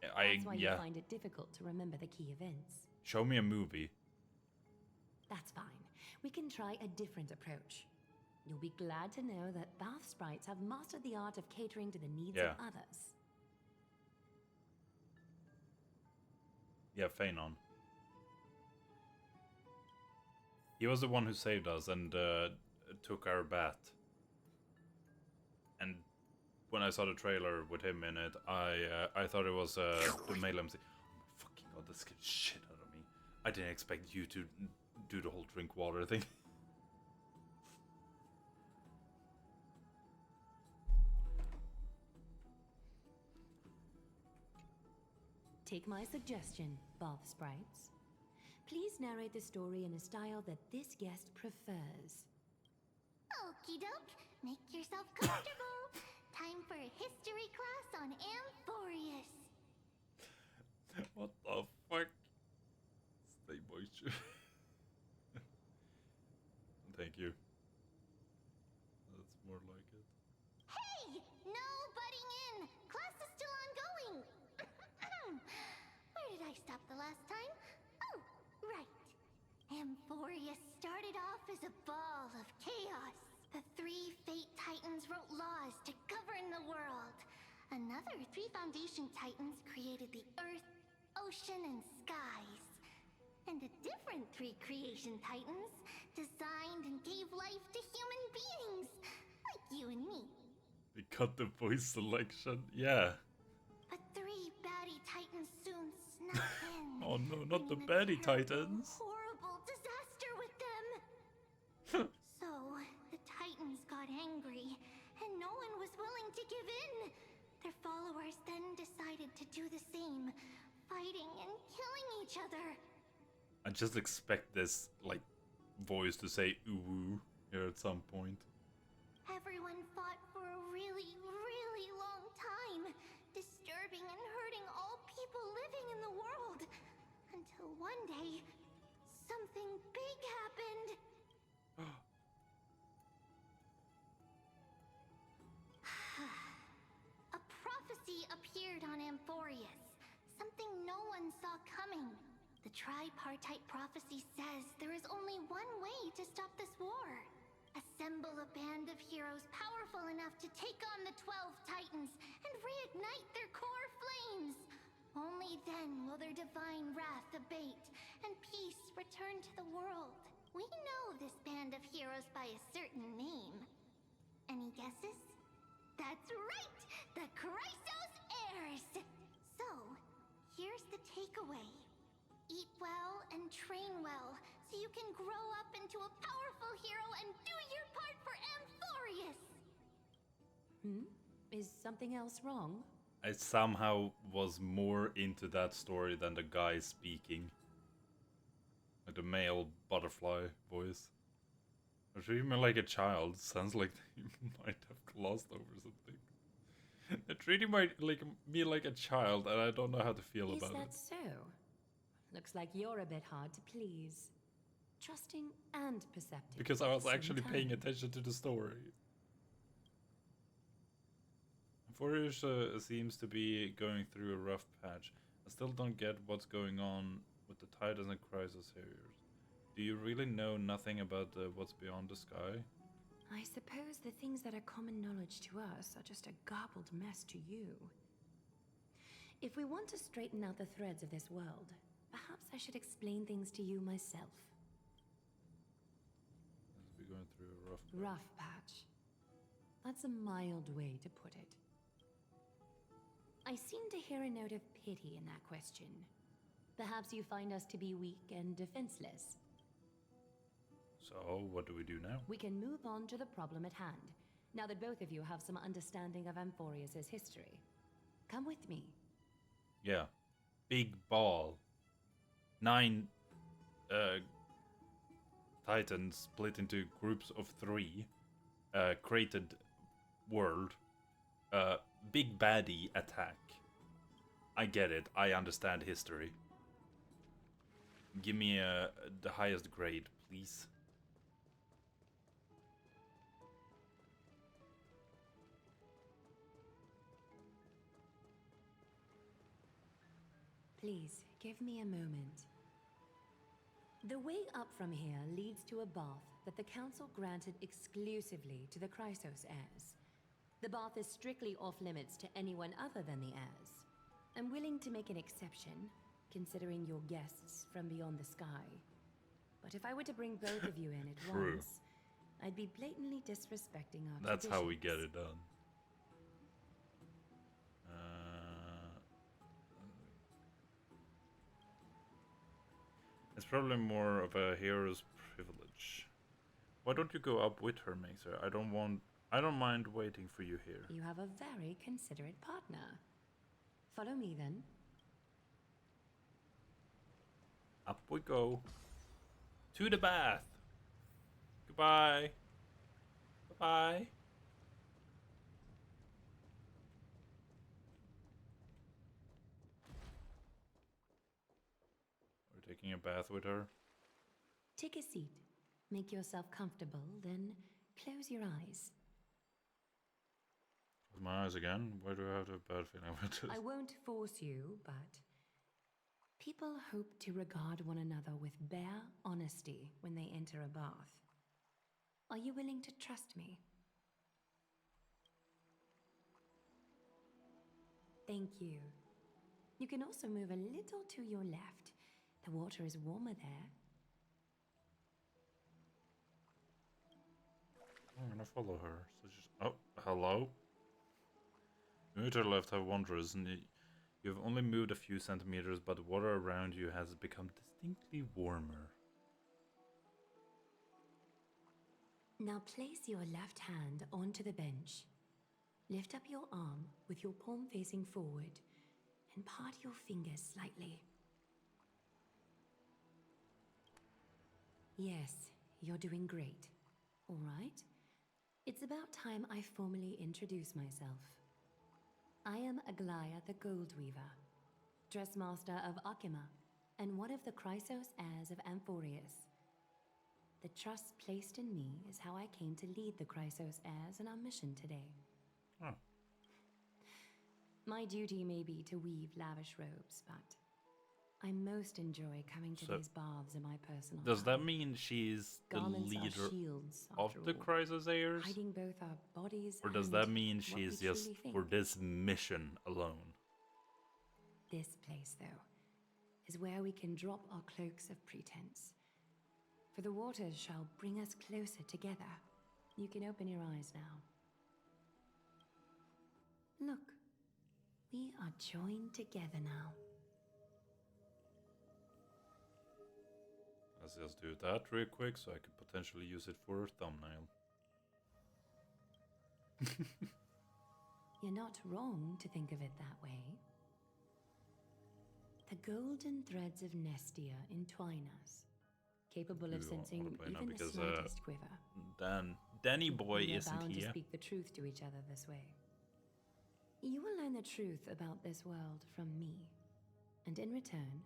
That's why you find it difficult to remember the key events. Show me a movie. That's fine. We can try a different approach. You'll be glad to know that bath sprites have mastered the art of catering to the needs of others. Yeah, Phanon. He was the one who saved us and took our bath. And when I saw the trailer with him in it, I thought it was the male MC. Oh my fucking god, that scared shit out of me. I didn't expect you to do the whole drink water thing. Take my suggestion, bath sprites. Please narrate the story in a style that this guest prefers. Okie doke, make yourself comfortable. Time for a history class on Amphorius. What the fuck? Stay moisture. Thank you. That's more like it. Hey! No butting in! Class is still ongoing! Where did I stop the last time? Oh, right. Amphorius started off as a ball of chaos. The 3 Fate Titans wrote laws to govern the world. Another 3 Foundation Titans created the Earth, Ocean, and Skies. And a different 3 Creation Titans designed and gave life to human beings, like you and me. They cut the voice selection, yeah. But 3 baddie Titans soon snuck in. Oh no, not the baddie Titans. Horrible disaster with them. So, the Titans got angry, and no one was willing to give in. Their followers then decided to do the same, fighting and killing each other. I just expect this, like, voice to say ooh here at some point. Everyone fought for a really, really long time, disturbing and hurting all people living in the world. Until one day, something big happened. A prophecy appeared on Amphorius, something no one saw coming. The tripartite prophecy says there is only one way to stop this war. Assemble a band of heroes powerful enough to take on the 12 Titans and reignite their core flames. Only then will their divine wrath abate and peace return to the world. We know this band of heroes by a certain name. Any guesses? That's right! The Chrysos Heirs! So, here's the takeaway. Eat well and train well, so you can grow up into a powerful hero and do your part for Amphorius! Is something else wrong? I somehow was more into that story than the guy speaking. Like the male butterfly voice. I treated me like a child. Sounds like they might have glossed over something. They're treating me like a child, and I don't know how to feel about it. Is that so? Looks like you're a bit hard to please. Trusting and perceptive. Because I at was the same actually time. paying attention to the story. Forish seems to be going through a rough patch. I still don't get what's going on with the Titans and Chrysos Harriers. Do you really know nothing about what's beyond the sky? I suppose the things that are common knowledge to us are just a garbled mess to you. If we want to straighten out the threads of this world, perhaps I should explain things to you myself. We're going through a rough patch. Rough patch. That's a mild way to put it. I seem to hear a note of pity in that question. Perhaps you find us to be weak and defenseless. So, what do we do now? We can move on to the problem at hand, now that both of you have some understanding of Amphorius' history. Come with me. Yeah. Big ball. 9 Titans split into groups of 3. Created world. Big baddie attack. I get it. I understand history. Give me the highest grade, please. Please, give me a moment. The way up from here leads to a bath that the Council granted exclusively to the Chrysos heirs. The bath is strictly off-limits to anyone other than the heirs. I'm willing to make an exception, considering your guests from beyond the sky. But if I were to bring both of you in at True. once, I'd be blatantly disrespecting our That's how we traditions. get it done. It's probably more of a hero's privilege. Why don't you go up with her, Mixer? I don't mind waiting for you here. You have a very considerate partner. Follow me then. Up we go. To the bath. Goodbye. Bye-bye. We're taking a bath with her. Take a seat. Make yourself comfortable, then close your eyes. With my eyes again? Why do I have a bad feeling about this? I won't force you, but people hope to regard one another with bare honesty when they enter a bath. Are you willing to trust me? Thank you. You can also move a little to your left. The water is warmer there. I'm gonna follow her. So just hello. You to the left have wanderers, and you've only moved a few centimeters, but the water around you has become distinctly warmer. Now place your left hand onto the bench. Lift up your arm with your palm facing forward and part your fingers slightly. Yes, you're doing great. All right. It's about time I formally introduce myself. I am Aglaya the Gold Weaver, Dressmaster of Akima, and one of the Chrysos heirs of Amphorius. The trust placed in me is how I came to lead the Chrysos heirs in our mission today. Oh. My duty may be to weave lavish robes, but I most enjoy coming to these baths in my personal Does that time. mean she's the Garlands are leader shields, of after the all, Chrysos heirs? hiding both our bodies Or does and that mean what she's we just truly think. for this mission alone? This place, though, is where we can drop our cloaks of pretense. For the waters shall bring us closer together. You can open your eyes now. Look, we are joined together now. Let's just do that real quick so I could potentially use it for a thumbnail. You're not wrong to think of it that way. The golden threads of Nestia entwine us, capable of sensing even the slightest quiver. Danny boy We are isn't bound to here. speak the truth to each other this way. You will learn the truth about this world from me, and in return,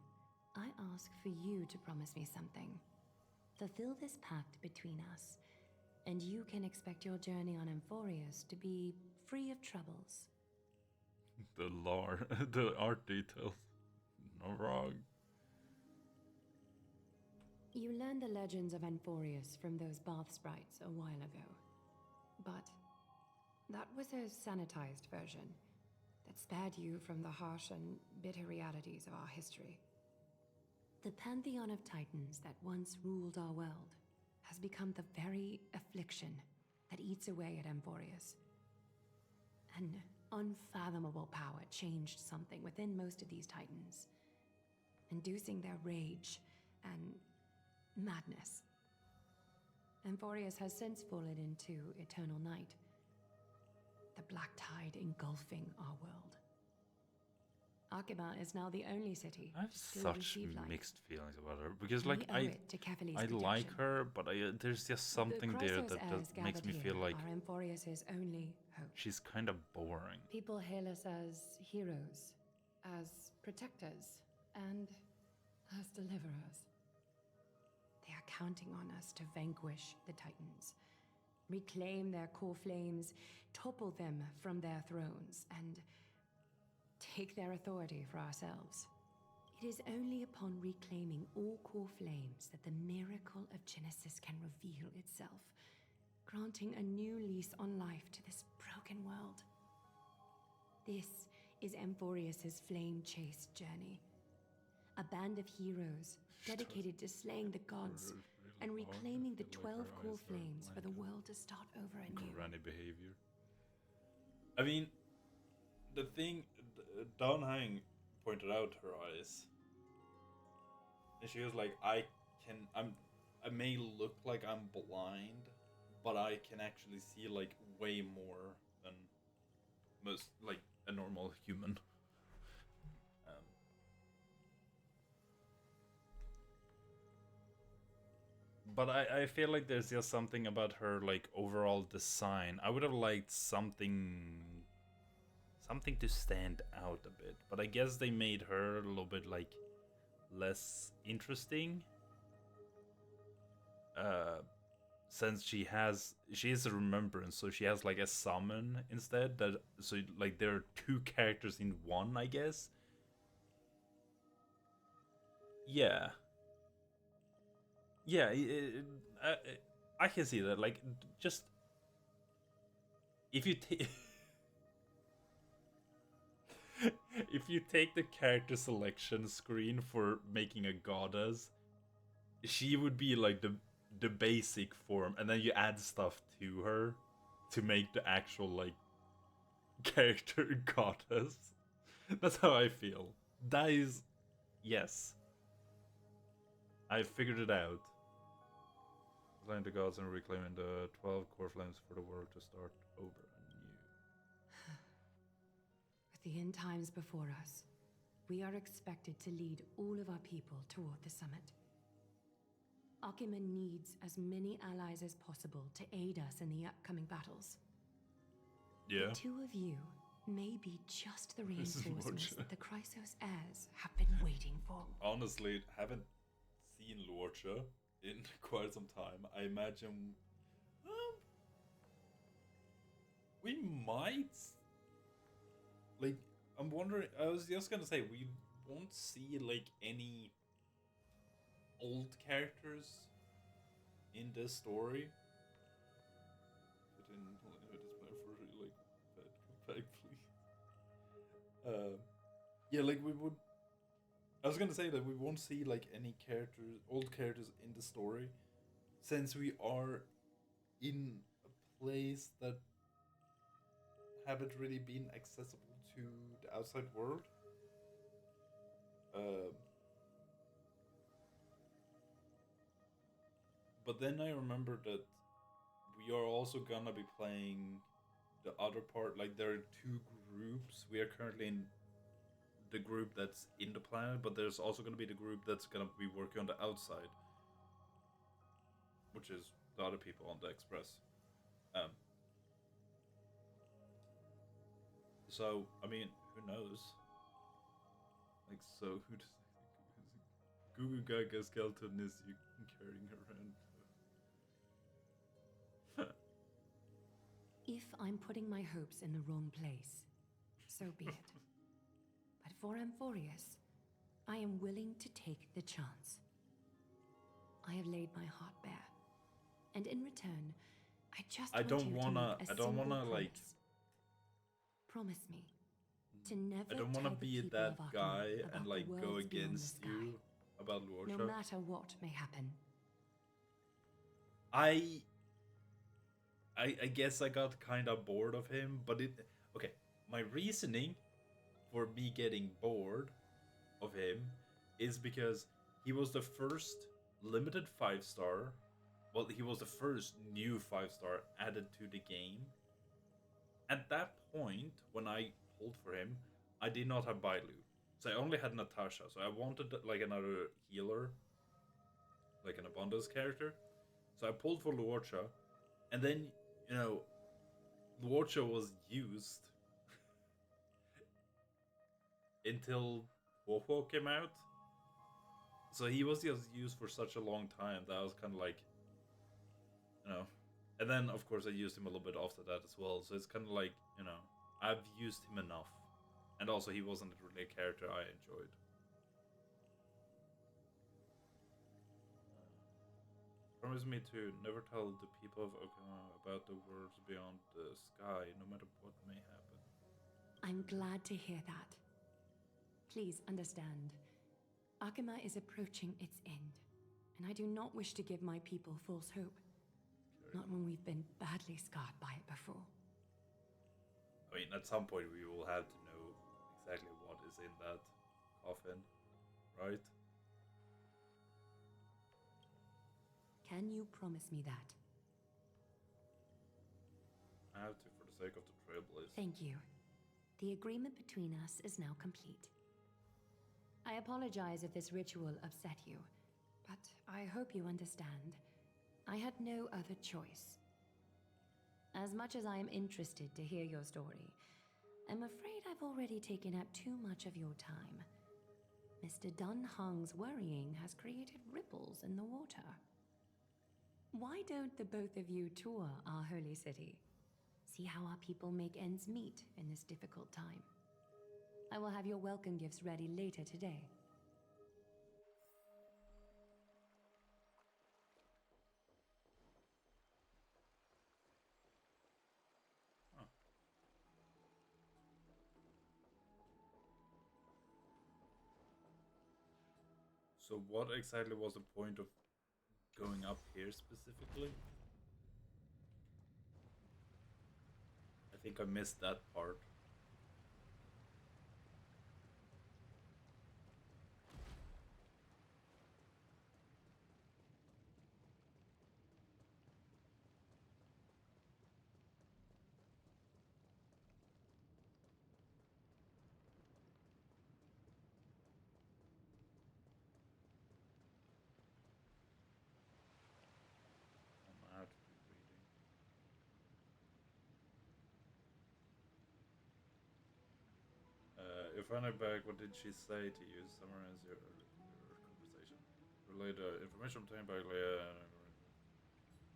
I ask for you to promise me something. Fulfill this pact between us, and you can expect your journey on Amphorius to be free of troubles. The lore, the art details. No wrong. You learned the legends of Amphorius from those bath sprites a while ago. But that was a sanitized version that spared you from the harsh and bitter realities of our history. The pantheon of titans that once ruled our world has become the very affliction that eats away at Amphorius. An unfathomable power changed something within most of these titans, inducing their rage and madness. Amphorius has since fallen into eternal night, the black tide engulfing our world. Akima is now the only city I have to still such receive light. mixed feelings about her because, We like, owe it to Kefali's I like protection. her, but there's just something The there Chrysos that heirs makes me gathered feel here like are Amphorius's only hope. she's kind of boring. People hail us as heroes, as protectors, and as deliverers. They are counting on us to vanquish the Titans, reclaim their core flames, topple them from their thrones, and take their authority for ourselves. It is only upon reclaiming all core flames that the miracle of Genesis can reveal itself, granting a new lease on life to this broken world. This is Amphorius's flame-chased journey. A band of heroes dedicated to slaying the gods and reclaiming the 12 core flames for the world to start over anew. Granny behavior. I mean, the thing Don Hang pointed out her eyes. And she was like, I may look like I'm blind, but I can actually see like way more than most, like a normal human. But I feel like there's just something about her like overall design. I would have liked something to stand out a bit, but I guess they made her a little bit like less interesting. Since she is a remembrance, so she has like a summon instead. That so like there are two characters in one, I guess. Yeah. Yeah, I can see that. Like, just if you take if you take the character selection screen for making a goddess, she would be like the basic form, and then you add stuff to her to make the actual like character goddess. That's how I feel. That is, yes, I figured it out. Slaying the gods and reclaiming the 12 core flames for the world to start over anew. With the end times before us, we are expected to lead all of our people toward the summit. Akima needs as many allies as possible to aid us in the upcoming battles. Yeah. The two of you may be just the reinforcements that the Chrysos heirs have been waiting for. Honestly, haven't seen Lorcha in quite some time. I imagine we might, like, I'm wondering, I was just gonna say, we won't see like any old characters in this story. But in display for like back, please. Yeah, like we would. I was gonna say that we won't see like any old characters in the story, since we are in a place that haven't really been accessible to the outside world. But then I remember that we are also gonna be playing the other part. Like there are two groups. We are currently in the group that's in the planet, but there's also going to be the group that's going to be working on the outside, which is the other people on the Express. So I mean, who knows? Like, so who does Gugu Gaga skeleton is you carrying around? If I'm putting my hopes in the wrong place, so be it. But for Amphorius, I am willing to take the chance. I have laid my heart bare, and in return, I don't wanna like. Promise me to never. I don't wanna be that guy and like go against you about Lorcha. No matter what may happen. I guess I got kind of bored of him, but okay. My reasoning for me getting bored of him is because he was the first limited 5-star. Well, he was the first new 5-star added to the game. At that point, when I pulled for him, I did not have Bailu. So I only had Natasha. So I wanted like another healer, like an abundance character. So I pulled for Luorcha, and then, you know, Luorcha was used until Woho came out. So he was just used for such a long time that I was kind of like, you know. And then, of course, I used him a little bit after that as well. So it's kind of like, you know, I've used him enough. And also, he wasn't really a character I enjoyed. Promise me to never tell the people of Okinawa about the worlds beyond the sky, no matter what may happen. I'm glad to hear that. Please understand, Akima is approaching its end, and I do not wish to give my people false hope. Not when we've been badly scarred by it before. I mean, at some point we will have to know exactly what is in that coffin, right? Can you promise me that? I have to, for the sake of the Trailblaze. Thank you. The agreement between us is now complete. I apologize if this ritual upset you, but I hope you understand. I had no other choice. As much as I am interested to hear your story, I'm afraid I've already taken up too much of your time. Mr. Dunhung's worrying has created ripples in the water. Why don't the both of you tour our holy city? See how our people make ends meet in this difficult time. I will have your welcome gifts ready later today. So what exactly was the point of going up here specifically? I think I missed that part. I'm out of reading. If I know back, what did she say to you? Summarize your conversation. Relay the information obtained by Leia.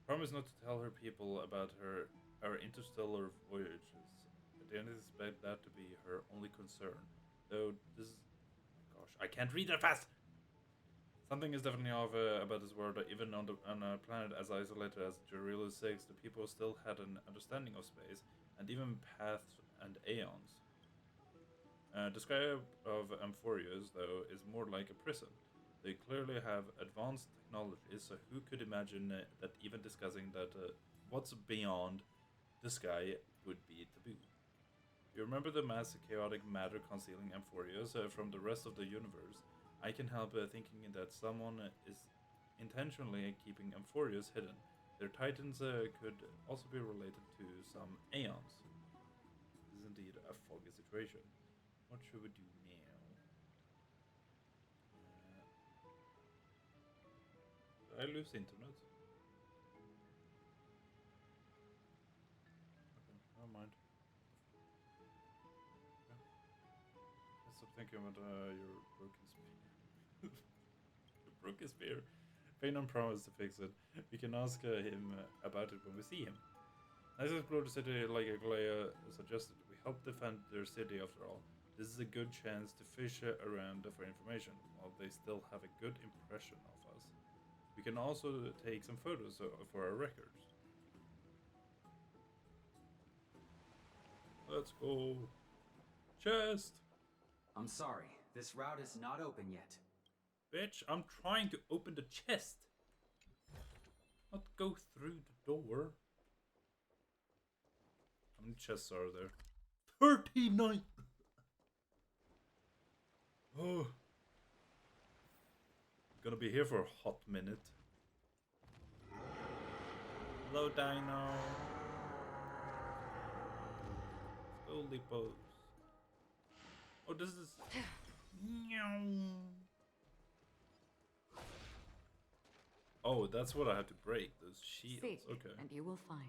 Promise not to tell her people about our interstellar voyages. At the end, I expect that to be her only concern. Though this is... Gosh, I can't read that fast! Something is definitely off about this world. Even on a planet as isolated as Jarilo 6, the people still had an understanding of space, and even paths and aeons. The sky of Amphorius, though, is more like a prison. They clearly have advanced technologies, so who could imagine that even discussing that what's beyond the sky would be taboo? You remember the mass chaotic matter concealing Amphorius from the rest of the universe? I can help thinking that someone is intentionally keeping Amphorius hidden. Their titans could also be related to some aeons. This is indeed a foggy situation. What should we do now? Did I lose internet? Okay, never mind. Okay. Let's stop thinking about your broken spear. Your broken spear. Phenom promised to fix it. We can ask him about it when we see him. Let's explore the city like Aglaya suggested. We help defend their city after all. This is a good chance to fish around for information, while they still have a good impression of us. We can also take some photos for our records. Let's go. Chest! I'm sorry, this route is not open yet. Bitch, I'm trying to open the chest. Not go through the door. How many chests are there? 39! Oh. Gonna be here for a hot minute. Hello, Dino. Slowly pose. Oh, this is... Oh, that's what I have to break, those shields. Seek, okay. and you will find.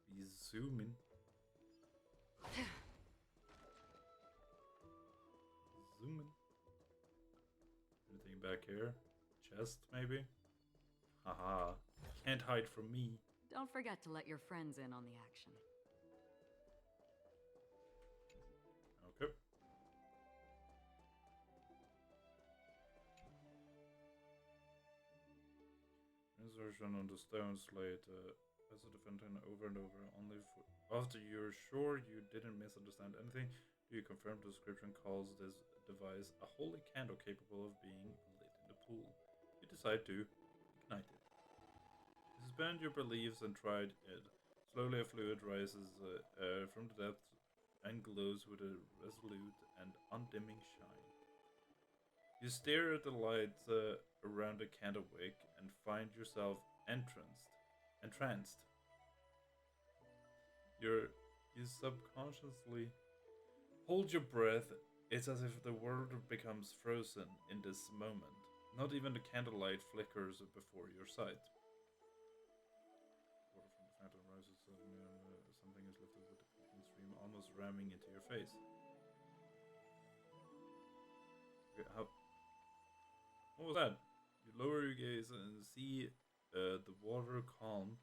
Be zooming. Zooming. Anything back here? Chest, maybe? Haha. Can't hide from me. Don't forget to let your friends in on the action. Okay. Insertion on the stone slate. As a defendant over and over, only after you're sure you didn't misunderstand anything, Do you confirm the description calls this device a holy candle capable of being lit in the pool? You decide to ignite it. You suspend your beliefs and try it. Slowly a fluid rises from the depths and glows with a resolute and undimming shine. You stare at the light around the candle wick and find yourself entranced. You subconsciously hold your breath. It's as if the world becomes frozen in this moment. Not even the candlelight flickers before your sight. Water from the fountain rises suddenly, and something is lifted with a quick stream, almost ramming into your face. Okay, what was that? You lower your gaze and see the water calm,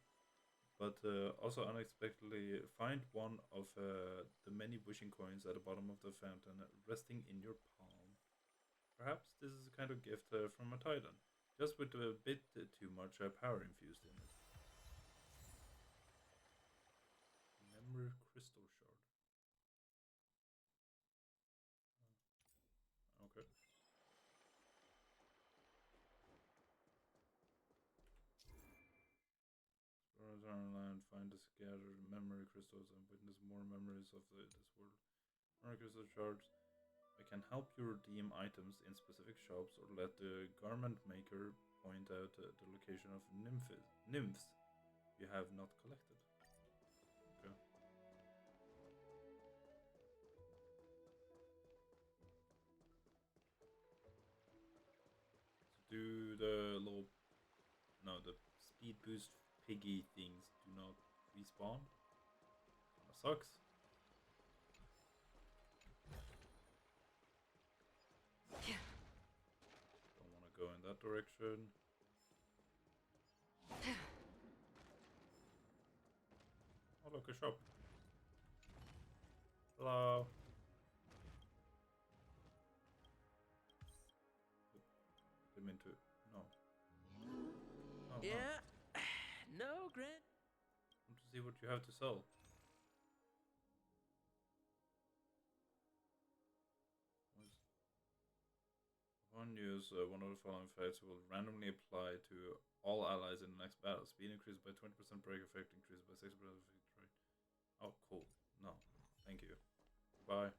but also unexpectedly find one of the many wishing coins at the bottom of the fountain resting in your palm. Perhaps this is a kind of gift from a titan, just with a bit too much power infused in it. Memory crystal shard. Okay. Explore our land, find the scattered memory crystals, and witness more memories of this world. Memory crystal shards can help you redeem items in specific shops or let the garment maker point out the location of nymphs you have not collected. Okay. So do the the speed boost piggy things do not respawn? That sucks. Don't want to go in that direction. Oh look, a shop. Hello. Them into no. Oh, yeah. No, Grant. I want to see what you have to sell. Upon use, one of the following effects will randomly apply to all allies in the next battle. Speed increased by 20%, break effect increased by 6% effect rate. Oh, cool. No. Thank you. Goodbye.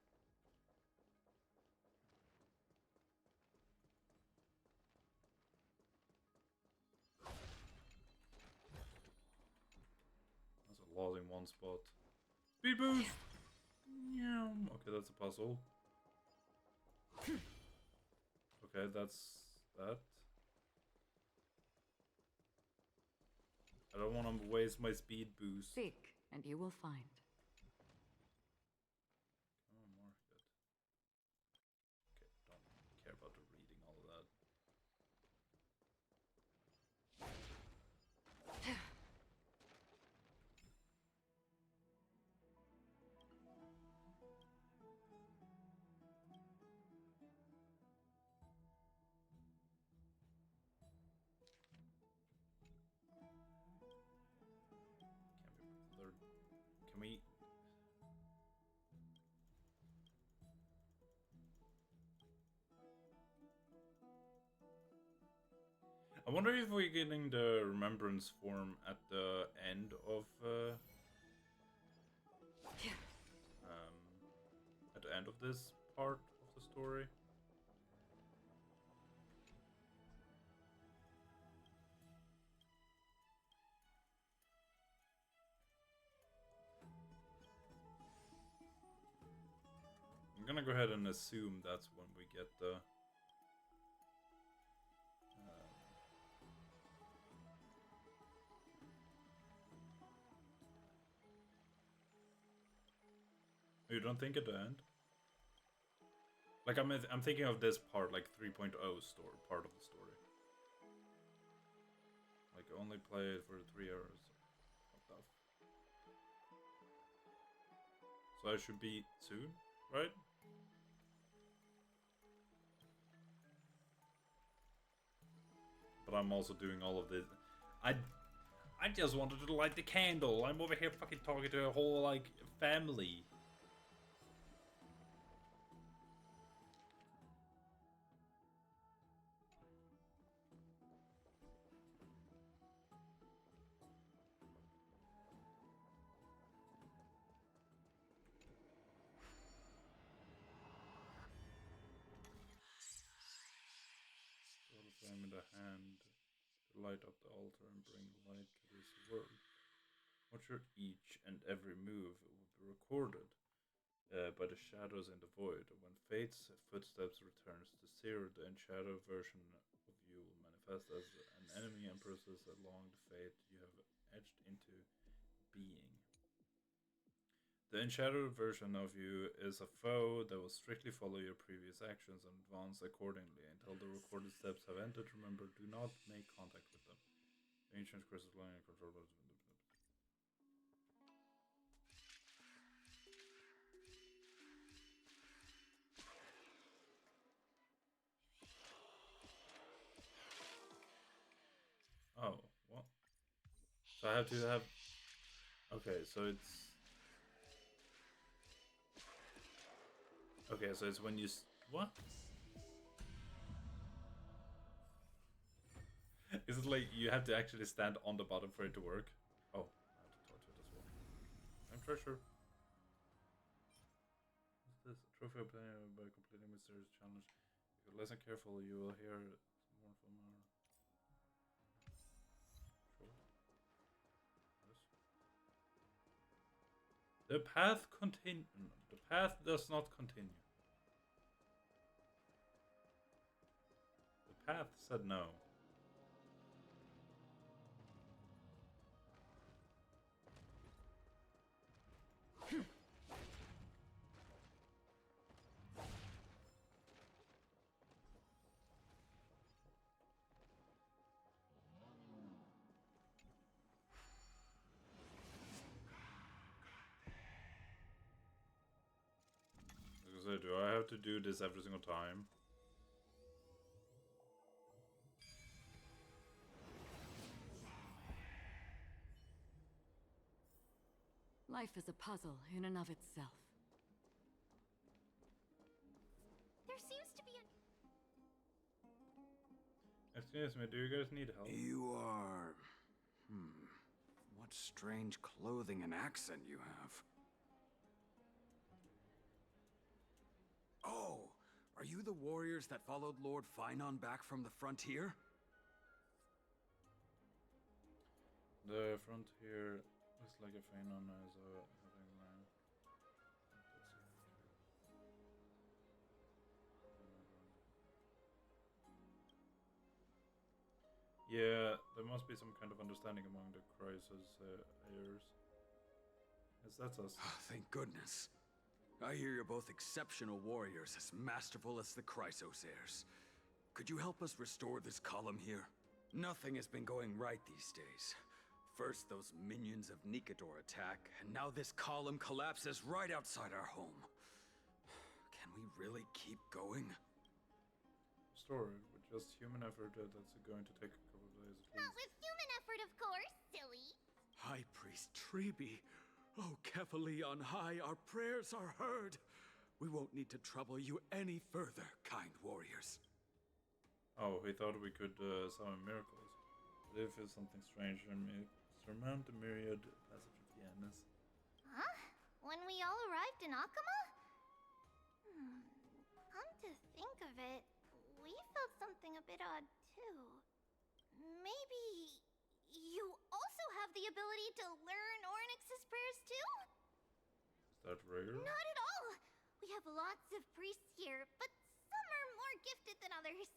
That's a lot in one spot. Speed boost! Okay, that's a puzzle. Okay, that's that. I don't want to waste my speed boost. Seek, and you will find. Come on, more good. Okay, don't care about the reading all of that. Can we? I wonder if we're getting the remembrance form at the end of at the end of this part of the story. I'm gonna go ahead and assume that's when we get the you don't think at the end? Like I'm thinking of this part, like 3.0 story part of the story. Like only play it for 3 hours. What the so I should be soon, right? But I'm also doing all of this. I just wanted to light the candle. I'm over here fucking talking to a whole like family. the hand to light up the altar and bring light to this world. Watch your each and every move will be recorded by the shadows in the void. When Fate's footsteps returns to zero, the Enshadowed version of you will manifest as an enemy and process along the fate you have etched into being. The Enshadowed version of you is a foe that will strictly follow your previous actions and advance accordingly until the recorded steps have ended. Remember, do not make contact with them. The ancient crystal line control. Oh, what? So I have to have... Okay, so it's... Okay, so it's when you... What? Is it like you have to actually stand on the bottom for it to work? Oh, I have to talk to it as well. I'm treasure. What's this? A trophy obtained by completing mysterious challenge. If you're less careful, you will hear more from our... The path continue. The path does not continue. The path said no. So do I have to do this every single time? Life is a puzzle in and of itself. There seems to be a... Excuse me, do you guys need help? You are... What strange clothing and accent you have. Oh, are you the warriors that followed Lord Finon back from the frontier? The frontier is like a Finon as a having land. Yeah, there must be some kind of understanding among the Chrysos heirs. Yes, that's us. Thank goodness. I hear you're both exceptional warriors, as masterful as the Chrysos heirs. Could you help us restore this column here? Nothing has been going right these days. First those minions of Nikador attack, and now this column collapses right outside our home. Can we really keep going? Story with just human effort, that's going to take a couple of days at Not least. with human effort, of course, silly. High Priest Treeby. Oh, Kefali on high, our prayers are heard. We won't need to trouble you any further, kind warriors. Oh, we thought we could summon miracles. But if it's something strange, surmount the myriad passage of Yanis. Huh? When we all arrived in Akama? Come to think of it, we felt something a bit odd too. Maybe you also have the ability to learn Ornyx's prayers too? Is that rare? Not at all! We have lots of priests here, but some are more gifted than others.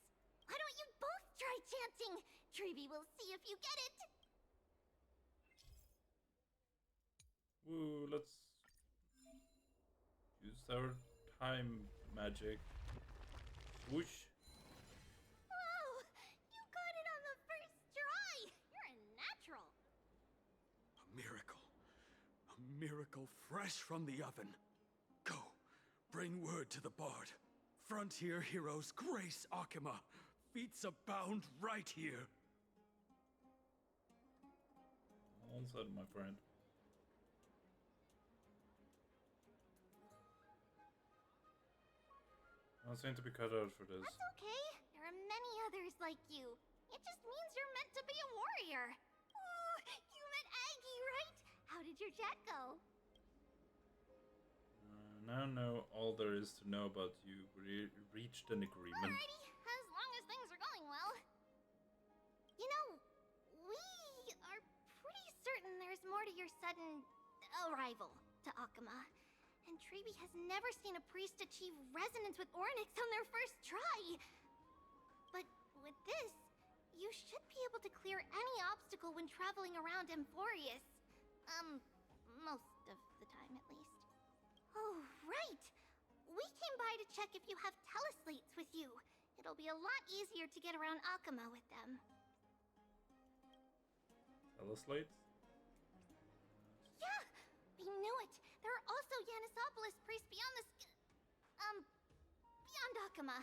Why don't you both try chanting? Treeby will see if you get it. Woo, let's use our time magic. Whoosh. Wow! You got it on the first try! You're a natural. A miracle. A miracle fresh from the oven. Go, bring word to the bard. Frontier heroes grace Akama. Feats abound right here. All said, my friend. I seem to be cut out for this. That's okay. There are many others like you. It just means you're meant to be a warrior. Ooh, you met Aggie, right? How did your chat go? Now know all there is to know about you. We reached an agreement. Alrighty, as long as things are going well. there's more to your sudden arrival to Akuma. And Treeby has never seen a priest achieve resonance with Ornyx on their first try. But with this, you should be able to clear any obstacle when traveling around Amphorius. Most of the time at least. Oh, right! We came by to check if you have teleslates with you. It'll be a lot easier to get around Akuma with them. Teleslates? Yeah! We knew it! There are also Yanisopolis priests beyond the beyond Akuma.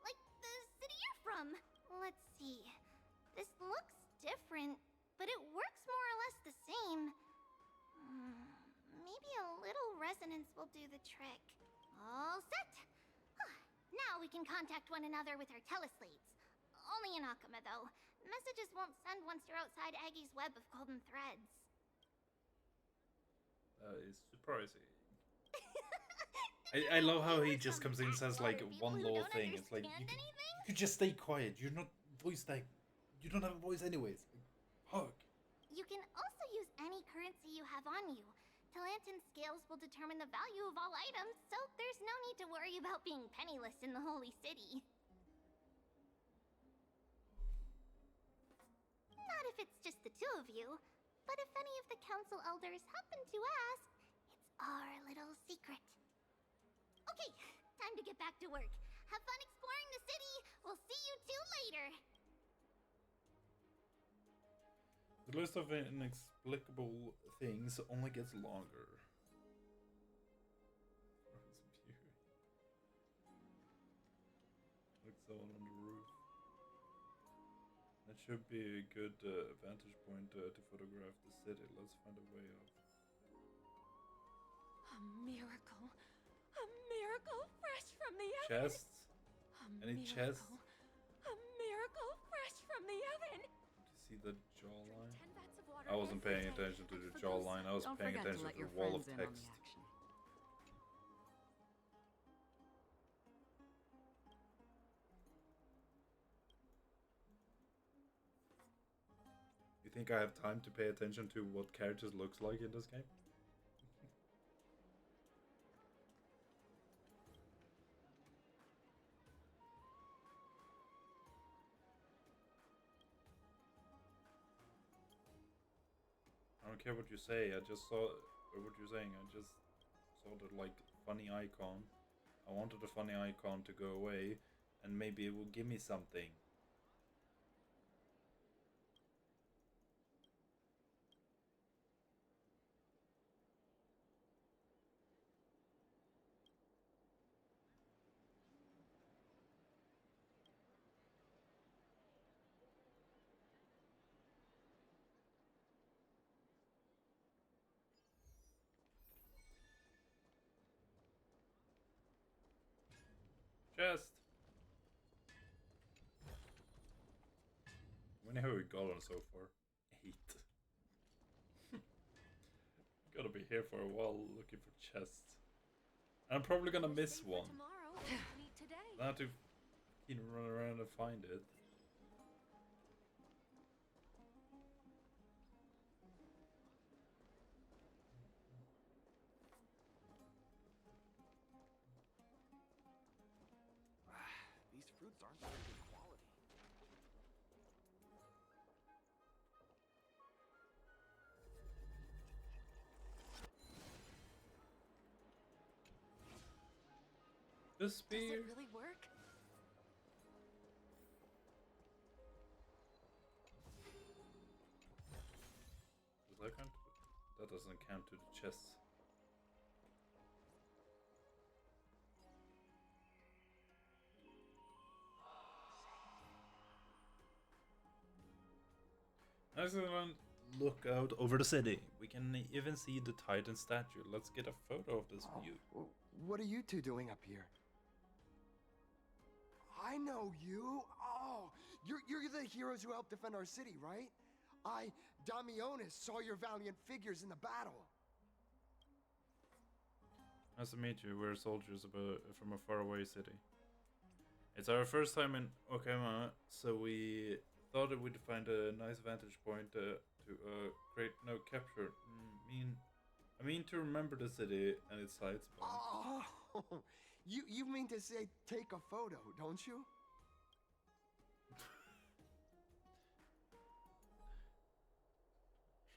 Like the city you're from. Let's see. This looks different, but it works more or less the same. Maybe a little resonance will do the trick. All set! Now we can contact one another with our teleslates. Only in Akuma, though. Messages won't send once you're outside Aggie's web of golden threads. That is surprising. I love how he just comes in and says like one little thing. It's like you could just stay quiet. You're not voice like you don't have a voice anyways. Hug. You can also use any currency you have on you. Talantan scales will determine the value of all items, so there's no need to worry about being penniless in the Holy City. Not if it's just the two of you, but if any of the council elders happen to ask, it's our little secret. Okay, time to get back to work. Have fun exploring the city. We'll see you two later. The list of inexplicable things only gets longer. Like someone on the roof. That should be a good vantage point to photograph the city. Let's find a way up. A miracle. A miracle fresh from the oven. Chests? A Any chests? A miracle fresh from the oven. See the jawline? I wasn't paying attention to the jawline, I was paying attention to the wall of text. You think I have time to pay attention to what characters looks like in this game? I don't care what you say, I just saw what you're saying, I just saw the like funny icon. I wanted the funny icon to go away and maybe it will give me something. Chest! How many have we got on so far? 8. Gotta be here for a while looking for chests. And I'm probably gonna miss one. I have to run around and find it. These fruits aren't very good quality. The spear. Does it really work? Does that count? That doesn't count to the chests. Excellent look out over the city. We can even see the Titan statue. Let's get a photo of this view. What are you two doing up here? I know you. Oh, you're the heroes who helped defend our city, right? I, Damionis, saw your valiant figures in the battle. Nice to meet you. We're soldiers from a faraway city. It's our first time in Okama, so we thought we'd find a nice vantage point to to create no capture. I mean to remember the city and its sights. But... Oh, you mean to say take a photo, don't you?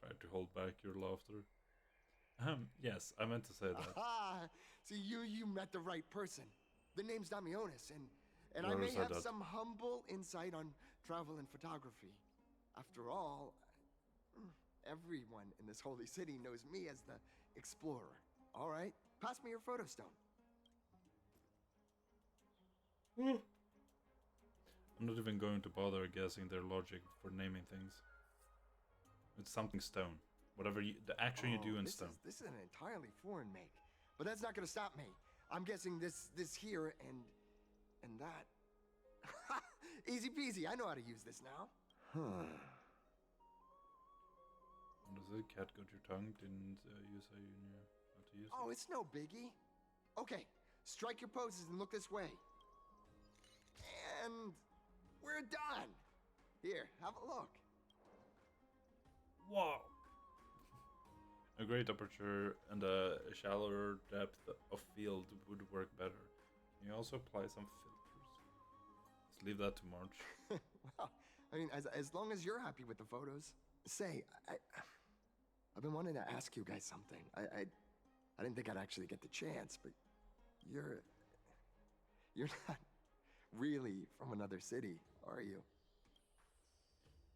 Try to hold back your laughter. Yes, I meant to say that. Ah, see, you met the right person. The name's Damionis, and I Whoever may said have that. some humble insight on travel and photography. After all, everyone in this holy city knows me as the explorer. All right, pass me your photo stone. I'm not even going to bother guessing their logic for naming things. It's something stone. Whatever the action you do in stone. This is an entirely foreign make, but that's not gonna stop me. I'm guessing this here and that. Easy peasy. I know how to use this now. What is it? Cat got your tongue? Didn't you say you knew how to use it? Oh, it's no biggie. Okay, strike your poses and look this way. And we're done. Here, have a look. Wow. A great aperture and a shallower depth of field would work better. You also apply some filters. Let's leave that to March. Well, I mean, as long as you're happy with the photos. Say, I've been wanting to ask you guys something. I didn't think I'd actually get the chance, but you're not really from another city, are you?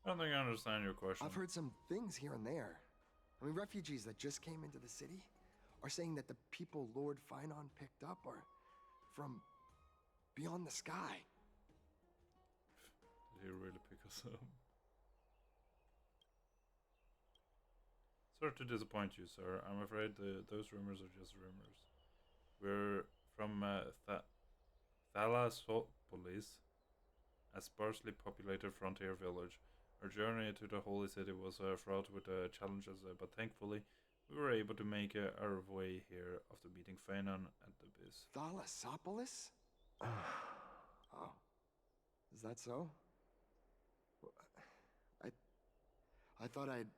I don't think I understand your question. I've heard some things here and there. I mean, refugees that just came into the city are saying that the people Lord Finon picked up are from beyond the sky. Did he really pick us up? Sorry to disappoint you, sir. I'm afraid those rumors are just rumors. We're from Thalassopolis, a sparsely populated frontier village. Our journey to the holy city was fraught with challenges, but thankfully we were able to make our way here after meeting Fanon at the base. Thalassopolis? Oh, is that so? I thought I'd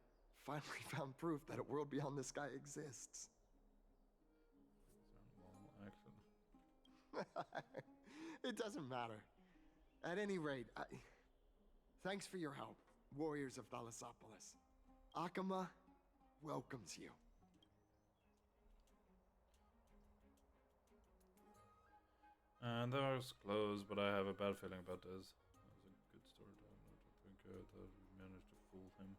finally found proof that a world beyond the sky exists. Well, actually. It doesn't matter. At any rate, thanks for your help, warriors of Thalassopolis. Akama welcomes you. And that was close, but I have a bad feeling about this. That was a good story. I think that we managed to fool him.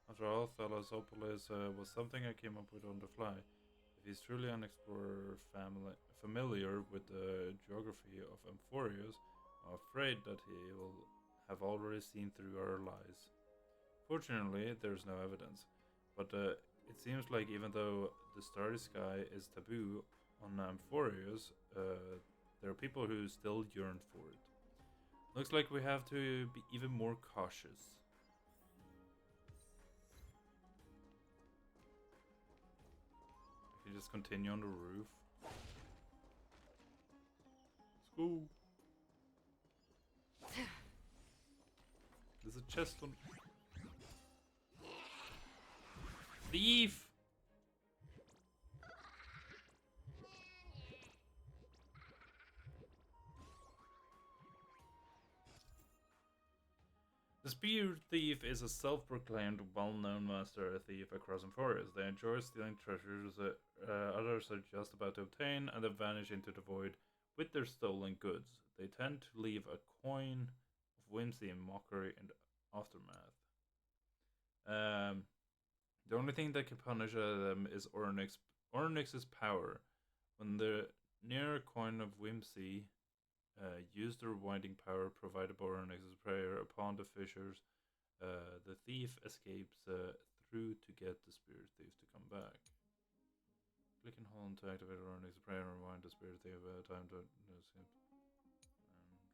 After all, Thalassopolis was something I came up with on the fly. If he's truly an explorer familiar with the geography of Amphorius, I'm afraid that he will have already seen through our lies. Fortunately, there's no evidence, but it seems like even though the starry sky is taboo on Amphorius, there are people who still yearn for it. Looks like we have to be even more cautious. I can just continue on the roof. Let's go. There's a chest on. Thief! The Spear Thief is a self-proclaimed, well-known master thief across Amphorius. They enjoy stealing treasures that others are just about to obtain, and then vanish into the void with their stolen goods. They tend to leave a coin of whimsy and mockery in the aftermath. The only thing that can punish them is Ornyx's power. When the near coin of whimsy use the rewinding power provided by Ornyx's prayer upon the fissures, the thief escapes through to get the spirit thief to come back. Click and hold to activate Ornyx's prayer and rewind the spirit thief time to escape.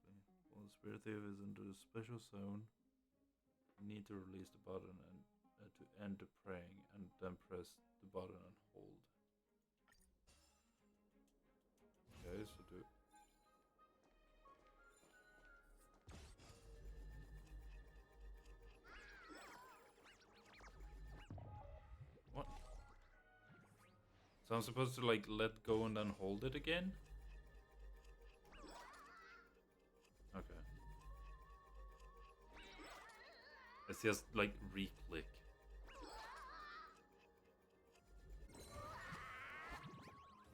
And while the spirit thief is in the special zone, you need to release the button and to end the praying, and then press the button and hold. Okay, so do. So I'm supposed to like let go and then hold it again? Okay. It's just like re-click.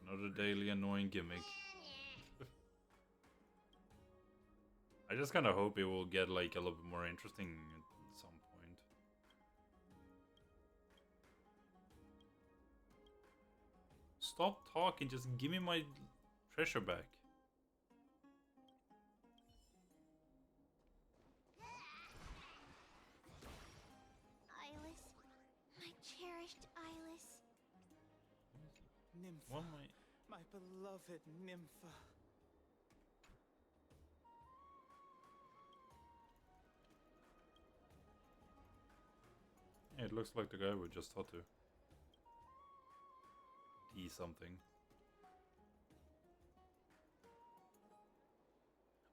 Another daily annoying gimmick. I just kind of hope it will get like a little bit more interesting at some point. Stop talking, just give me my treasure back. Eyeless. My cherished Eyeless. Nympha. What My beloved Nympha. Yeah, it looks like the guy we just talked to. D something.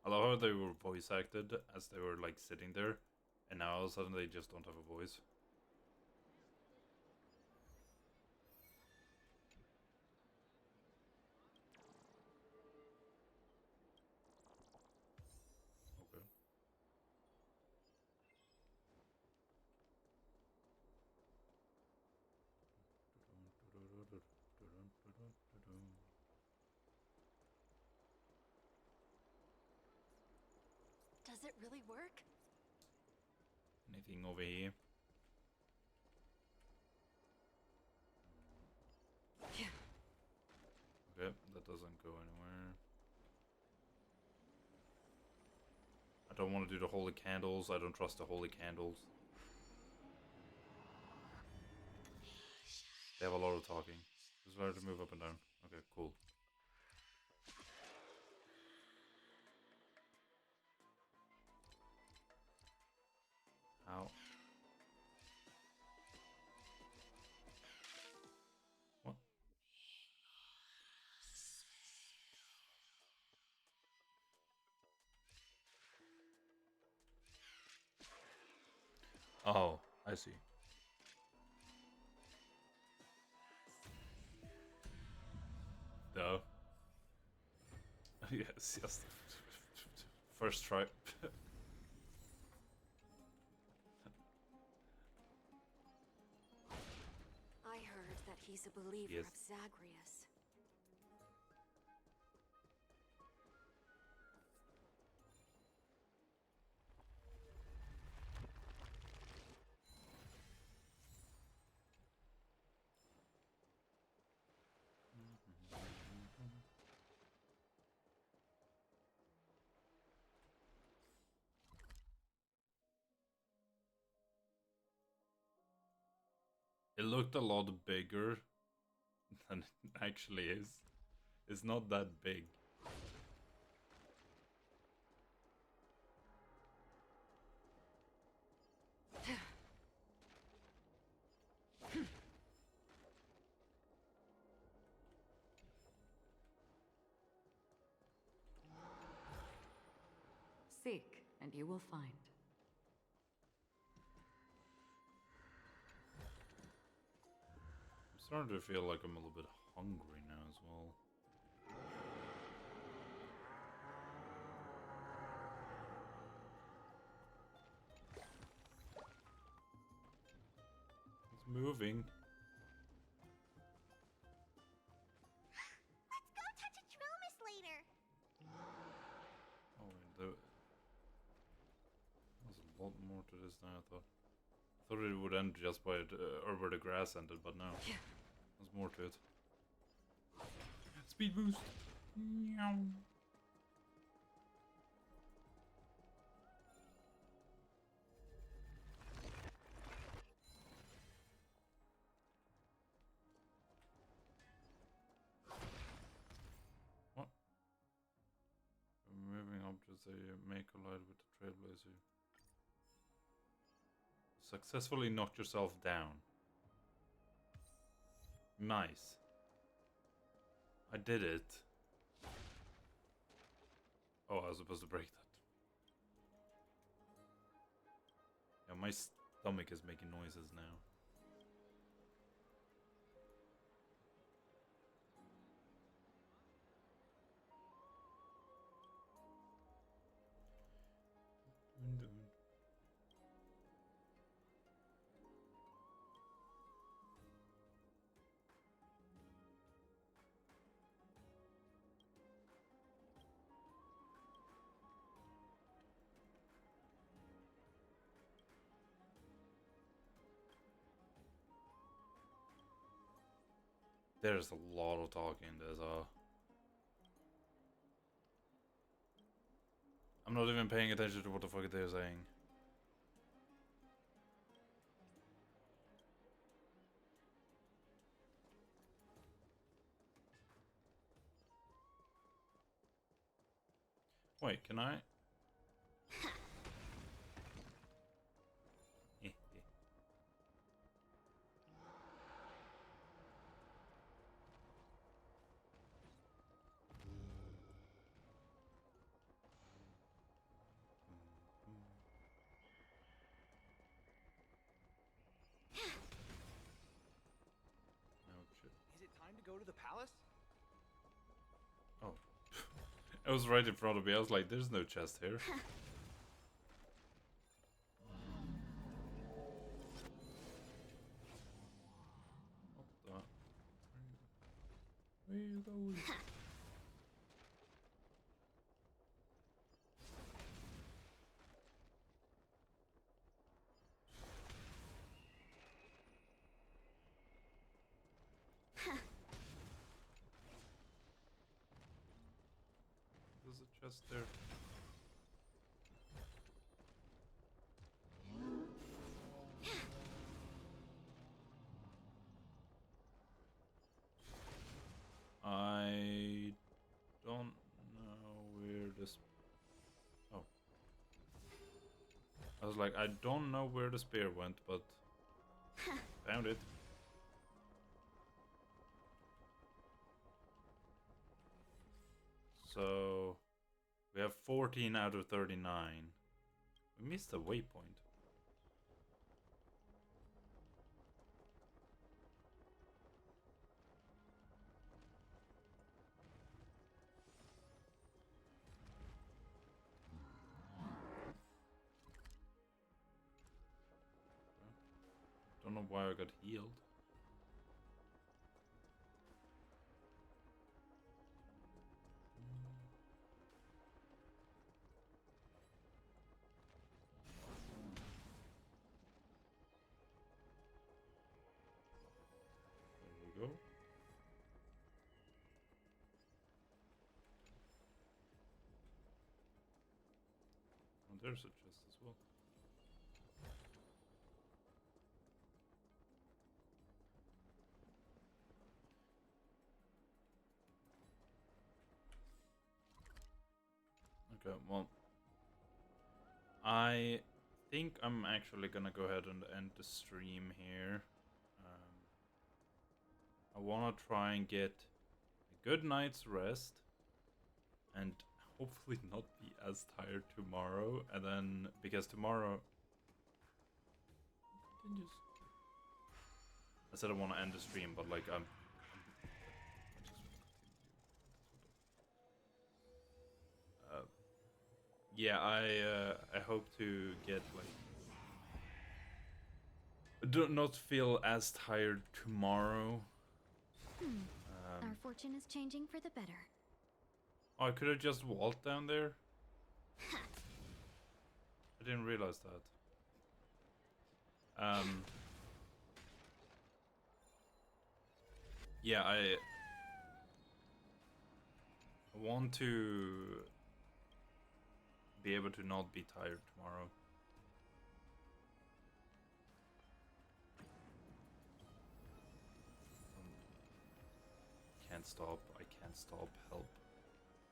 I love how they were voice acted as they were like sitting there, and now all of a sudden they just don't have a voice. Okay. Does it really work? Anything over here? Okay, that doesn't go anywhere. I don't want to do the holy candles. I don't trust the holy candles. They have a lot of talking. Just learn to move up and down. Okay, cool. How? What? Oh, I see. Duh. Yes, yes. First try. I heard that he's a believer Yes. of Zagreus. It looked a lot bigger than it actually is. It's not that big. Seek, and you will find. I'm starting to feel like I'm a little bit hungry now as well. It's moving. Let's go touch a Tromus later. Oh, wait, there's a lot more to this than I thought. I thought it would end just by or where the grass ended, but no. There's more to it. Speed boost. Meow. What? Moving objects they may collide with the trailblazer. Successfully knock yourself down. Nice. I did it. Oh, I was supposed to break that. Yeah, my stomach is making noises now. There's a lot of talking in this. I'm not even paying attention to what the fuck they're saying. Wait, can I? Is it time to go to the palace? Oh. It was right in front of me. I was like, there's no chest here. What the? Where are you going? There's a chest there. I don't know where this... Oh. I was like, I don't know where the spear went, but... found it. So... we have 14 out of 39. We missed a waypoint. Don't know why I got healed. There we go. Oh, there's a chest as well. Okay, well, I think I'm actually gonna go ahead and end the stream here. I wanna try and get a good night's rest and hopefully not be as tired tomorrow. And then, because tomorrow continues. I said I want to end the stream, but like yeah, I hope to get like do not feel as tired tomorrow. Our fortune is changing for the better. Oh, I could have just walked down there. I didn't realize that. Yeah, I want to be able to not be tired tomorrow. Can't stop. I can't stop. Help.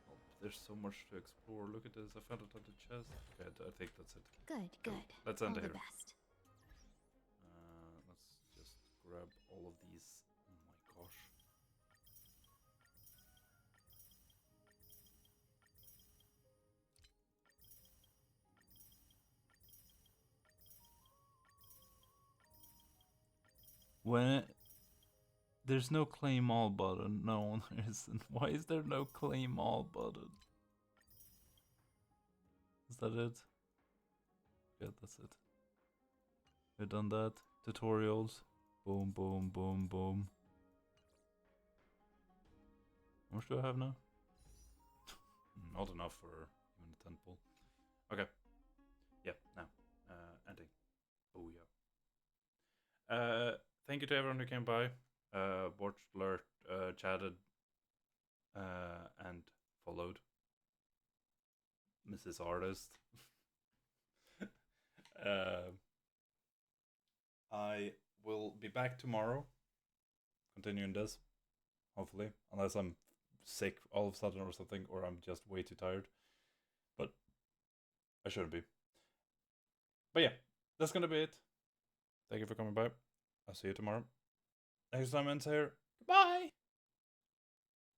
Help. There's so much to explore. Look at this. I found it at the chest. Okay, I think that's it. Good, good. Let's end All here. the best. Let's just grab all of these. Oh my gosh. When there's no claim all button. No, there isn't. Why is there no claim all button? Is that it? Yeah, that's it. We've done that. Tutorials. Boom, boom, boom, boom. How much do I have now? Not enough for even a temple. Okay. Yeah, now. Ending. Oh yeah. Thank you to everyone who came by. Watched, learned, chatted and followed Mrs. Artist. I will be back tomorrow, continuing this, hopefully, unless I'm sick all of a sudden or something, or I'm just way too tired. But I shouldn't be. But yeah, that's gonna be it. Thank you for coming by. I'll see you tomorrow. Next time ends here. Goodbye!